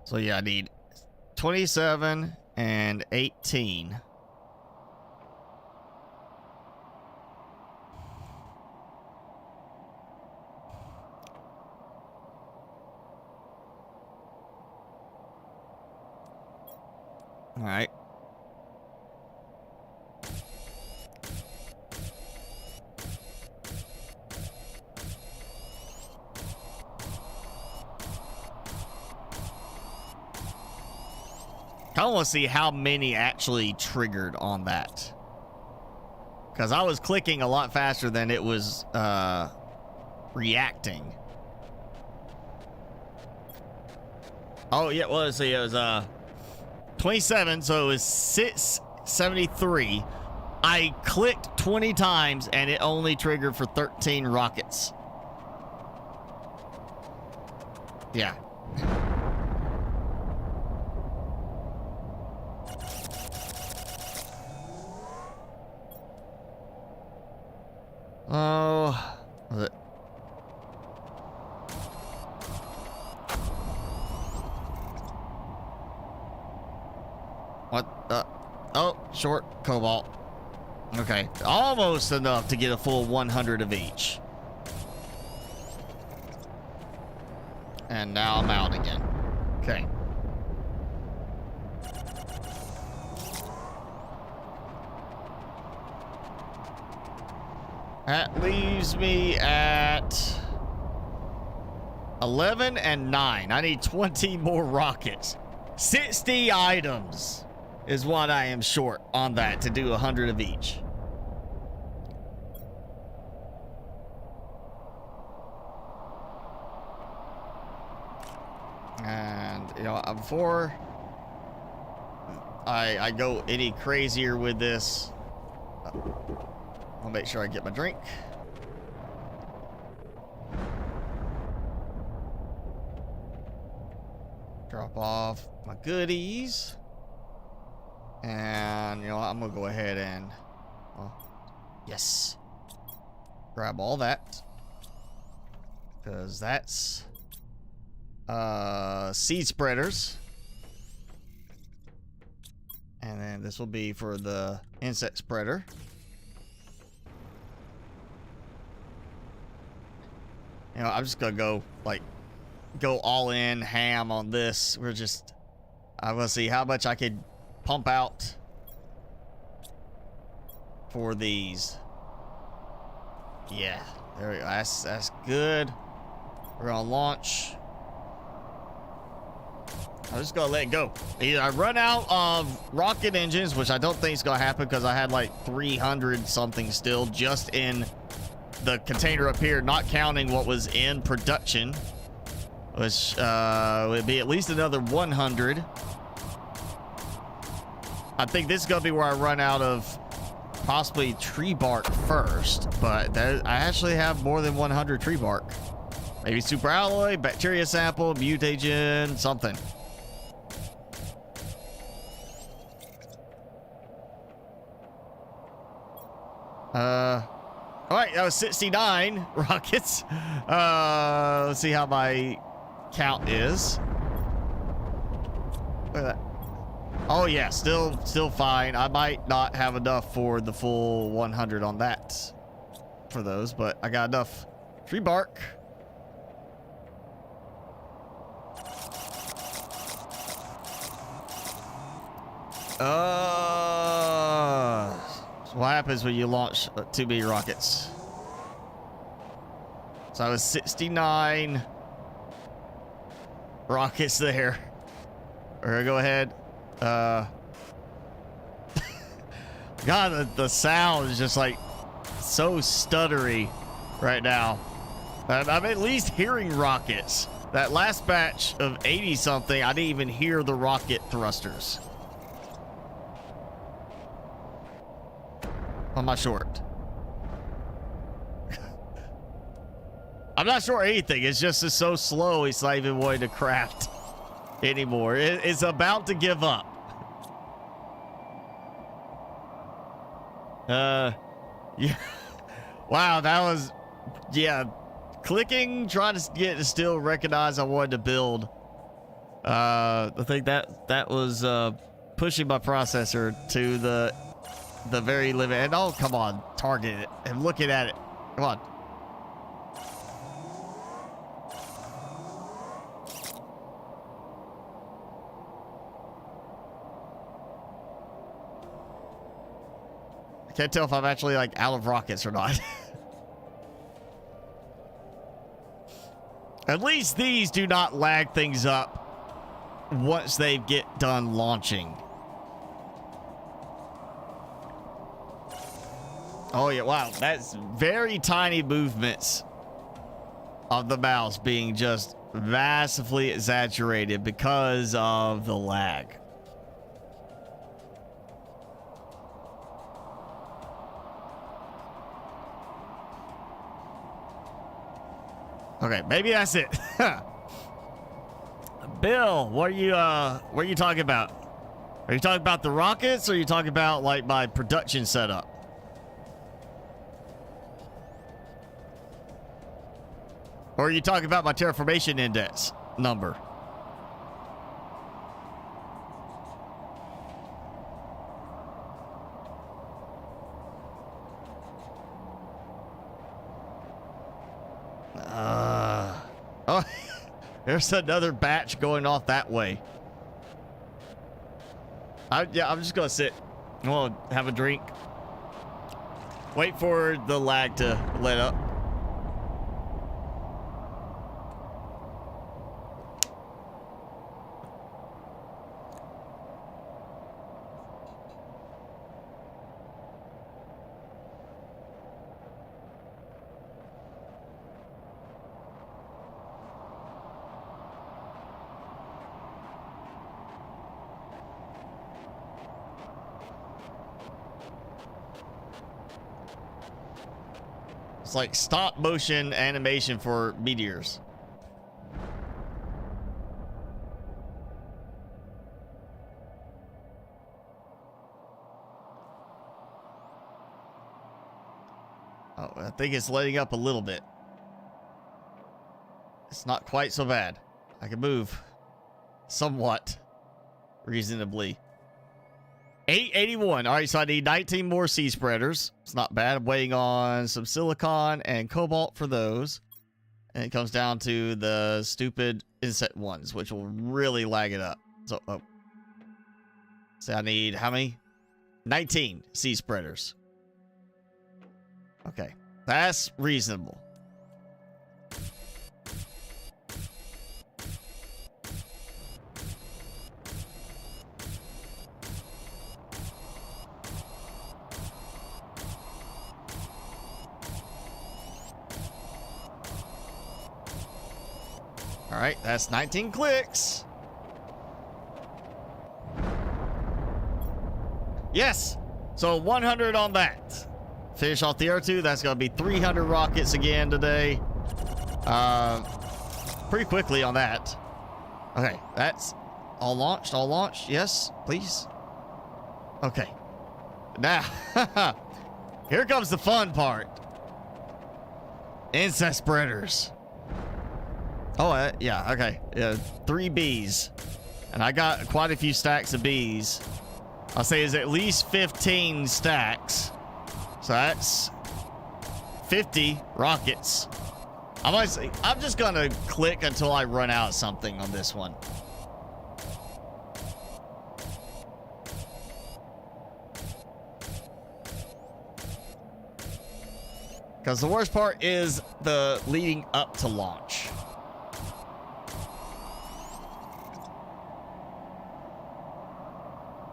So yeah, I need 27 and 18. All right. I want to see how many actually triggered on that. Because I was clicking a lot faster than it was reacting. Oh, yeah, well, let's see. It was 27, so it was 673. I clicked 20 times and it only triggered for 13 rockets. Yeah. Oh, was it? What? Oh, short cobalt. Okay, almost enough to get a full 100 of each. And now I'm out again. Okay. That leaves me at 11 and 9. I need 20 more rockets. 60 items is what I am short on that to do 100 of each. And, you know, before I go any crazier with this, I'll make sure I get my drink. Drop off my goodies. And, you know, I'm going to go ahead and, well, yes. Grab all that. Because that's seed spreaders. And then this will be for the insect spreader. You know, I'm just gonna go all in ham on this. I'm gonna see how much I could pump out for these. Yeah, there we go. That's good. We're gonna launch. I'm just gonna let it go. Either I run out of rocket engines, which I don't think is gonna happen because I had like 300 something still just in the container up here, not counting what was in production, which would be at least another 100. I think this is gonna be where I run out of possibly tree bark first, but I actually have more than 100 tree bark. Maybe super alloy, bacteria sample, mutagen, something. All right, that was 69 rockets. Let's see how my count is. Look at that. Oh yeah, still fine. I might not have enough for the full 100 on that for those, but I got enough tree bark. So what happens when you launch 2 big rockets? So I was 69 rockets there. We're gonna go ahead. God, the sound is just like so stuttery right now. I'm at least hearing rockets. That last batch of 80 something, I didn't even hear the rocket thrusters. I'm not short. I'm not short anything. It's just it's so slow. It's not even wanting to craft anymore. It's about to give up. Yeah. Wow, that was, yeah. Clicking, trying to get to still recognize I wanted to build. I think that was pushing my processor to the very limit. And oh, come on, target it. I'm looking at it. Come on. I can't tell if I'm actually like out of rockets or not. At least these do not lag things up once they get done launching. Oh yeah, wow, that's very tiny movements of the mouse being just massively exaggerated because of the lag. Okay, maybe that's it. Bill, what are you talking about? Are you talking about the rockets or are you talking about like my production setup? Or are you talking about my terraformation index number? Oh, There's another batch going off that way. Yeah, I'm just gonna sit. I'm gonna have a drink. Wait for the lag to let up. It's like stop motion animation for meteors. Oh, I think it's letting up a little bit. It's not quite so bad. I can move somewhat reasonably. 881. All right, so I need 19 more sea spreaders. It's not bad. I'm waiting on some silicon and cobalt for those. And it comes down to the stupid insect ones, which will really lag it up. So, so I need how many? 19 sea spreaders. Okay, that's reasonable. All right, that's 19 clicks. Yes, so 100 on that. Finish off the R2. That's going to be 300 rockets again today. Pretty quickly on that. Okay, that's all launched. All launched. Yes, please. Okay. Now, here comes the fun part. Insect spreaders. Oh, yeah, okay. 3 bees. And I got quite a few stacks of bees. I'll say it's at least 15 stacks. So that's 50 rockets. I'm just going to click until I run out of something on this one. Because the worst part is the leading up to launch.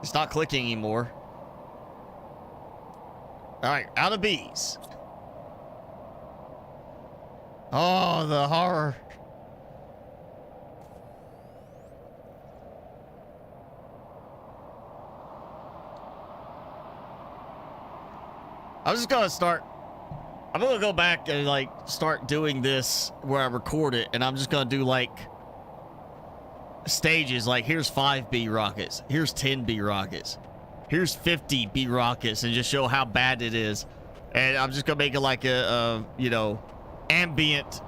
It's not clicking anymore. All right, out of bees. Oh, the horror. I'm just gonna start. I'm gonna go back and like start doing this where I record it, and I'm just gonna do like stages. Like here's 5 B rockets, here's 10 B rockets, here's 50 B rockets, and just show how bad it is. And I'm just gonna make it like a you know, ambient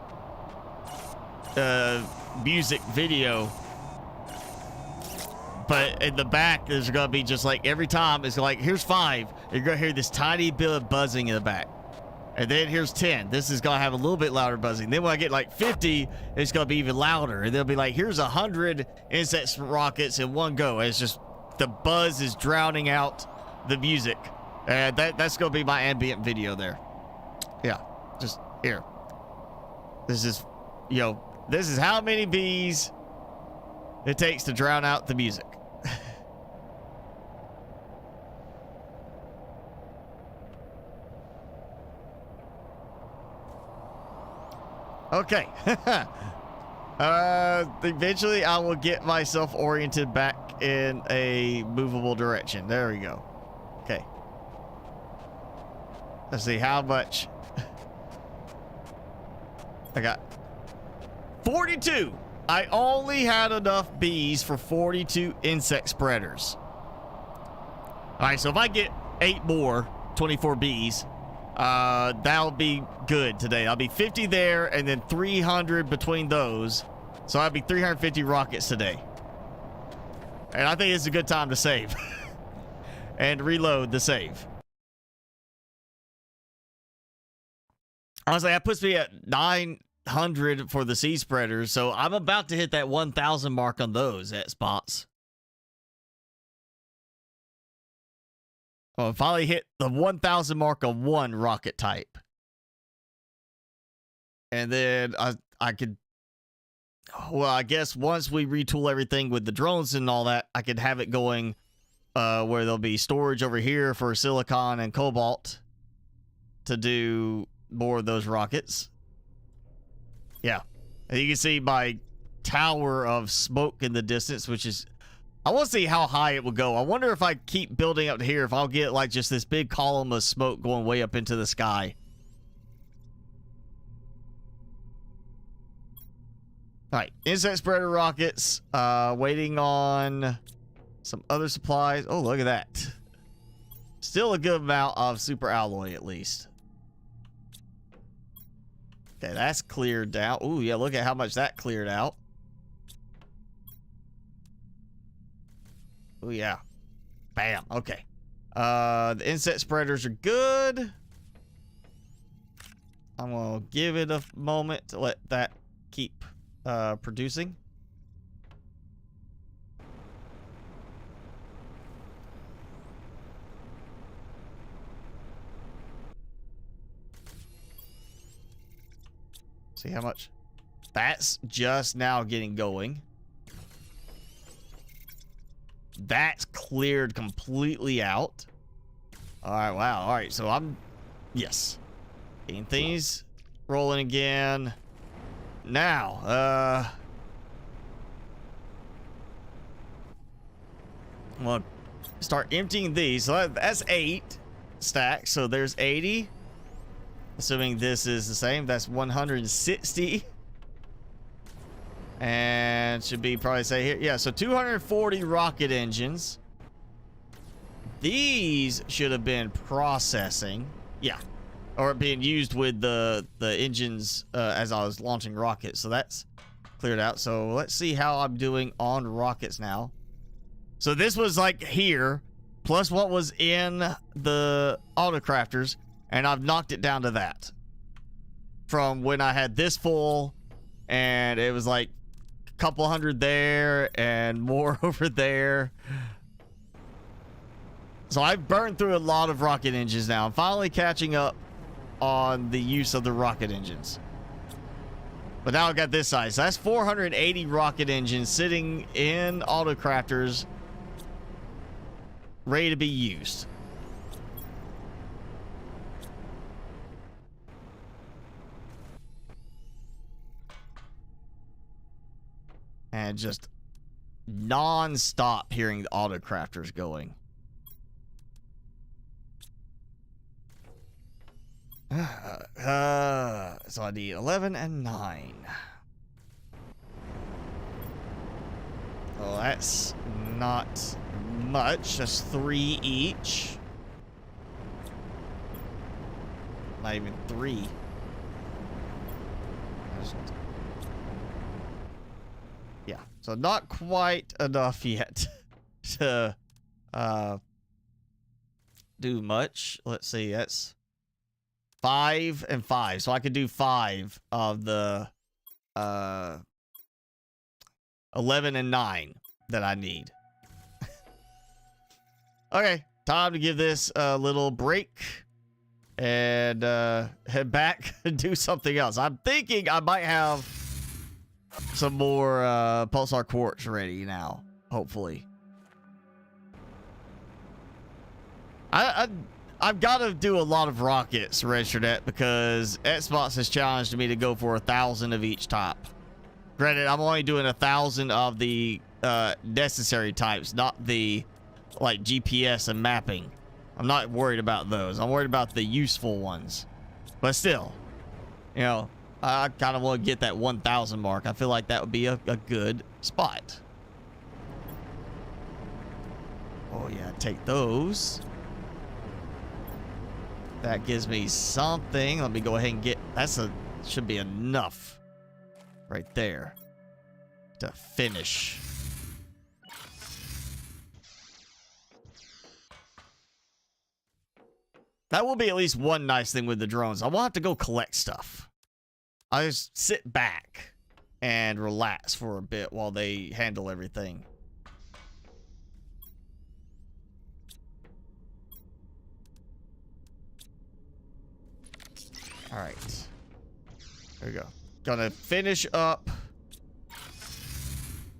music video. But in the back, there's gonna be just like every time it's like here's 5, you're gonna hear this tiny bit of buzzing in the back. And then here's 10. This is gonna have a little bit louder buzzing. Then when I get like 50, it's gonna be even louder. And they'll be like, here's 100 insect rockets in one go. And it's just the buzz is drowning out the music. And that's gonna be my ambient video there. Yeah, just here. This is, you know, this is how many bees it takes to drown out the music. Okay. Eventually I will get myself oriented back in a movable direction. There we go. Okay. Let's see how much. I got 42. I only had enough bees for 42 insect spreaders. All right, so if I get 8 more, 24 bees, that'll be good today. I'll be 50 there and then 300 between those. So I'll be 350 rockets today. And I think it's a good time to save and reload the save. Honestly, that puts me at 9 800 for the sea spreaders, so I'm about to hit that 1,000 mark on those at spots. Well, finally hit the 1,000 mark on one rocket type. And then I could, well, I guess once we retool everything with the drones and all that, I could have it going where there'll be storage over here for silicon and cobalt to do more of those rockets. Yeah. And you can see my tower of smoke in the distance, which is, I want to see how high it will go. I wonder if I keep building up to here, if I'll get like just this big column of smoke going way up into the sky. All right, insect spreader rockets, waiting on some other supplies. Oh, look at that. Still a good amount of super alloy, at least. Okay, that's cleared out. Ooh, yeah, look at how much that cleared out. Oh, yeah. Bam. Okay. The insect spreaders are good. I'm going to give it a moment to let that keep producing. See how much? That's just now getting going. That's cleared completely out. All right, wow. All right, so I'm, yes. Getting things rolling again. Now, I'm gonna start emptying these. So that's 8 stacks. So there's 80. Assuming this is the same, that's 160. And should be probably say here, yeah, so 240 rocket engines. These should have been processing, yeah, or being used with the engines as I was launching rockets. So that's cleared out. So let's see how I'm doing on rockets now. So this was like here, plus what was in the autocrafters, and I've knocked it down to that. From when I had this full, and it was like a couple hundred there and more over there. So I've burned through a lot of rocket engines now. I'm finally catching up on the use of the rocket engines. But now I've got this size. So that's 480 rocket engines sitting in autocrafters, ready to be used. And just non-stop hearing the autocrafters going. So I need 11 and 9. Well, that's not much. That's 3 each. Not even 3. Yeah, so not quite enough yet to do much. Let's see, that's 5 and 5. So I could do 5 of the 11 and 9 that I need. Okay, time to give this a little break and head back and do something else. I'm thinking I might have some more pulsar quartz ready now, hopefully. I've got to do a lot of rockets registered at, because Xbox has challenged me to go for 1,000 of each type. Granted, I'm only doing 1,000 of the necessary types, not the like GPS and mapping. I'm not worried about those. I'm worried about the useful ones. But still, you know, I kind of want to get that 1,000 mark. I feel like that would be a good spot. Oh yeah, take those. That gives me something. Let me go ahead and get, should be enough right there to finish. That will be at least one nice thing with the drones. I will have to go collect stuff. I'll just sit back and relax for a bit while they handle everything. All right. There we go. Gonna finish up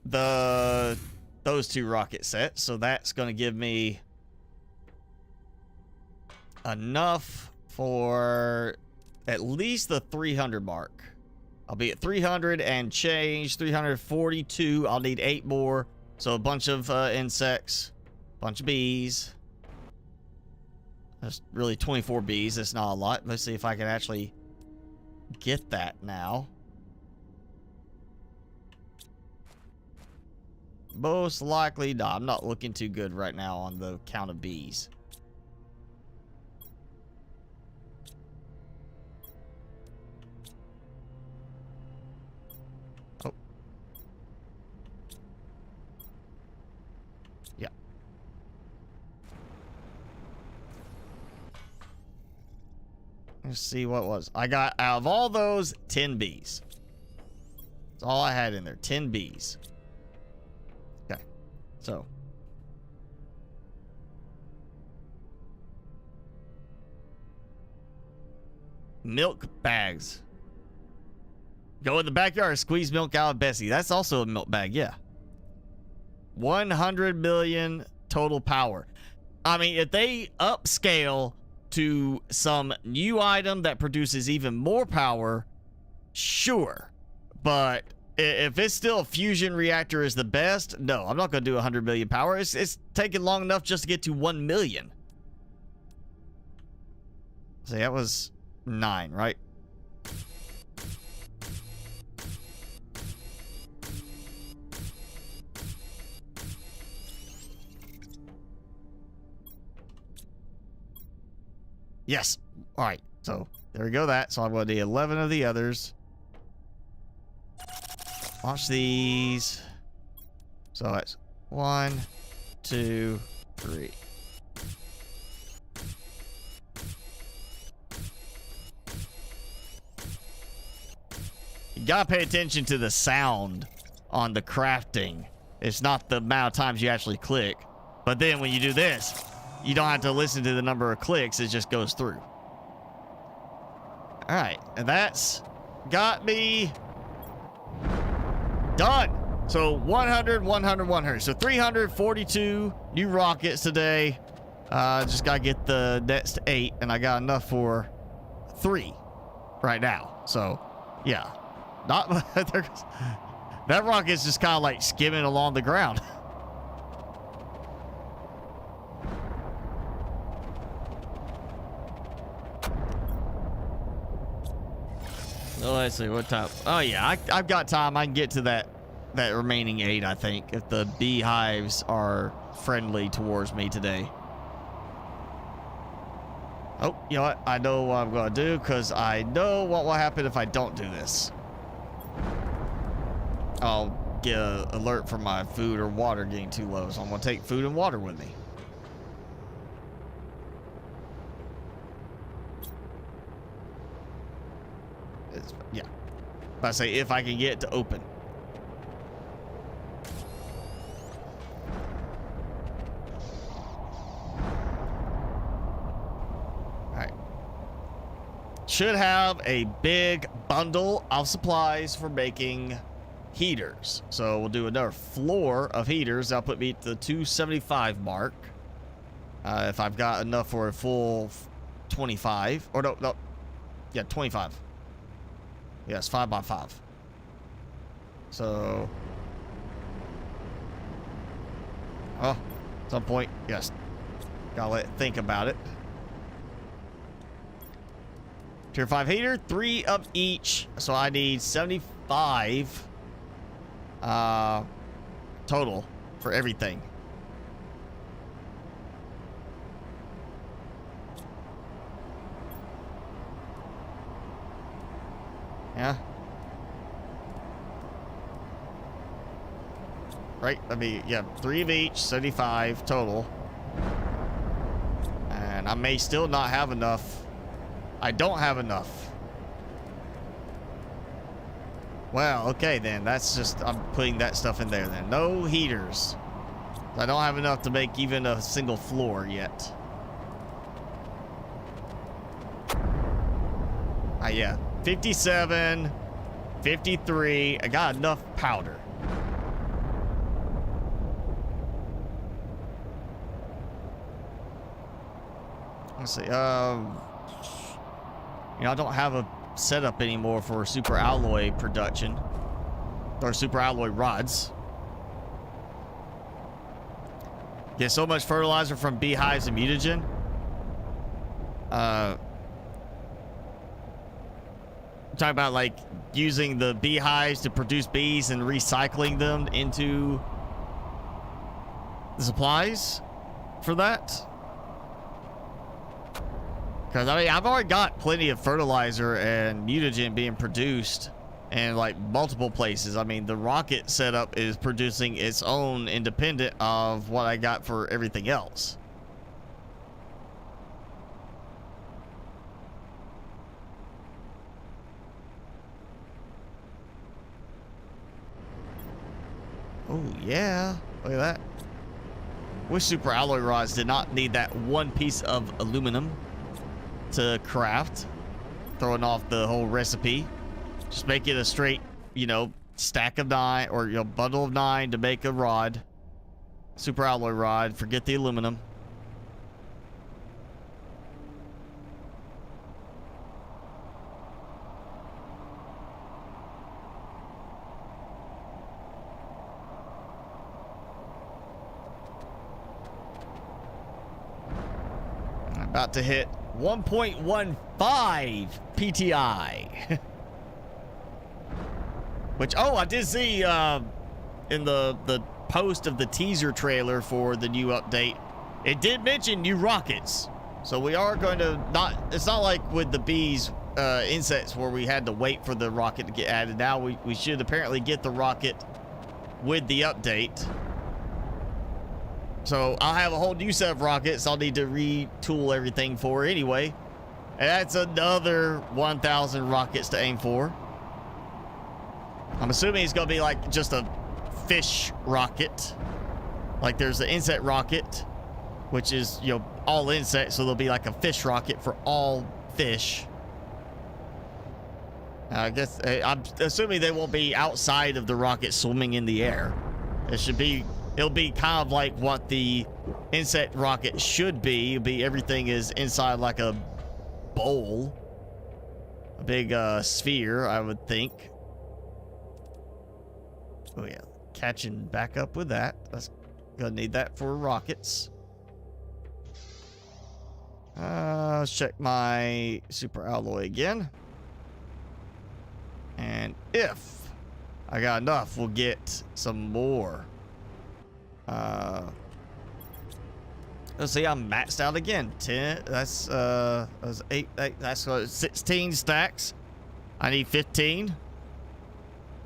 those 2 rocket sets. So that's gonna give me enough for at least the 300 mark. I'll be at 300 and change, 342. I'll need 8 more. So a bunch of insects, bunch of bees. That's really 24 bees. That's not a lot. Let's see if I can actually get that now. Most likely, no, I'm not looking too good right now on the count of bees. Oh. Yeah. Let's see what was. I got, out of all those, 10 bees. That's all I had in there, 10 bees. Okay, so. Milk bags. Go in the backyard, squeeze milk out of Bessie. That's also a milk bag, yeah. 100 million total power. I mean, if they upscale to some new item that produces even more power, sure. But if it's still a fusion reactor is the best, no, I'm not going to do 100 million power. It's taking long enough just to get to 1 million. So that was 9, right? Yes. All right. So there we go. So I'm going to need 11 of the others. Launch these. So that's 1, 2, 3. You gotta pay attention to the sound on the crafting. It's not the amount of times you actually click. But then when you do this, you don't have to listen to the number of clicks. It just goes through. All right. And that's got me done. So 100, 100, 100. So 342 new rockets today. Just got to get the next 8. And I got enough for 3 right now. So, yeah. Not that rocket's just kind of like skimming along the ground. Oh, let's see what time. Oh yeah, I've got time. I can get to that remaining 8. I think if the beehives are friendly towards me today. Oh, you know what? I know what I'm going to do because I know what will happen if I don't do this. I'll get an alert for my food or water getting too low, so I'm going to take food and water with me. Yeah. But I say if I can get it to open. Alright. Should have a big bundle of supplies for making heaters. So we'll do another floor of heaters. That'll put me at the 275 mark. If I've got enough for a full 25. Or no. Yeah, 25. Yes, 5 by 5. So, at some point, yes, gotta let it think about it. Tier 5 heater, 3 of each. So I need 75 total for everything. Yeah. Right, I mean, yeah, 3 of each, 75 total. And I may still not have enough. I don't have enough. Well, okay then. That's just, I'm putting that stuff in there then. No heaters. I don't have enough to make even a single floor yet. Yeah. 57, 53. I got enough powder. Let's see. You know, I don't have a setup anymore for super alloy production or super alloy rods. Get so much fertilizer from beehives and mutagen. I'm talking about like using the beehives to produce bees and recycling them into the supplies for that. Because I mean, I've already got plenty of fertilizer and mutagen being produced in like multiple places. I mean, the rocket setup is producing its own independent of what I got for everything else. Oh yeah, look at that. Wish super alloy rods did not need that one piece of aluminum to craft, throwing off the whole recipe. Just make it a straight, you know, stack of 9 or, you know, bundle of 9 to make a rod. Super alloy rod. Forget the aluminum. I'm about to hit 1.15 PTI. Which, oh, I did see in the post of the teaser trailer for the new update, it did mention new rockets. So we are going to not, it's not like with the bees insects where we had to wait for the rocket to get added. Now we should apparently get the rocket with the update. So I'll have a whole new set of rockets I'll need to retool everything for anyway. And that's another 1,000 rockets to aim for. I'm assuming it's going to be like just a fish rocket. Like there's the insect rocket, which is, you know, all insects. So there'll be like a fish rocket for all fish. I guess I'm assuming they won't be outside of the rocket swimming in the air. It'll be kind of like what the insect rocket should be. It'll be everything is inside like a bowl. A big sphere, I would think. Oh yeah, catching back up with that. That's gonna need that for rockets. Let's check my super alloy again. And if I got enough, we'll get some more. Let's see, I'm maxed out again. 10, that's 8, that's 16 stacks. I need 15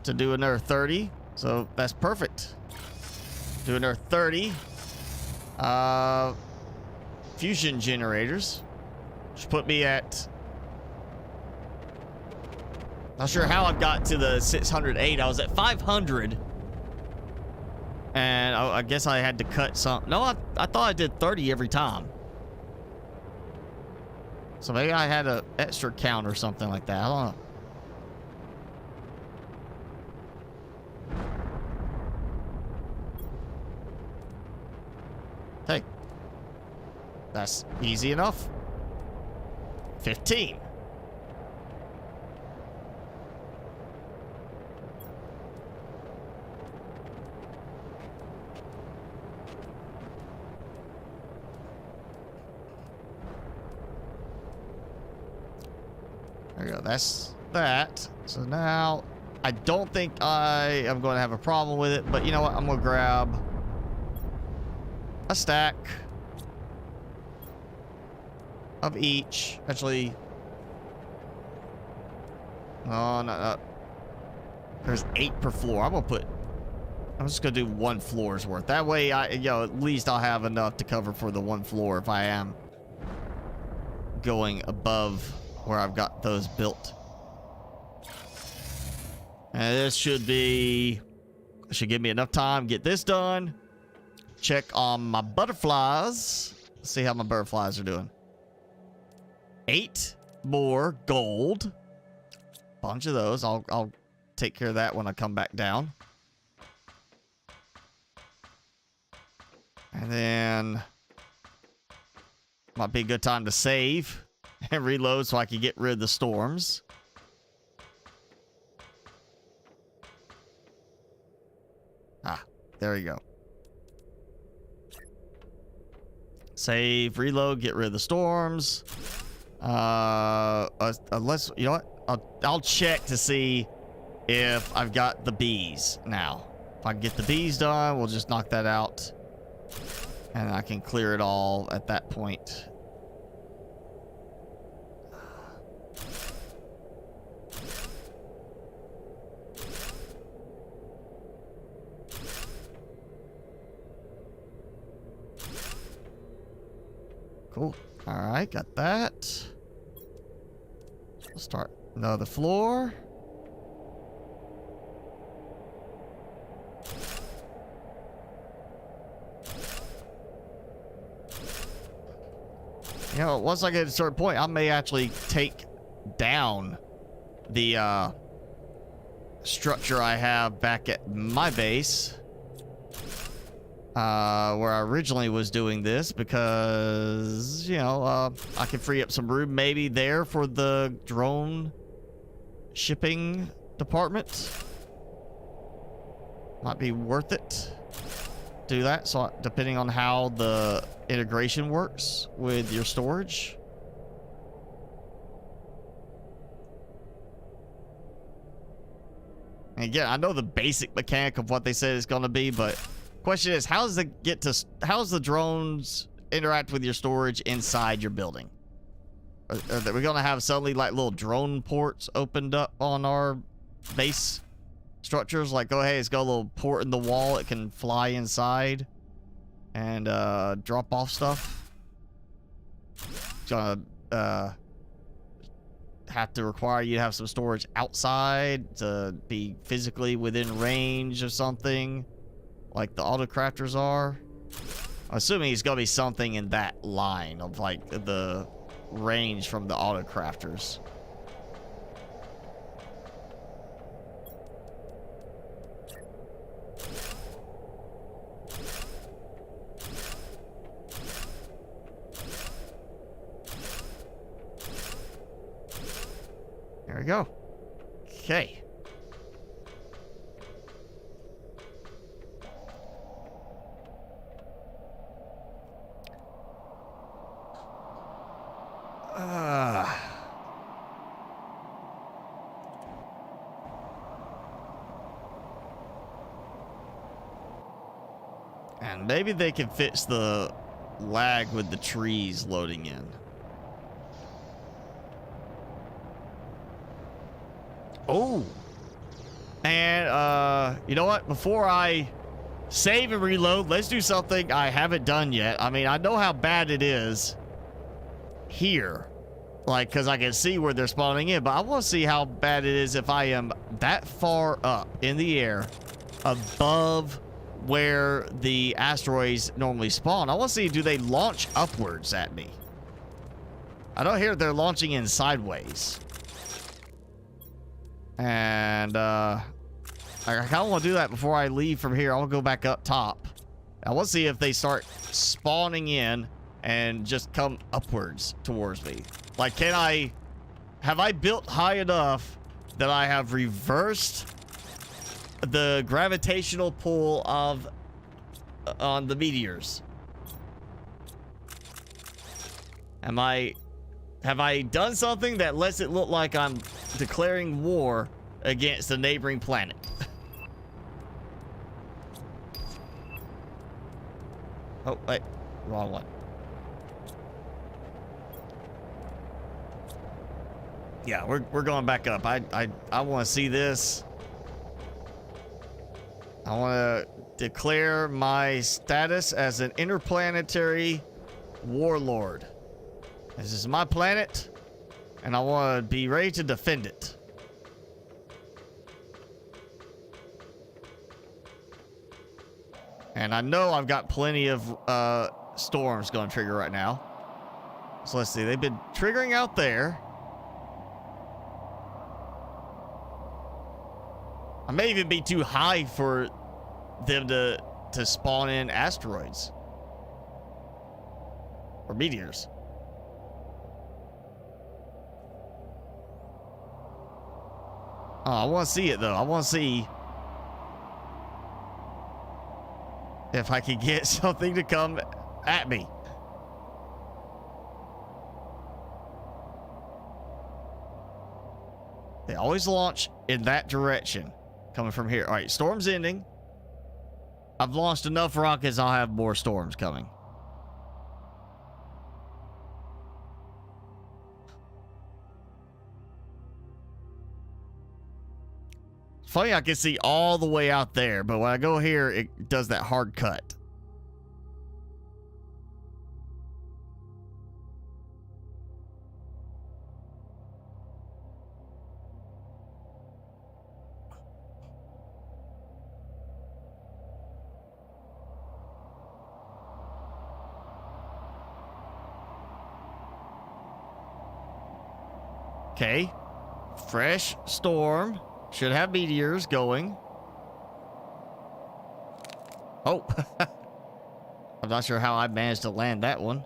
to do another 30. So that's perfect. Do another 30 fusion generators, which put me at, not sure how I got to the 608. I was at 500, and I guess I had to cut some. No, I thought I did 30 every time. So maybe I had an extra count or something like that. I don't know. Hey, that's easy enough. 15. There you go. That's that. So now I don't think I am going to have a problem with it, but you know what? I'm going to grab a stack of each. Actually, oh, no. There's 8 per floor. I'm just gonna do 1 floor's worth. That way, at least I'll have enough to cover for the 1 floor if I am going above where I've got those built. And this should give me enough time to get this done. Check on my butterflies. See how my butterflies are doing. 8 more gold. Bunch of those. I'll take care of that when I come back down. And then might be a good time to save and reload so I can get rid of the storms. Ah, there you go. Save, reload, get rid of the storms. Unless, you know what? I'll check to see if I've got the bees now. If I can get the bees done, we'll just knock that out. And I can clear it all at that point. Cool. All right, got that. We'll start another floor. You know, once I get to a certain point, I may actually take down the structure I have back at my base. Where I originally was doing this because, you know, I can free up some room maybe there for the drone shipping department. Might be worth it. Do that, so depending on how the integration works with your storage. And again, I know the basic mechanic of what they said it's going to be, but question is, how's the drones interact with your storage inside your building? Are we going to have suddenly like little drone ports opened up on our base structures? Like, oh hey, it's got a little port in the wall, it can fly inside and drop off stuff. It's gonna have to require you to have some storage outside to be physically within range of something, like the auto crafters are. I'm assuming it's gonna be something in that line of like the range from the auto crafters. There we go. Okay. And maybe they can fix the lag with the trees loading in. Oh. And, you know what? Before I save and reload, let's do something I haven't done yet. I mean, I know how bad it is here. Like, because I can see where they're spawning in. But I want to see how bad it is if I am that far up in the air above where the asteroids normally spawn. I want to see, do they launch upwards at me? I don't hear they're launching in sideways. And I kind of want to do that before I leave from here. I'll go back up top. I want to see if they start spawning in and just come upwards towards me. Like, have I built high enough that I have reversed the gravitational pull of on the meteors? Have I done something that lets it look like I'm declaring war against the neighboring planet? Oh, wait. Wrong one. Yeah, we're going back up. I want to see this. I want to declare my status as an interplanetary warlord. This is my planet, and I want to be ready to defend it. And I know I've got plenty of storms going to trigger right now. So let's see. They've been triggering out there. I may even be too high for them to spawn in asteroids. Or meteors. Oh, I want to see it, though. I want to see if I can get something to come at me. They always launch in that direction, coming from here. All right, storm's ending. I've launched enough rockets, I'll have more storms coming. Funny, I can see all the way out there, but when I go here, it does that hard cut. Okay. Fresh storm. Should have meteors going. Oh. I'm not sure how I managed to land that one.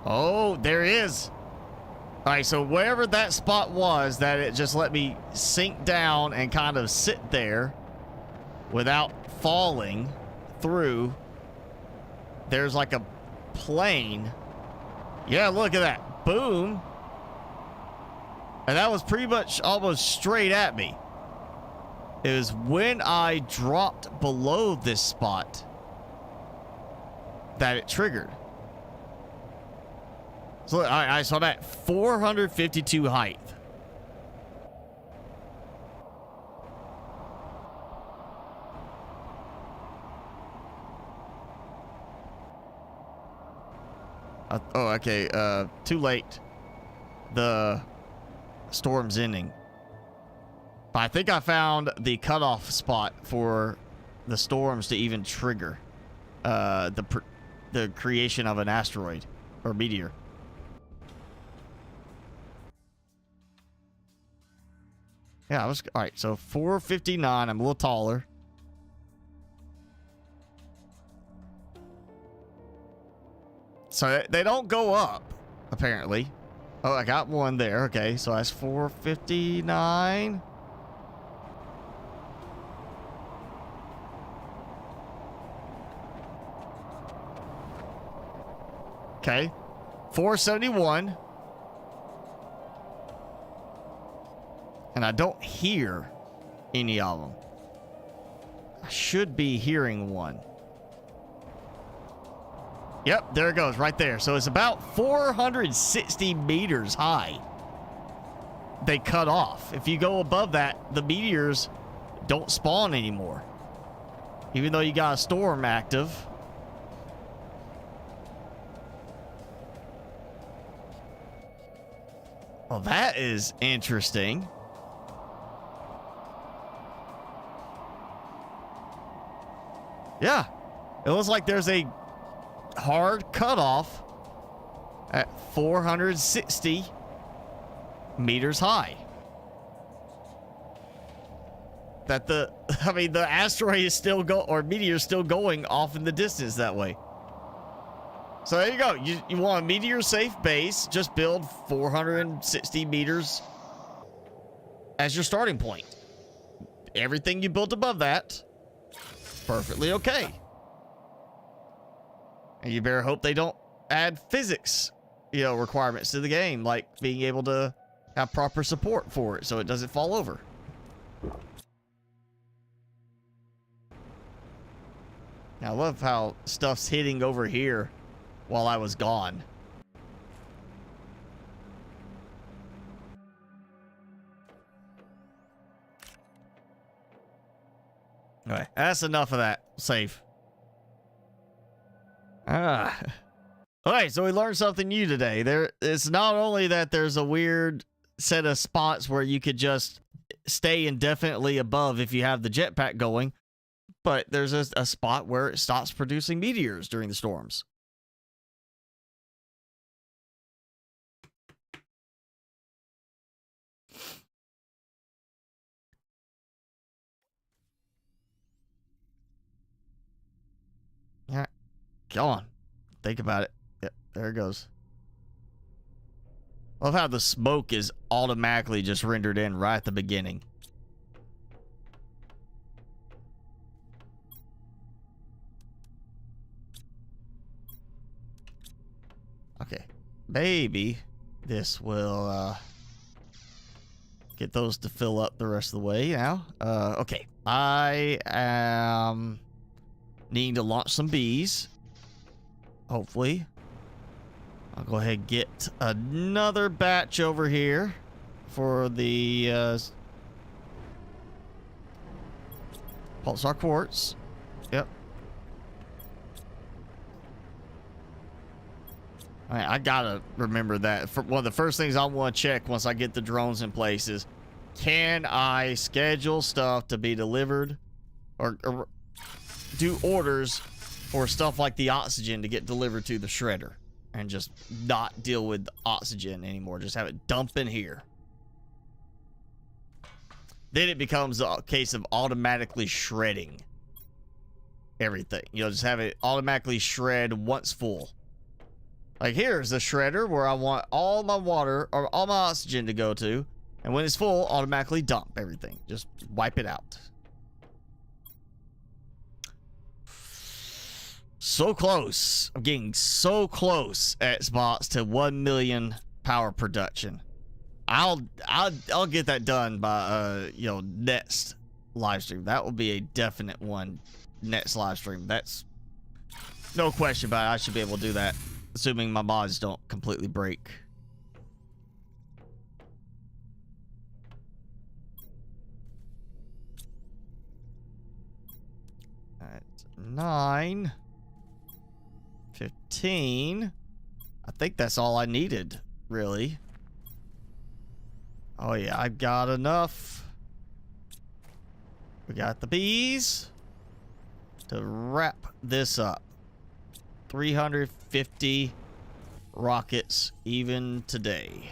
Oh, there is. All right, so wherever that spot was that it just let me sink down and kind of sit there without falling through, there's like a plane. Yeah, look at that. Boom. And that was pretty much almost straight at me. It was when I dropped below this spot that it triggered. So I saw that 452 height. Oh, okay. Too late. The storm's ending. But I think I found the cutoff spot for the storms to even trigger the creation of an asteroid or meteor. Yeah, I was all right. So 459. I'm a little taller. So they don't go up, apparently. Oh, I got one there. Okay, so that's 459. Okay, 471. And I don't hear any of them. I should be hearing one. Yep, there it goes, right there. So it's about 460 meters high. They cut off. If you go above that, the meteors don't spawn anymore. Even though you got a storm active. Well, that is interesting. Yeah, it looks like there's a hard cutoff at 460 meters high. That the asteroid is still or meteor is still going off in the distance that way. So there you go. You want a meteor safe base, just build 460 meters as your starting point. Everything you built above that, perfectly okay. And you better hope they don't add physics, requirements to the game, like being able to have proper support for it so it doesn't fall over. Now, I love how stuff's hitting over here while I was gone. All right, that's enough of that. Safe. Okay, so we learned something new today. It's not only that there's a weird set of spots where you could just stay indefinitely above if you have the jetpack going, but there's a spot where it stops producing meteors during the storms. All right, go on. Think about it. Yep, there it goes. I love how the smoke is automatically just rendered in right at the beginning. Okay, maybe this will get those to fill up the rest of the way now. Okay, I am needing to launch some bees. Hopefully. I'll go ahead and get another batch over here for the pulsar quartz. Yep. All right, I gotta remember that. For one of the first things I want to check once I get the drones in place is, can I schedule stuff to be delivered or do orders for stuff like the oxygen to get delivered to the shredder? And just not deal with oxygen anymore. Just have it dump in here. Then it becomes a case of automatically shredding everything. You know, just have it automatically shred once full. Like here's the shredder where I want all my water or all my oxygen to go to. And when it's full, automatically dump everything. Just wipe it out. So close. I'm getting so close, Xbox, to 1 million power production. I'll get that done by you know, next live stream. That will be a definite one next live stream. That's no question about it. I should be able to do that, assuming my mods don't completely break. At 9. 15. I think that's all I needed, really. Oh yeah, I've got enough. We got the bees to wrap this up. 350 rockets even today.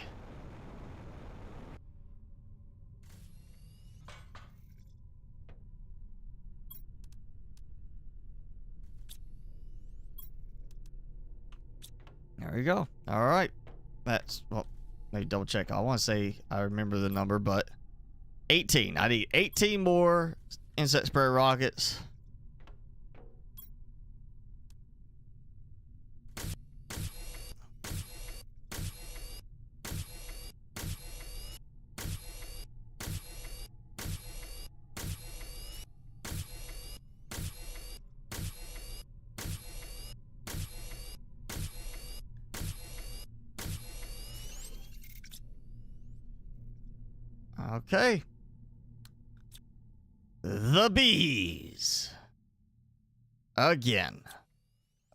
There we go. All right. That's, well, maybe double check. I want to say I remember the number, but 18. I need 18 more insect spray rockets. Okay. The bees. Again.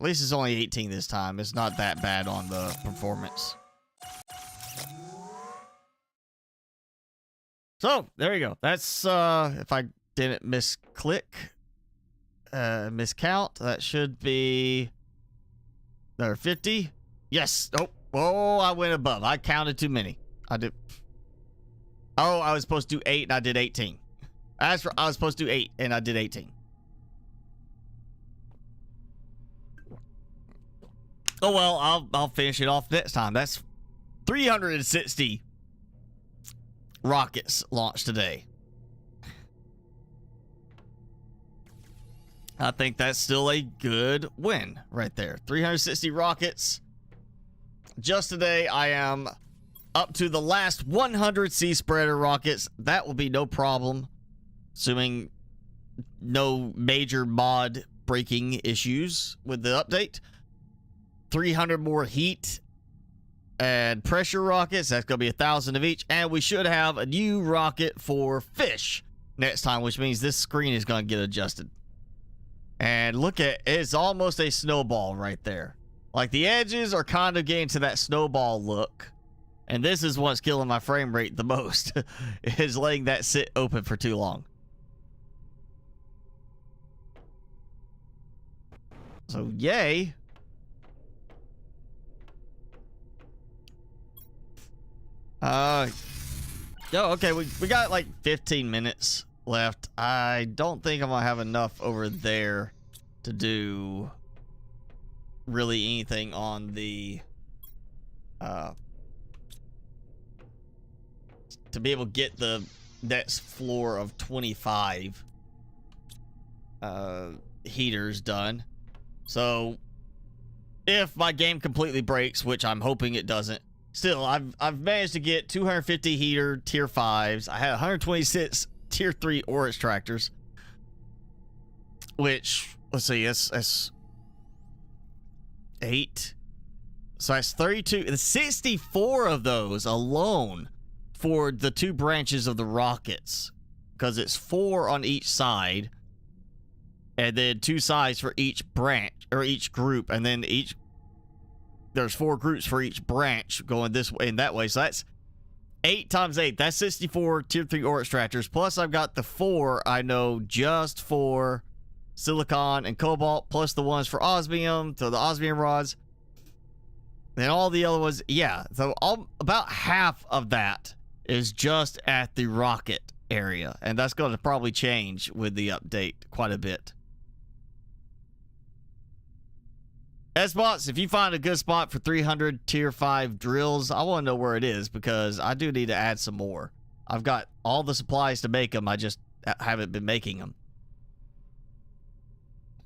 At least it's only 18 this time. It's not that bad on the performance. So, there you go. That's, if I didn't misclick, miscount, that should be there 50. Yes. Oh, I went above. I counted too many. I did. Oh, I was supposed to do 8 and I did 18. I was supposed to do 8 and I did 18. Oh well, I'll finish it off next time. That's 360 rockets launched today. I think that's still a good win right there. 360 rockets. Just today, I am up to the last 100 sea spreader rockets. That will be no problem, assuming no major mod breaking issues with the update. 300 more heat and pressure rockets. That's going to be 1,000 of each. And we should have a new rocket for fish next time, which means this screen is going to get adjusted. And look at, it's almost a snowball right there. Like, the edges are kind of getting to that snowball look. And this is what's killing my frame rate the most, is letting that sit open for too long. So, yay. Okay, we got like 15 minutes left. I don't think I'm gonna have enough over there to do really anything on the to be able to get the next floor of 25 heaters done. So if my game completely breaks, which I'm hoping it doesn't, still I've managed to get 250 heater tier 5s. I had 126 tier 3 ore extractors, which, let's see, that's 8. So that's 32. 64 of those alone for the 2 branches of the rockets, because it's 4 on each side, and then 2 sides for each branch or each group, and then there's 4 groups for each branch going this way and that way. So that's 8 times 8. That's 64 tier 3 ore extractors. Plus I've got the 4 I know just for silicon and cobalt, plus the ones for osmium, so the osmium rods, and all the other ones. Yeah, so about half of that is just at the rocket area, and that's going to probably change with the update quite a bit. S-Bots, if you find a good spot for 300 tier 5 drills, I want to know where it is, because I do need to add some more. I've got all the supplies to make them, I just haven't been making them.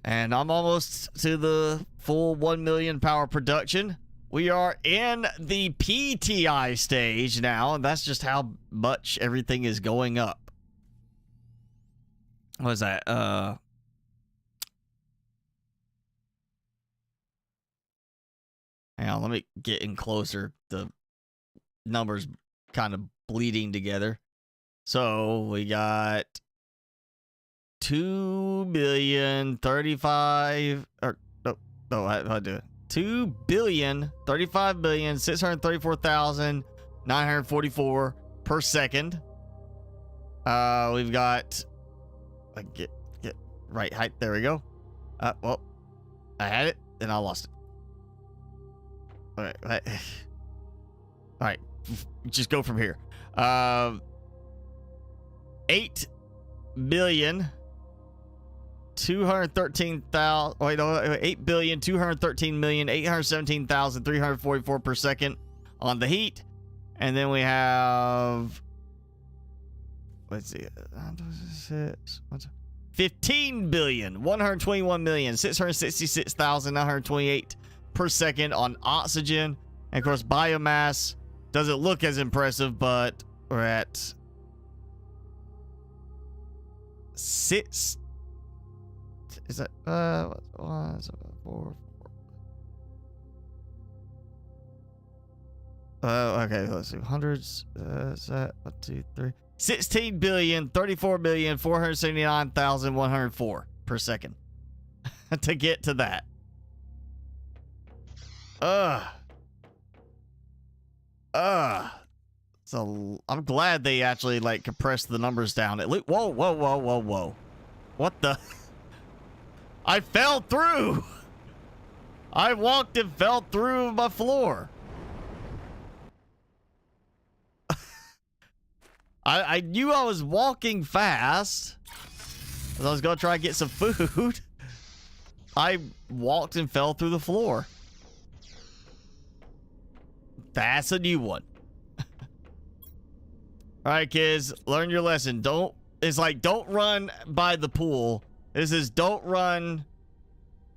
And I'm almost to the full 1 million power production. We are in the PTI stage now, and that's just how much everything is going up. What is that? Hang on, let me get in closer. The numbers kind of bleeding together. So we got 2,035,000,000, or no, I do it. 2,035,634,944 per second. We've got get right height. There we go. Well, I had it, then I lost it. All right, just go from here. 8,213,000. Wait, no, 8,213,817,344 per second on the heat, and then we have, let's see, 15,121,666,928 per second on oxygen. And of course, biomass doesn't look as impressive, but we're at 6. Is that four? Okay, let's see. Hundreds. Is that 1, 2, 3? 16,034,479,104 per second to get to that. So I'm glad they actually like compressed the numbers down. At least, whoa. What the? I fell through. I walked and fell through my floor. I knew I was walking fast, as I was gonna try and get some food. I walked and fell through the floor. That's a new one. All right, kids, learn your lesson. It's like, don't run by the pool. This is, don't run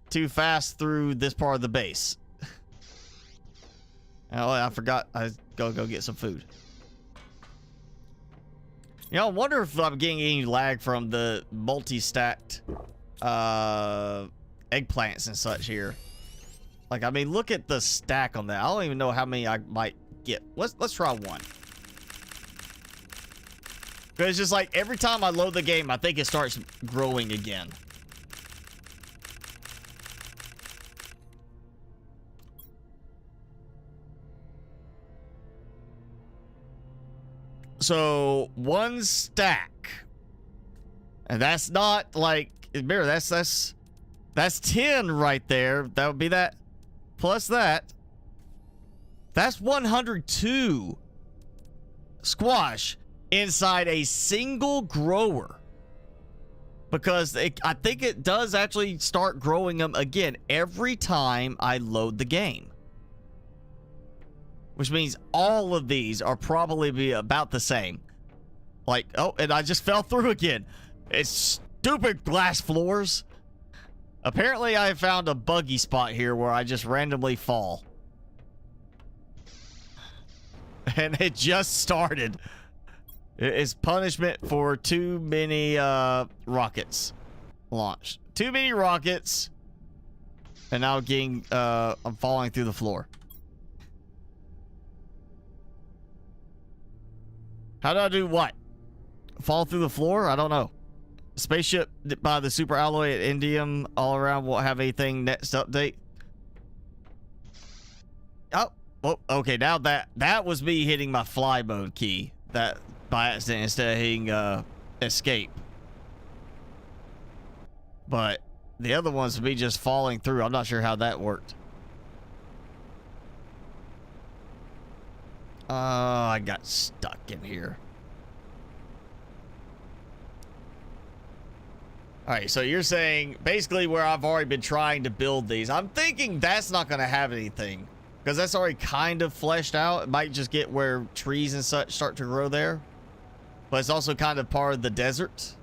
too fast through this part of the base. Oh, I forgot. I go get some food. You know, I wonder if I'm getting any lag from the multi-stacked eggplants and such here. Like, I mean, look at the stack on that. I don't even know how many I might get. Let's try one. Because it's just like every time I load the game, I think it starts growing again. So 1 stack. And that's not like, remember, that's 10 right there. That would be that plus that. That's 102 squash inside a single grower. Because I think it does actually start growing them again every time I load the game. Which means all of these are probably be about the same. Like, oh, and I just fell through again. It's stupid glass floors. Apparently I found a buggy spot here where I just randomly fall. And it just started. It's punishment for too many rockets launched. Too many rockets. And now I'm falling through the floor. How do I do what? Fall through the floor? I don't know. Spaceship by the super alloy at Indium all around won't have anything next update. Oh, okay. Now that was me hitting my fly mode key. That by accident instead of hitting escape. But the other ones would be just falling through. I'm not sure how that worked. I got stuck in here. Alright, so you're saying basically where I've already been trying to build these. I'm thinking that's not going to have anything. Because that's already kind of fleshed out. It might just get where trees and such start to grow there. But it's also kind of part of the desert.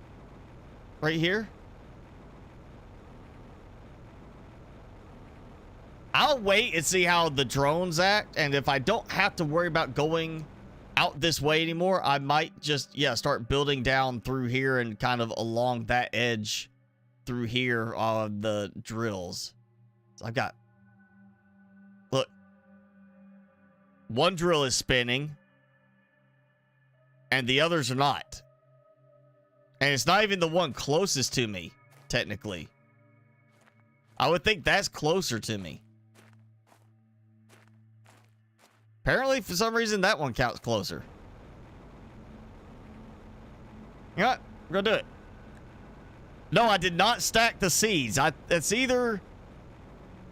Right here. I'll wait and see how the drones act. And if I don't have to worry about going out this way anymore, I might just, start building down through here and kind of along that edge through here on the drills. So I've got, look, one drill is spinning and the others are not. And it's not even the one closest to me, technically. I would think that's closer to me. Apparently, for some reason, that one counts closer. You know what? We're gonna do it. No, I did not stack the seeds. It's either...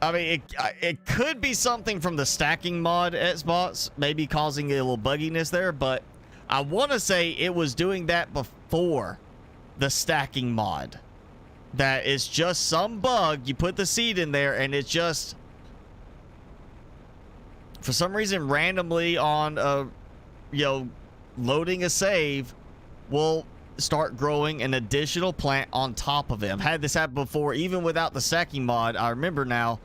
I mean, it could be something from the stacking mod Xbox, maybe causing a little bugginess there, but I want to say it was doing that before the stacking mod. That is just some bug. You put the seed in there, and it just... for some reason, randomly on, loading a save, will start growing an additional plant on top of it. I've had this happen before, even without the stacking mod. I remember now,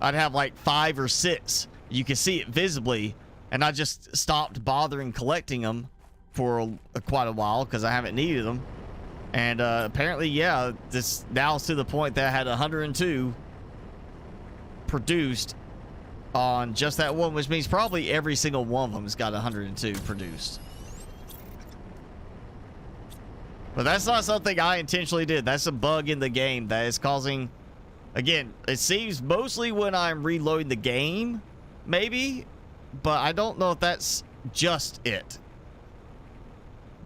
I'd have like 5 or 6. You can see it visibly, and I just stopped bothering collecting them for quite a while because I haven't needed them. And apparently, this now is to the point that I had 102 produced on just that one, which means probably every single one of them has got 102 produced. But that's not something I intentionally did. That's a bug in the game that is causing... Again, it seems mostly when I'm reloading the game, maybe, but I don't know if that's just it.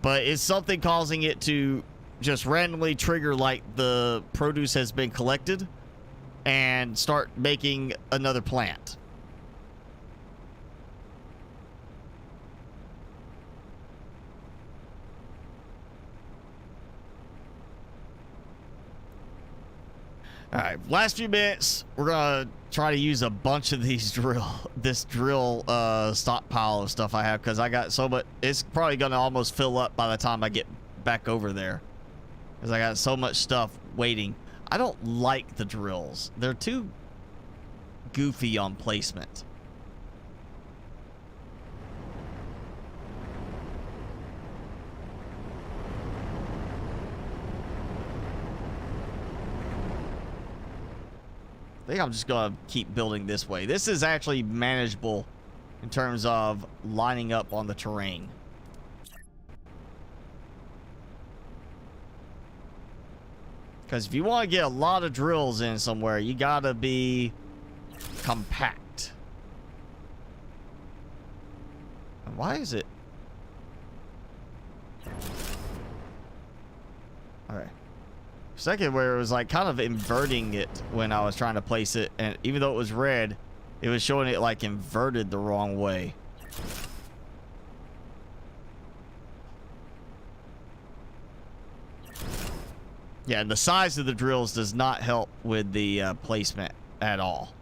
But it's something causing it to just randomly trigger like the produce has been collected and start making another plant. All right, last few minutes, we're gonna try to use a bunch of these drill stockpile of stuff I have, because I got so much. It's probably gonna almost fill up by the time I get back over there, because I got so much stuff waiting. I don't like the drills. They're too goofy on placement. I think I'm just gonna keep building this way. This is actually manageable in terms of lining up on the terrain. Because if you want to get a lot of drills in somewhere, you gotta be compact. And why is it? Okay. Second, where it was like kind of inverting it when I was trying to place it, and even though it was red, it was showing it like inverted the wrong way. Yeah, and the size of the drills does not help with the placement at all.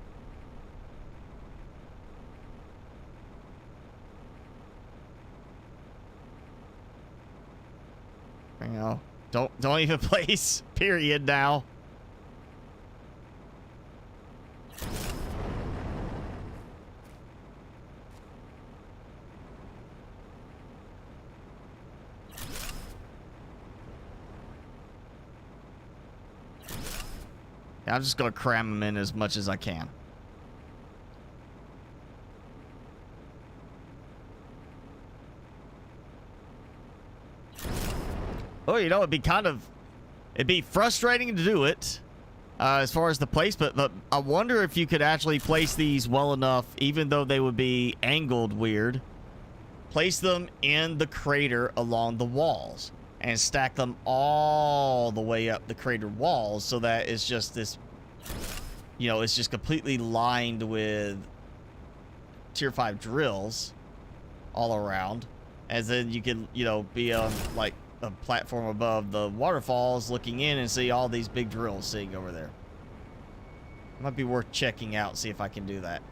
You know, don't even place period now. Yeah, I'm just gonna cram them in as much as I can. Oh, you know, it'd be frustrating to do it as far as the placement, but I wonder if you could actually place these well enough, even though they would be angled weird. Place them in the crater along the walls and stack them all the way up the crater walls so that it's just this, you know, it's just completely lined with tier 5 drills all around. As then you can, you know, be on like a platform above the waterfalls looking in and see all these big drills sitting over there. Might be worth checking out, see if I can do that.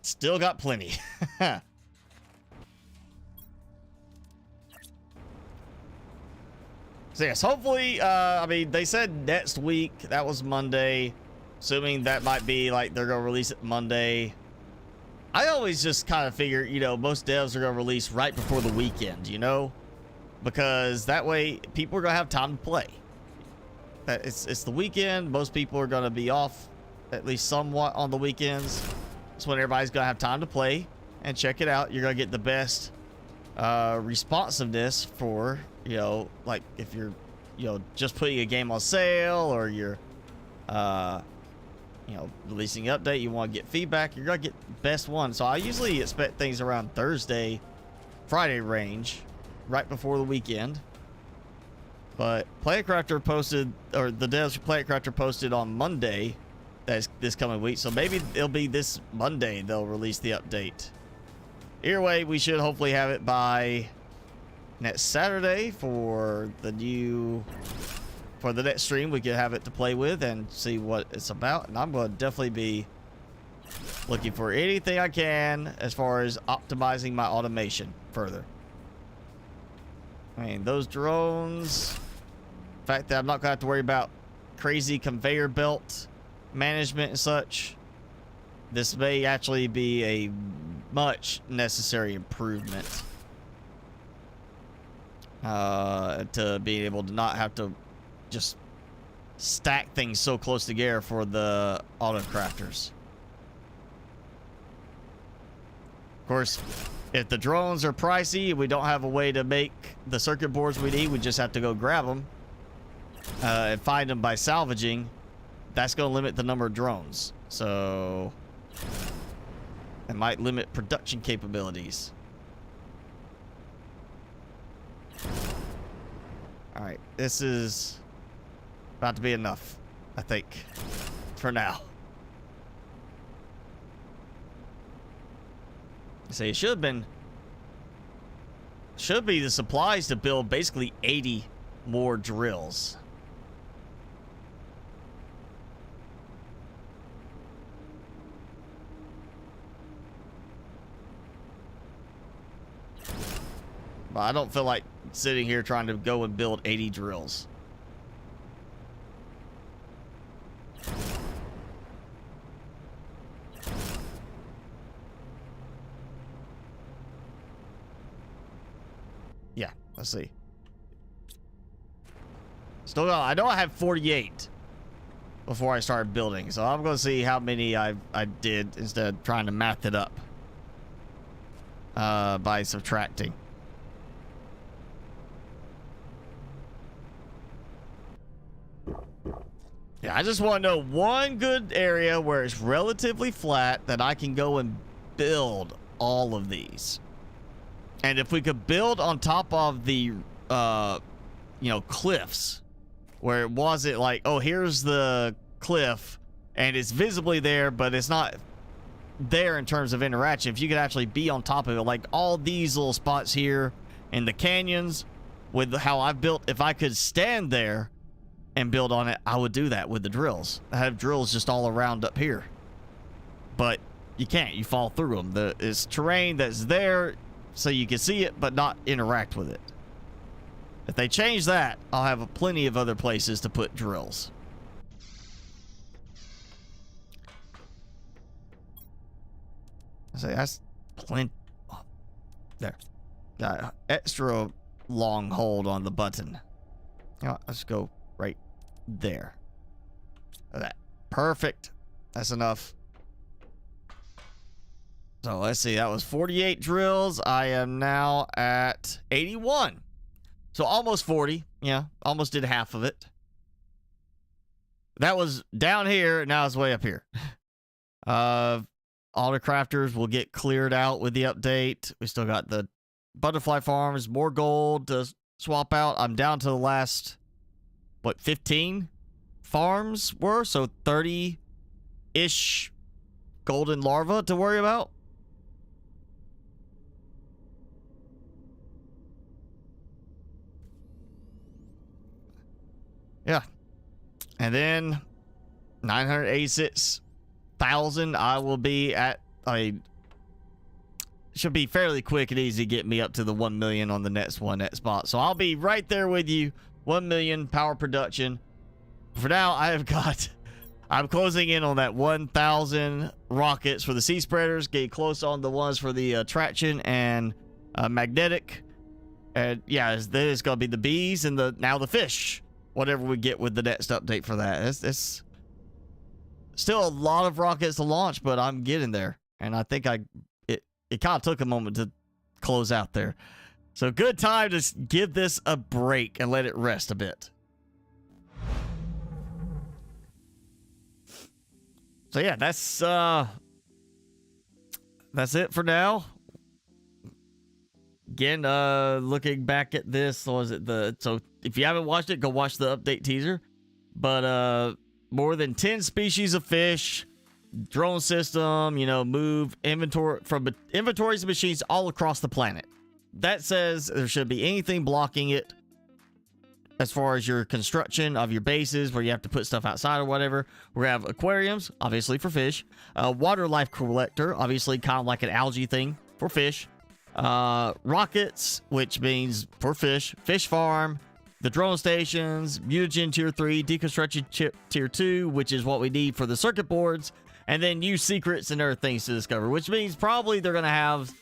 Still got plenty. So yes, hopefully, I mean, they said next week. That was Monday. Assuming that might be like they're going to release it Monday. I always just kind of figure, you know, most devs are going to release right before the weekend, you know? Because that way people are going to have time to play. It's the weekend. Most people are going to be off at least somewhat on the weekends. That's when everybody's going to have time to play and check it out. You're going to get the best responsiveness for, you know, like if you're, you know, just putting a game on sale or you're, you know, releasing an update, you want to get feedback, you're going to get the best one. So I usually expect things around Thursday, Friday range, right before the weekend. But PlayerCrafter posted, or the devs for PlayerCrafter posted on Monday, that's this coming week. So maybe it'll be this Monday they'll release the update. Either way, we should hopefully have it by next Saturday for the next stream. We can have it to play with and see what it's about. And I'm going to definitely be looking for anything I can as far as optimizing my automation further. I mean, those drones, the fact that I'm not going to have to worry about crazy conveyor belt management and such, this may actually be a much necessary improvement to being able to not have to just stack things so close together for the auto crafters. Of course, if the drones are pricey, we don't have a way to make the circuit boards we need, we just have to go grab them and find them by salvaging. That's going to limit the number of drones, so it might limit production capabilities. All right, this is about to be enough, I think, for now. So it should be the supplies to build basically 80 more drills. But I don't feel like sitting here trying to go and build 80 drills. Yeah, let's see. Still, I know I have 48 before I started building, so I'm going to see how many I did instead of trying to math it up by subtracting. I just want to know one good area where it's relatively flat that I can go and build all of these. And if we could build on top of the, you know, cliffs, where it wasn't like, oh, here's the cliff and it's visibly there, but it's not there in terms of interaction. If you could actually be on top of it, like all these little spots here in the canyons with how I've built, if I could stand there and build on it, I would do that with the drills. I have drills just all around up here, but you can't. You fall through them. It's terrain that's there so you can see it, but not interact with it. If they change that, I'll have plenty of other places to put drills. I say that's plenty. Oh, there. Got extra long hold on the button. You know, let's go right there. That. Perfect. That's enough. So let's see. That was 48 drills. I am now at 81. So almost 40. Yeah, almost did half of it. That was down here. Now it's way up here. All the crafters will get cleared out with the update. We still got the butterfly farms, more gold to swap out. I'm down to the last, what, 15 farms were? So 30-ish golden larvae to worry about. Yeah. And then 986,000, I will be at a... Should be fairly quick and easy to get me up to the 1 million on the next spot. So I'll be right there with you. 1 million power production. For now, I'm closing in on that 1,000 rockets for the sea spreaders. Getting close on the ones for the traction and magnetic. And yeah, there's going to be the bees and now the fish. Whatever we get with the next update for that. It's still a lot of rockets to launch, but I'm getting there. And I think it kind of took a moment to close out there. So good time to give this a break and let it rest a bit. So yeah, that's it for now. Again, looking back at this, was it so if you haven't watched it, go watch the update teaser. But more than 10 species of fish, drone system, you know, move inventory from inventories of machines all across the planet. That says there should be anything blocking it as far as your construction of your bases where you have to put stuff outside or whatever. We have aquariums, obviously for fish, water life collector, obviously kind of like an algae thing for fish, rockets, which means for fish farm, the drone stations, mutagen tier 3, deconstruction chip tier 2, which is what we need for the circuit boards, and then new secrets and other things to discover, which means probably they're going to have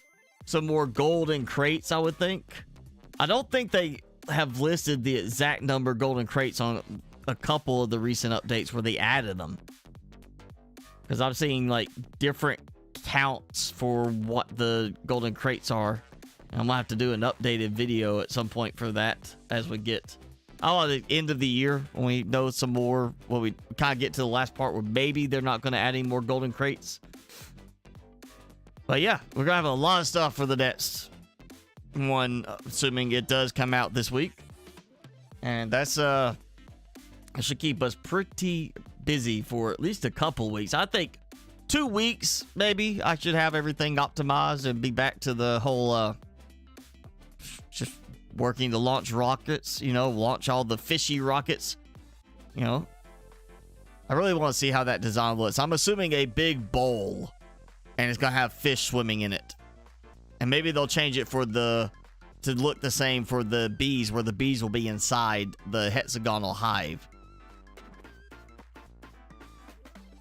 some more golden crates, I would think. I don't think they have listed the exact number of golden crates on a couple of the recent updates where they added them. Because I'm seeing like different counts for what the golden crates are. And I'm going to have to do an updated video at some point for that as we get at the end of the year when we know some more, when we kind of get to the last part where maybe they're not going to add any more golden crates. But yeah, we're going to have a lot of stuff for the next one, assuming it does come out this week. And that's it should keep us pretty busy for at least a couple weeks. I think 2 weeks maybe I should have everything optimized and be back to the whole just working to launch rockets, you know, launch all the fishy rockets. You know, I really want to see how that design looks. I'm assuming a big bowl and it's gonna have fish swimming in it. And maybe they'll change it for to look the same for the bees, where the bees will be inside the hexagonal hive.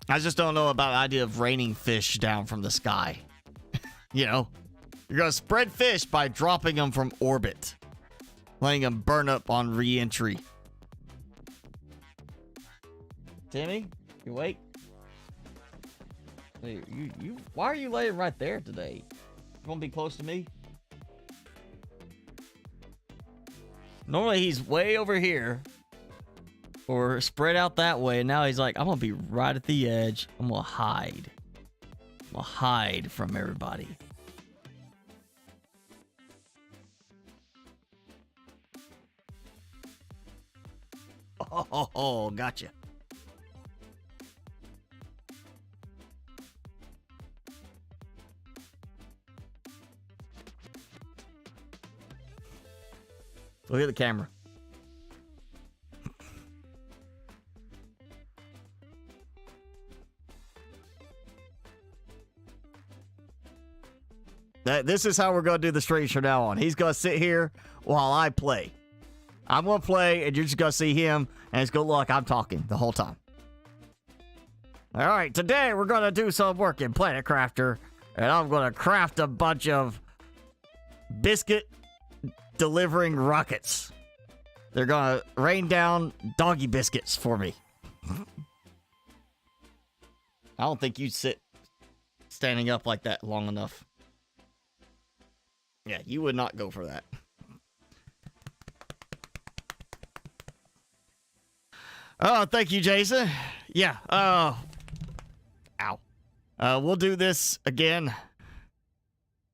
I just don't know about the idea of raining fish down from the sky. You know, you're going to spread fish by dropping them from orbit, letting them burn up on re-entry. Timmy, you awake? Why are you laying right there today? You want to be close to me? Normally he's way over here. or spread out that way. And now he's like, I'm gonna be right at the edge. I'm gonna hide. I'm gonna hide from everybody. Oh, gotcha. Look at the camera. This is how we're going to do the streams from now on. He's going to sit here while I play. I'm going to play, and you're just going to see him, and it's going to look like I'm talking the whole time. All right, today we're going to do some work in Planet Crafter, and I'm going to craft a bunch of biscuit delivering rockets. They're going to rain down doggy biscuits for me. I don't think you'd sit standing up like that long enough. Yeah, you would not go for that. Oh, thank you, Jason. Yeah, ow. We'll do this again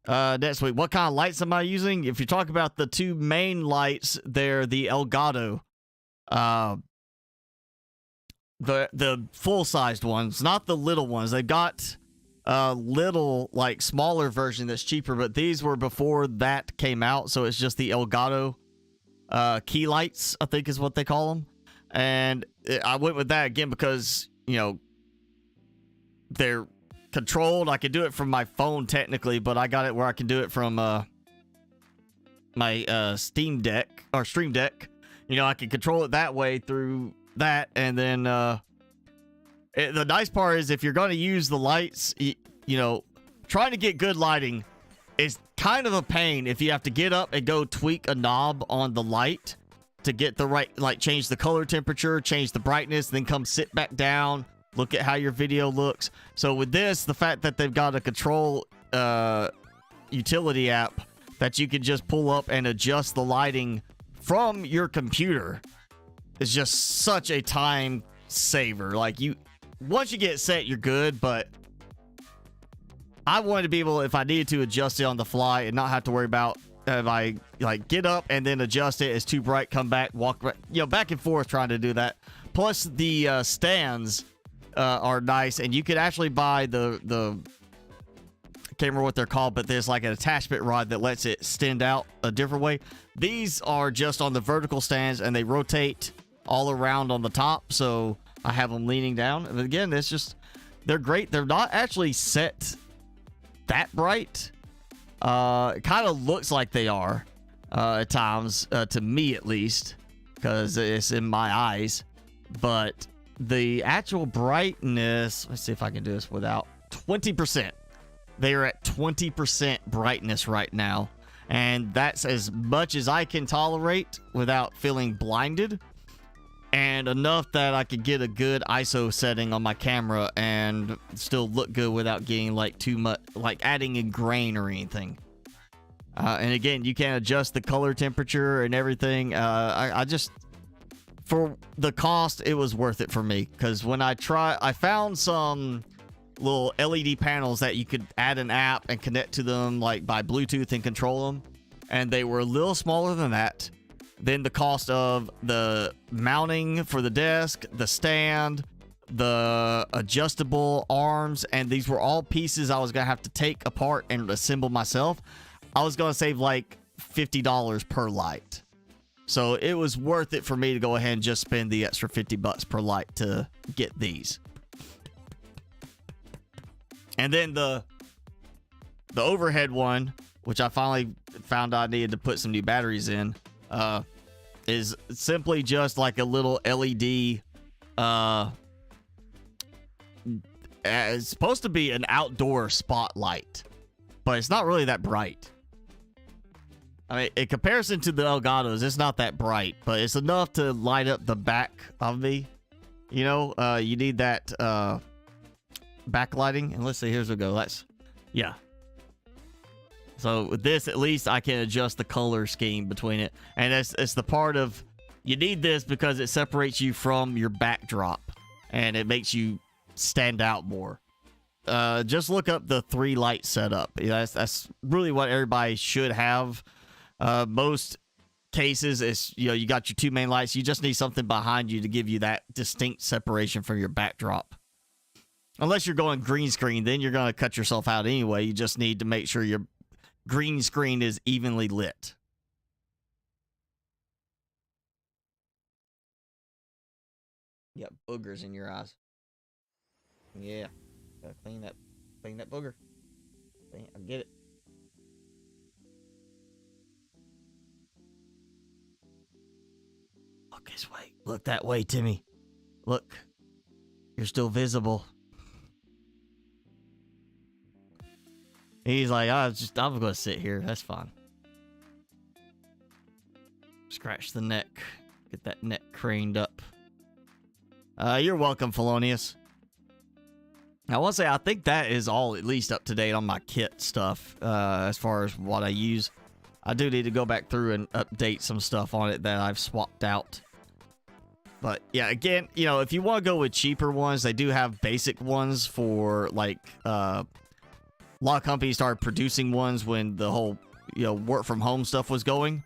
next week. What kind of lights am I using? If you talk about the two main lights, they're the Elgato. The full-sized ones, not the little ones. They've got a little, like, smaller version that's cheaper, but these were before that came out, so it's just the Elgato key lights, I think is what they call them. And I went with that again because, you know, they're controlled. I could do it from my phone technically, but I got it where I can do it from my Steam Deck or Stream Deck. You know, I can control it that way through that. And then the nice part is if you're going to use the lights, you know, trying to get good lighting is kind of a pain if you have to get up and go tweak a knob on the light to get the right, like, change the color temperature, change the brightness, then come sit back down, look at how your video looks. So with this, the fact that they've got a control utility app that you can just pull up and adjust the lighting from your computer is just such a time saver. Like, once you get set, you're good, but I wanted to be able, if I needed to, adjust it on the fly and not have to worry about if I, like, get up and then adjust it, it's too bright, come back, walk, you know, back and forth trying to do that. Plus, the stands are nice, and you could actually buy the I can't remember what they're called, but there's like an attachment rod that lets it extend out a different way. These are just on the vertical stands, and they rotate all around on the top, so I have them leaning down. And again, it's just, they're great. They're not actually set that bright. It kind of looks like they are at times, to me at least, because it's in my eyes. But the actual brightness, let's see if I can do this without 20%. They are at 20% brightness right now, and that's as much as I can tolerate without feeling blinded, and enough that I could get a good ISO setting on my camera and still look good without getting, like, too much, like adding a grain or anything. And again, you can adjust the color temperature and everything. I just, for the cost, it was worth it for me, because when I found some little LED panels that you could add an app and connect to them, like, by Bluetooth and control them, and they were a little smaller than that. Then the cost of the mounting for the desk, the stand, the adjustable arms, and these were all pieces I was going to have to take apart and assemble myself. I was going to save like $50 per light. So it was worth it for me to go ahead and just spend the extra $50 per light to get these. And then the overhead one, which I finally found I needed to put some new batteries in, is simply just like a little LED. It's supposed to be an outdoor spotlight, but it's not really that bright. I mean, in comparison to the Elgatos, it's not that bright, but it's enough to light up the back of me. You know, you need that backlighting. And let's see, here's we go. Yeah. So with this, at least I can adjust the color scheme between it. And it's the part of You need this because it separates you from your backdrop and it makes you stand out more. Just look up the 3 light setup. That's really what everybody should have. Most cases is, you got your 2 main lights. You just need something behind you to give you that distinct separation from your backdrop. Unless you're going green screen, then you're going to cut yourself out anyway. You just need to make sure your green screen is evenly lit. You got boogers in your eyes. Yeah. Gotta clean that booger. I get it. Look this way. Look that way, Timmy. Look. You're still visible. He's like, I'm gonna sit here. That's fine. Scratch the neck. Get that neck craned up. You're welcome, Felonious. I want to say, I think that is all at least up to date on my kit stuff, as far as what I use. I do need to go back through and update some stuff on it that I've swapped out. But yeah, again, if you want to go with cheaper ones, they do have basic ones for, like, a lot of companies started producing ones when the whole, work from home stuff was going.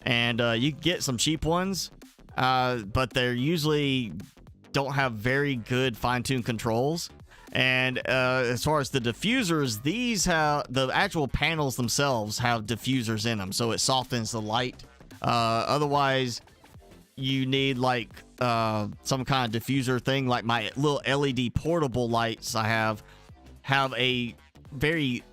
And you can get some cheap ones, but they're usually don't have very good fine-tuned controls. And as far as the diffusers, these have the actual panels themselves have diffusers in them, so it softens the light. Otherwise, you need like some kind of diffuser thing. Like my little LED portable lights I have a very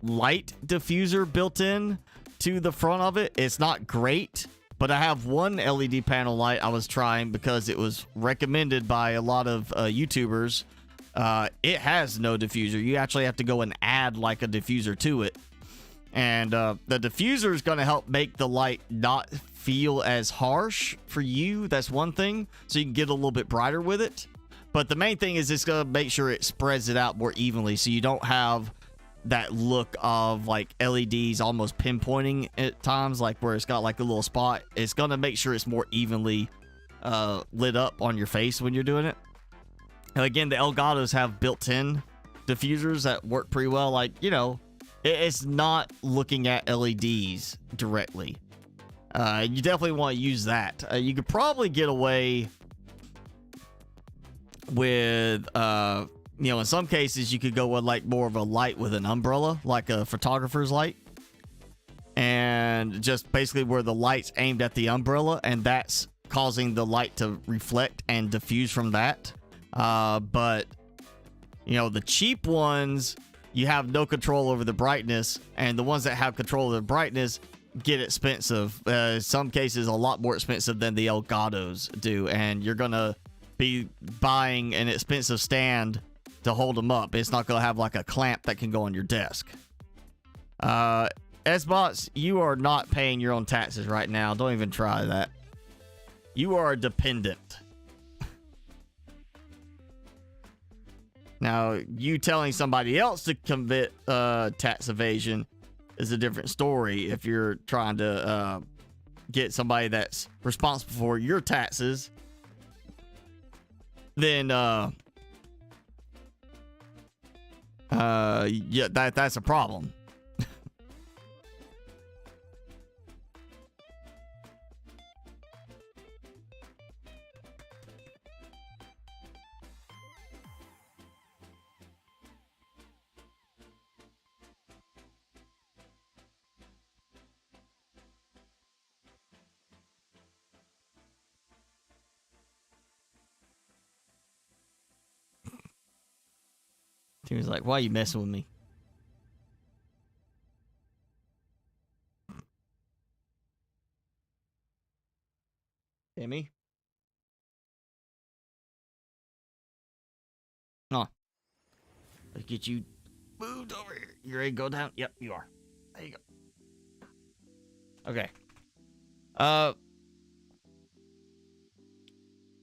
light diffuser built in to the front of it. It's not great, but I have one LED panel light I was trying because it was recommended by a lot of YouTubers. It has no diffuser. You actually have to go and add like a diffuser to it. And the diffuser is going to help make the light not feel as harsh for you. That's one thing. So you can get a little bit brighter with it. But the main thing is it's going to make sure it spreads it out more evenly, so you don't have that look of like LEDs almost pinpointing at times, like where it's got like a little spot. It's going to make sure it's more evenly lit up on your face when you're doing it. And again, the Elgatos have built-in diffusers that work pretty well. Like, it's not looking at LEDs directly. You definitely want to use that. You could probably get away with, in some cases, you could go with like more of a light with an umbrella, like a photographer's light. And just basically where the light's aimed at the umbrella, and that's causing the light to reflect and diffuse from that. But, the cheap ones, you have no control over the brightness, and the ones that have control of the brightness get expensive. In some cases, a lot more expensive than the Elgatos do, and you're going to be buying an expensive stand to hold them up. It's not going to have like a clamp that can go on your desk. S-Bots, you are not paying your own taxes right now. Don't even try that. You are a dependent. Now, you telling somebody else to commit tax evasion is a different story. If you're trying to get somebody that's responsible for your taxes, then yeah, that's a problem. He was like, why are you messing with me? Timmy? Oh. Let's get you moved over here. You ready to go down? Yep, you are. There you go. Okay.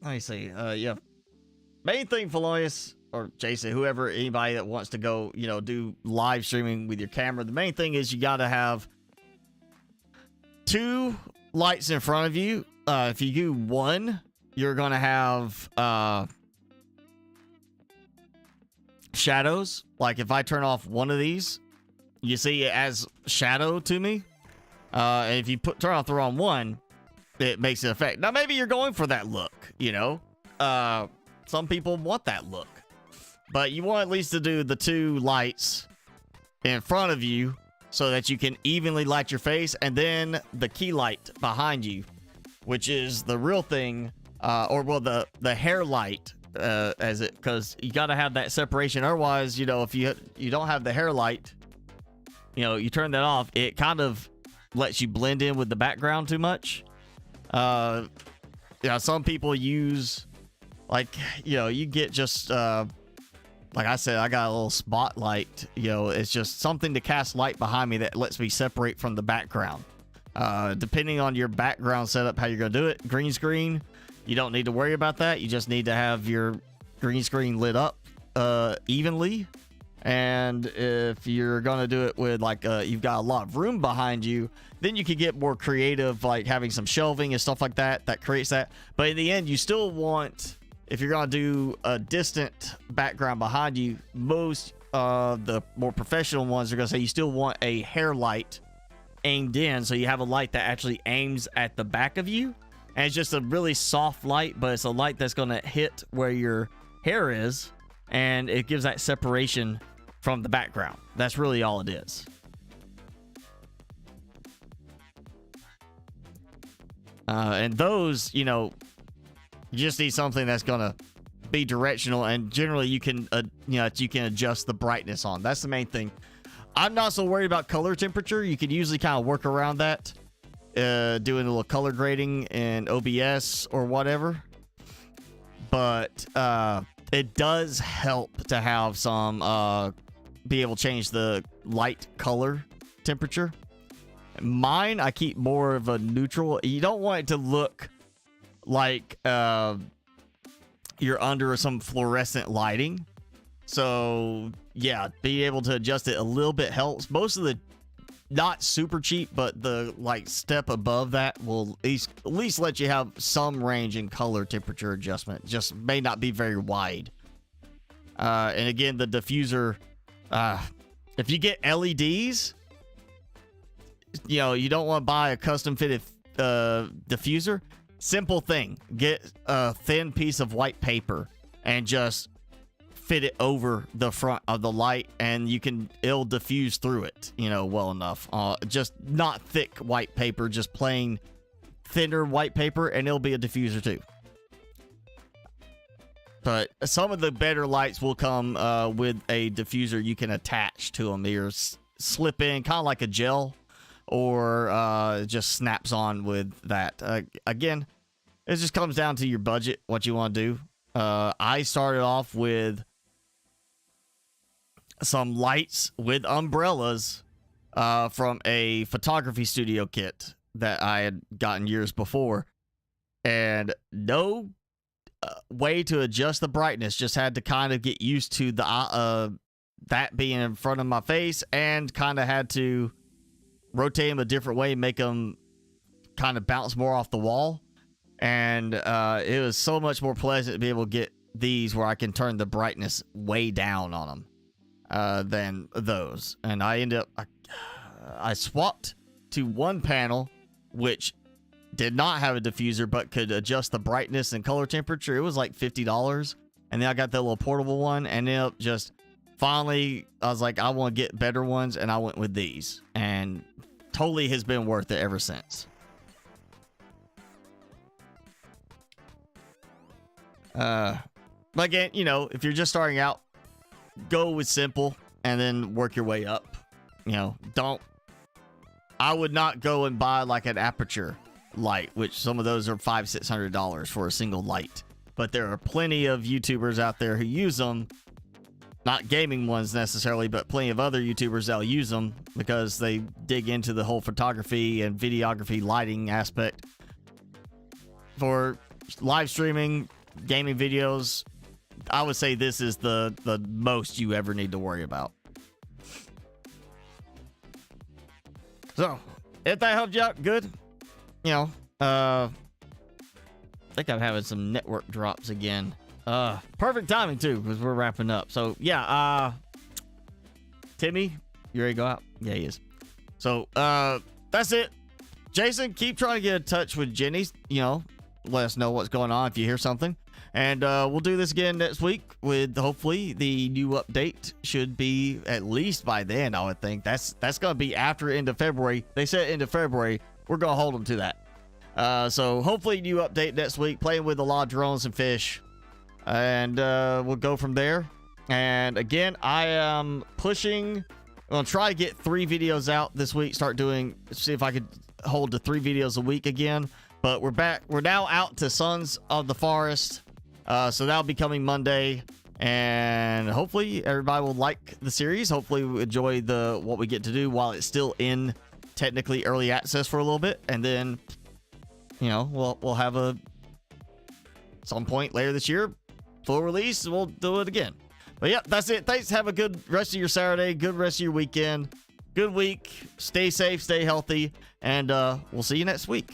Let me see. Yeah. Main thing, Felonious, or Jason, whoever, anybody that wants to go, do live streaming with your camera. The main thing is you got to have 2 lights in front of you if you do one, you're gonna have shadows. Like if I turn off one of these, you see it as shadow to me. And if you turn off the wrong one, it makes an effect. Now maybe you're going for that look, you know. Some people want that look, but you want at least to do the two lights in front of you so that you can evenly light your face, and then the key light behind you, which is the real thing, or well, the hair light, because you got to have that separation. Otherwise, you know, if you don't have the hair light, you know, you turn that off, it kind of lets you blend in with the background too much. Yeah, some people use, like, you know, you get just like I said, I got a little spotlight, you know, it's just something to cast light behind me that lets me separate from the background. Depending on your background setup, how you're going to do it. Green screen, you don't need to worry about that. You just need to have your green screen lit up evenly. And if you're going to do it with, like, you've got a lot of room behind you, then you can get more creative, like having some shelving and stuff like that, that creates that. But in the end, you still want, if you're going to do a distant background behind you, most the more professional ones are going to say you still want a hair light aimed in, so you have a light that actually aims at the back of you, and it's just a really soft light, but it's a light that's going to hit where your hair is, and it gives that separation from the background. That's really all it is. And those, you know, you just need something that's going to be directional, and generally you can, you know, you can adjust the brightness on. That's the main thing. I'm not so worried about color temperature. You could usually kind of work around that, doing a little color grading in OBS or whatever. But it does help to have some, be able to change the light color temperature. Mine, I keep more of a neutral. You don't want it to look like you're under some fluorescent lighting. So yeah, being able to adjust it a little bit helps. Most of the not super cheap, but the like step above that will at least let you have some range in color temperature adjustment. Just may not be very wide. And again, the diffuser, if you get LEDs, you know, you don't want to buy a custom fitted diffuser. Simple thing, get a thin piece of white paper and just fit it over the front of the light, and it'll diffuse through it, you know, well enough. Just not thick white paper, just plain thinner white paper, and it'll be a diffuser too. But some of the better lights will come with a diffuser you can attach to them. Either slip in, kind of like a gel, or it just snaps on with that. Again, it just comes down to your budget, what you want to do. I started off with some lights with umbrellas from a photography studio kit that I had gotten years before, and no way to adjust the brightness. Just had to kind of get used to the that being in front of my face, and kind of had to rotate them a different way, make them kind of bounce more off the wall. And it was so much more pleasant to be able to get these where I can turn the brightness way down on them than those. And I ended up, I swapped to one panel, which did not have a diffuser, but could adjust the brightness and color temperature. It was like $50. And then I got that little portable one, and then just finally, I was like, I want to get better ones, and I went with these. And totally has been worth it ever since. But again, you know, if you're just starting out, go with simple and then work your way up. You know, I would not go and buy like an aperture light, which some of those are $500-$600 for a single light. But there are plenty of YouTubers out there who use them. Not gaming ones necessarily, but plenty of other YouTubers that'll use them because they dig into the whole photography and videography lighting aspect. For live streaming, gaming videos, I would say this is the most you ever need to worry about. So, if that helped you out, good. You know, think I'm having some network drops again. Perfect timing too, because we're wrapping up. So yeah, Timmy, you ready to go out? Yeah, he is. So that's it. Jason, keep trying to get in touch with Jenny. You know, let us know what's going on if you hear something. And we'll do this again next week with hopefully the new update should be at least by then, I would think. That's going to be after end of February. They said end of February. We're going to hold them to that. So hopefully new update next week, playing with a lot of drones and fish. And we'll go from there. And again, I am pushing. I'm going to try to get 3 videos out this week. See if I could hold to 3 videos a week again. But we're back. We're now out to Sons of the Forest. So that'll be coming Monday. And hopefully everybody will like the series. Hopefully we enjoy what we get to do while it's still in technically early access for a little bit. And then, you know, we'll have some point later this year, full release, and we'll do it again. But yeah, that's it. Thanks. Have a good rest of your Saturday. Good rest of your weekend. Good week. Stay safe. Stay healthy. And we'll see you next week.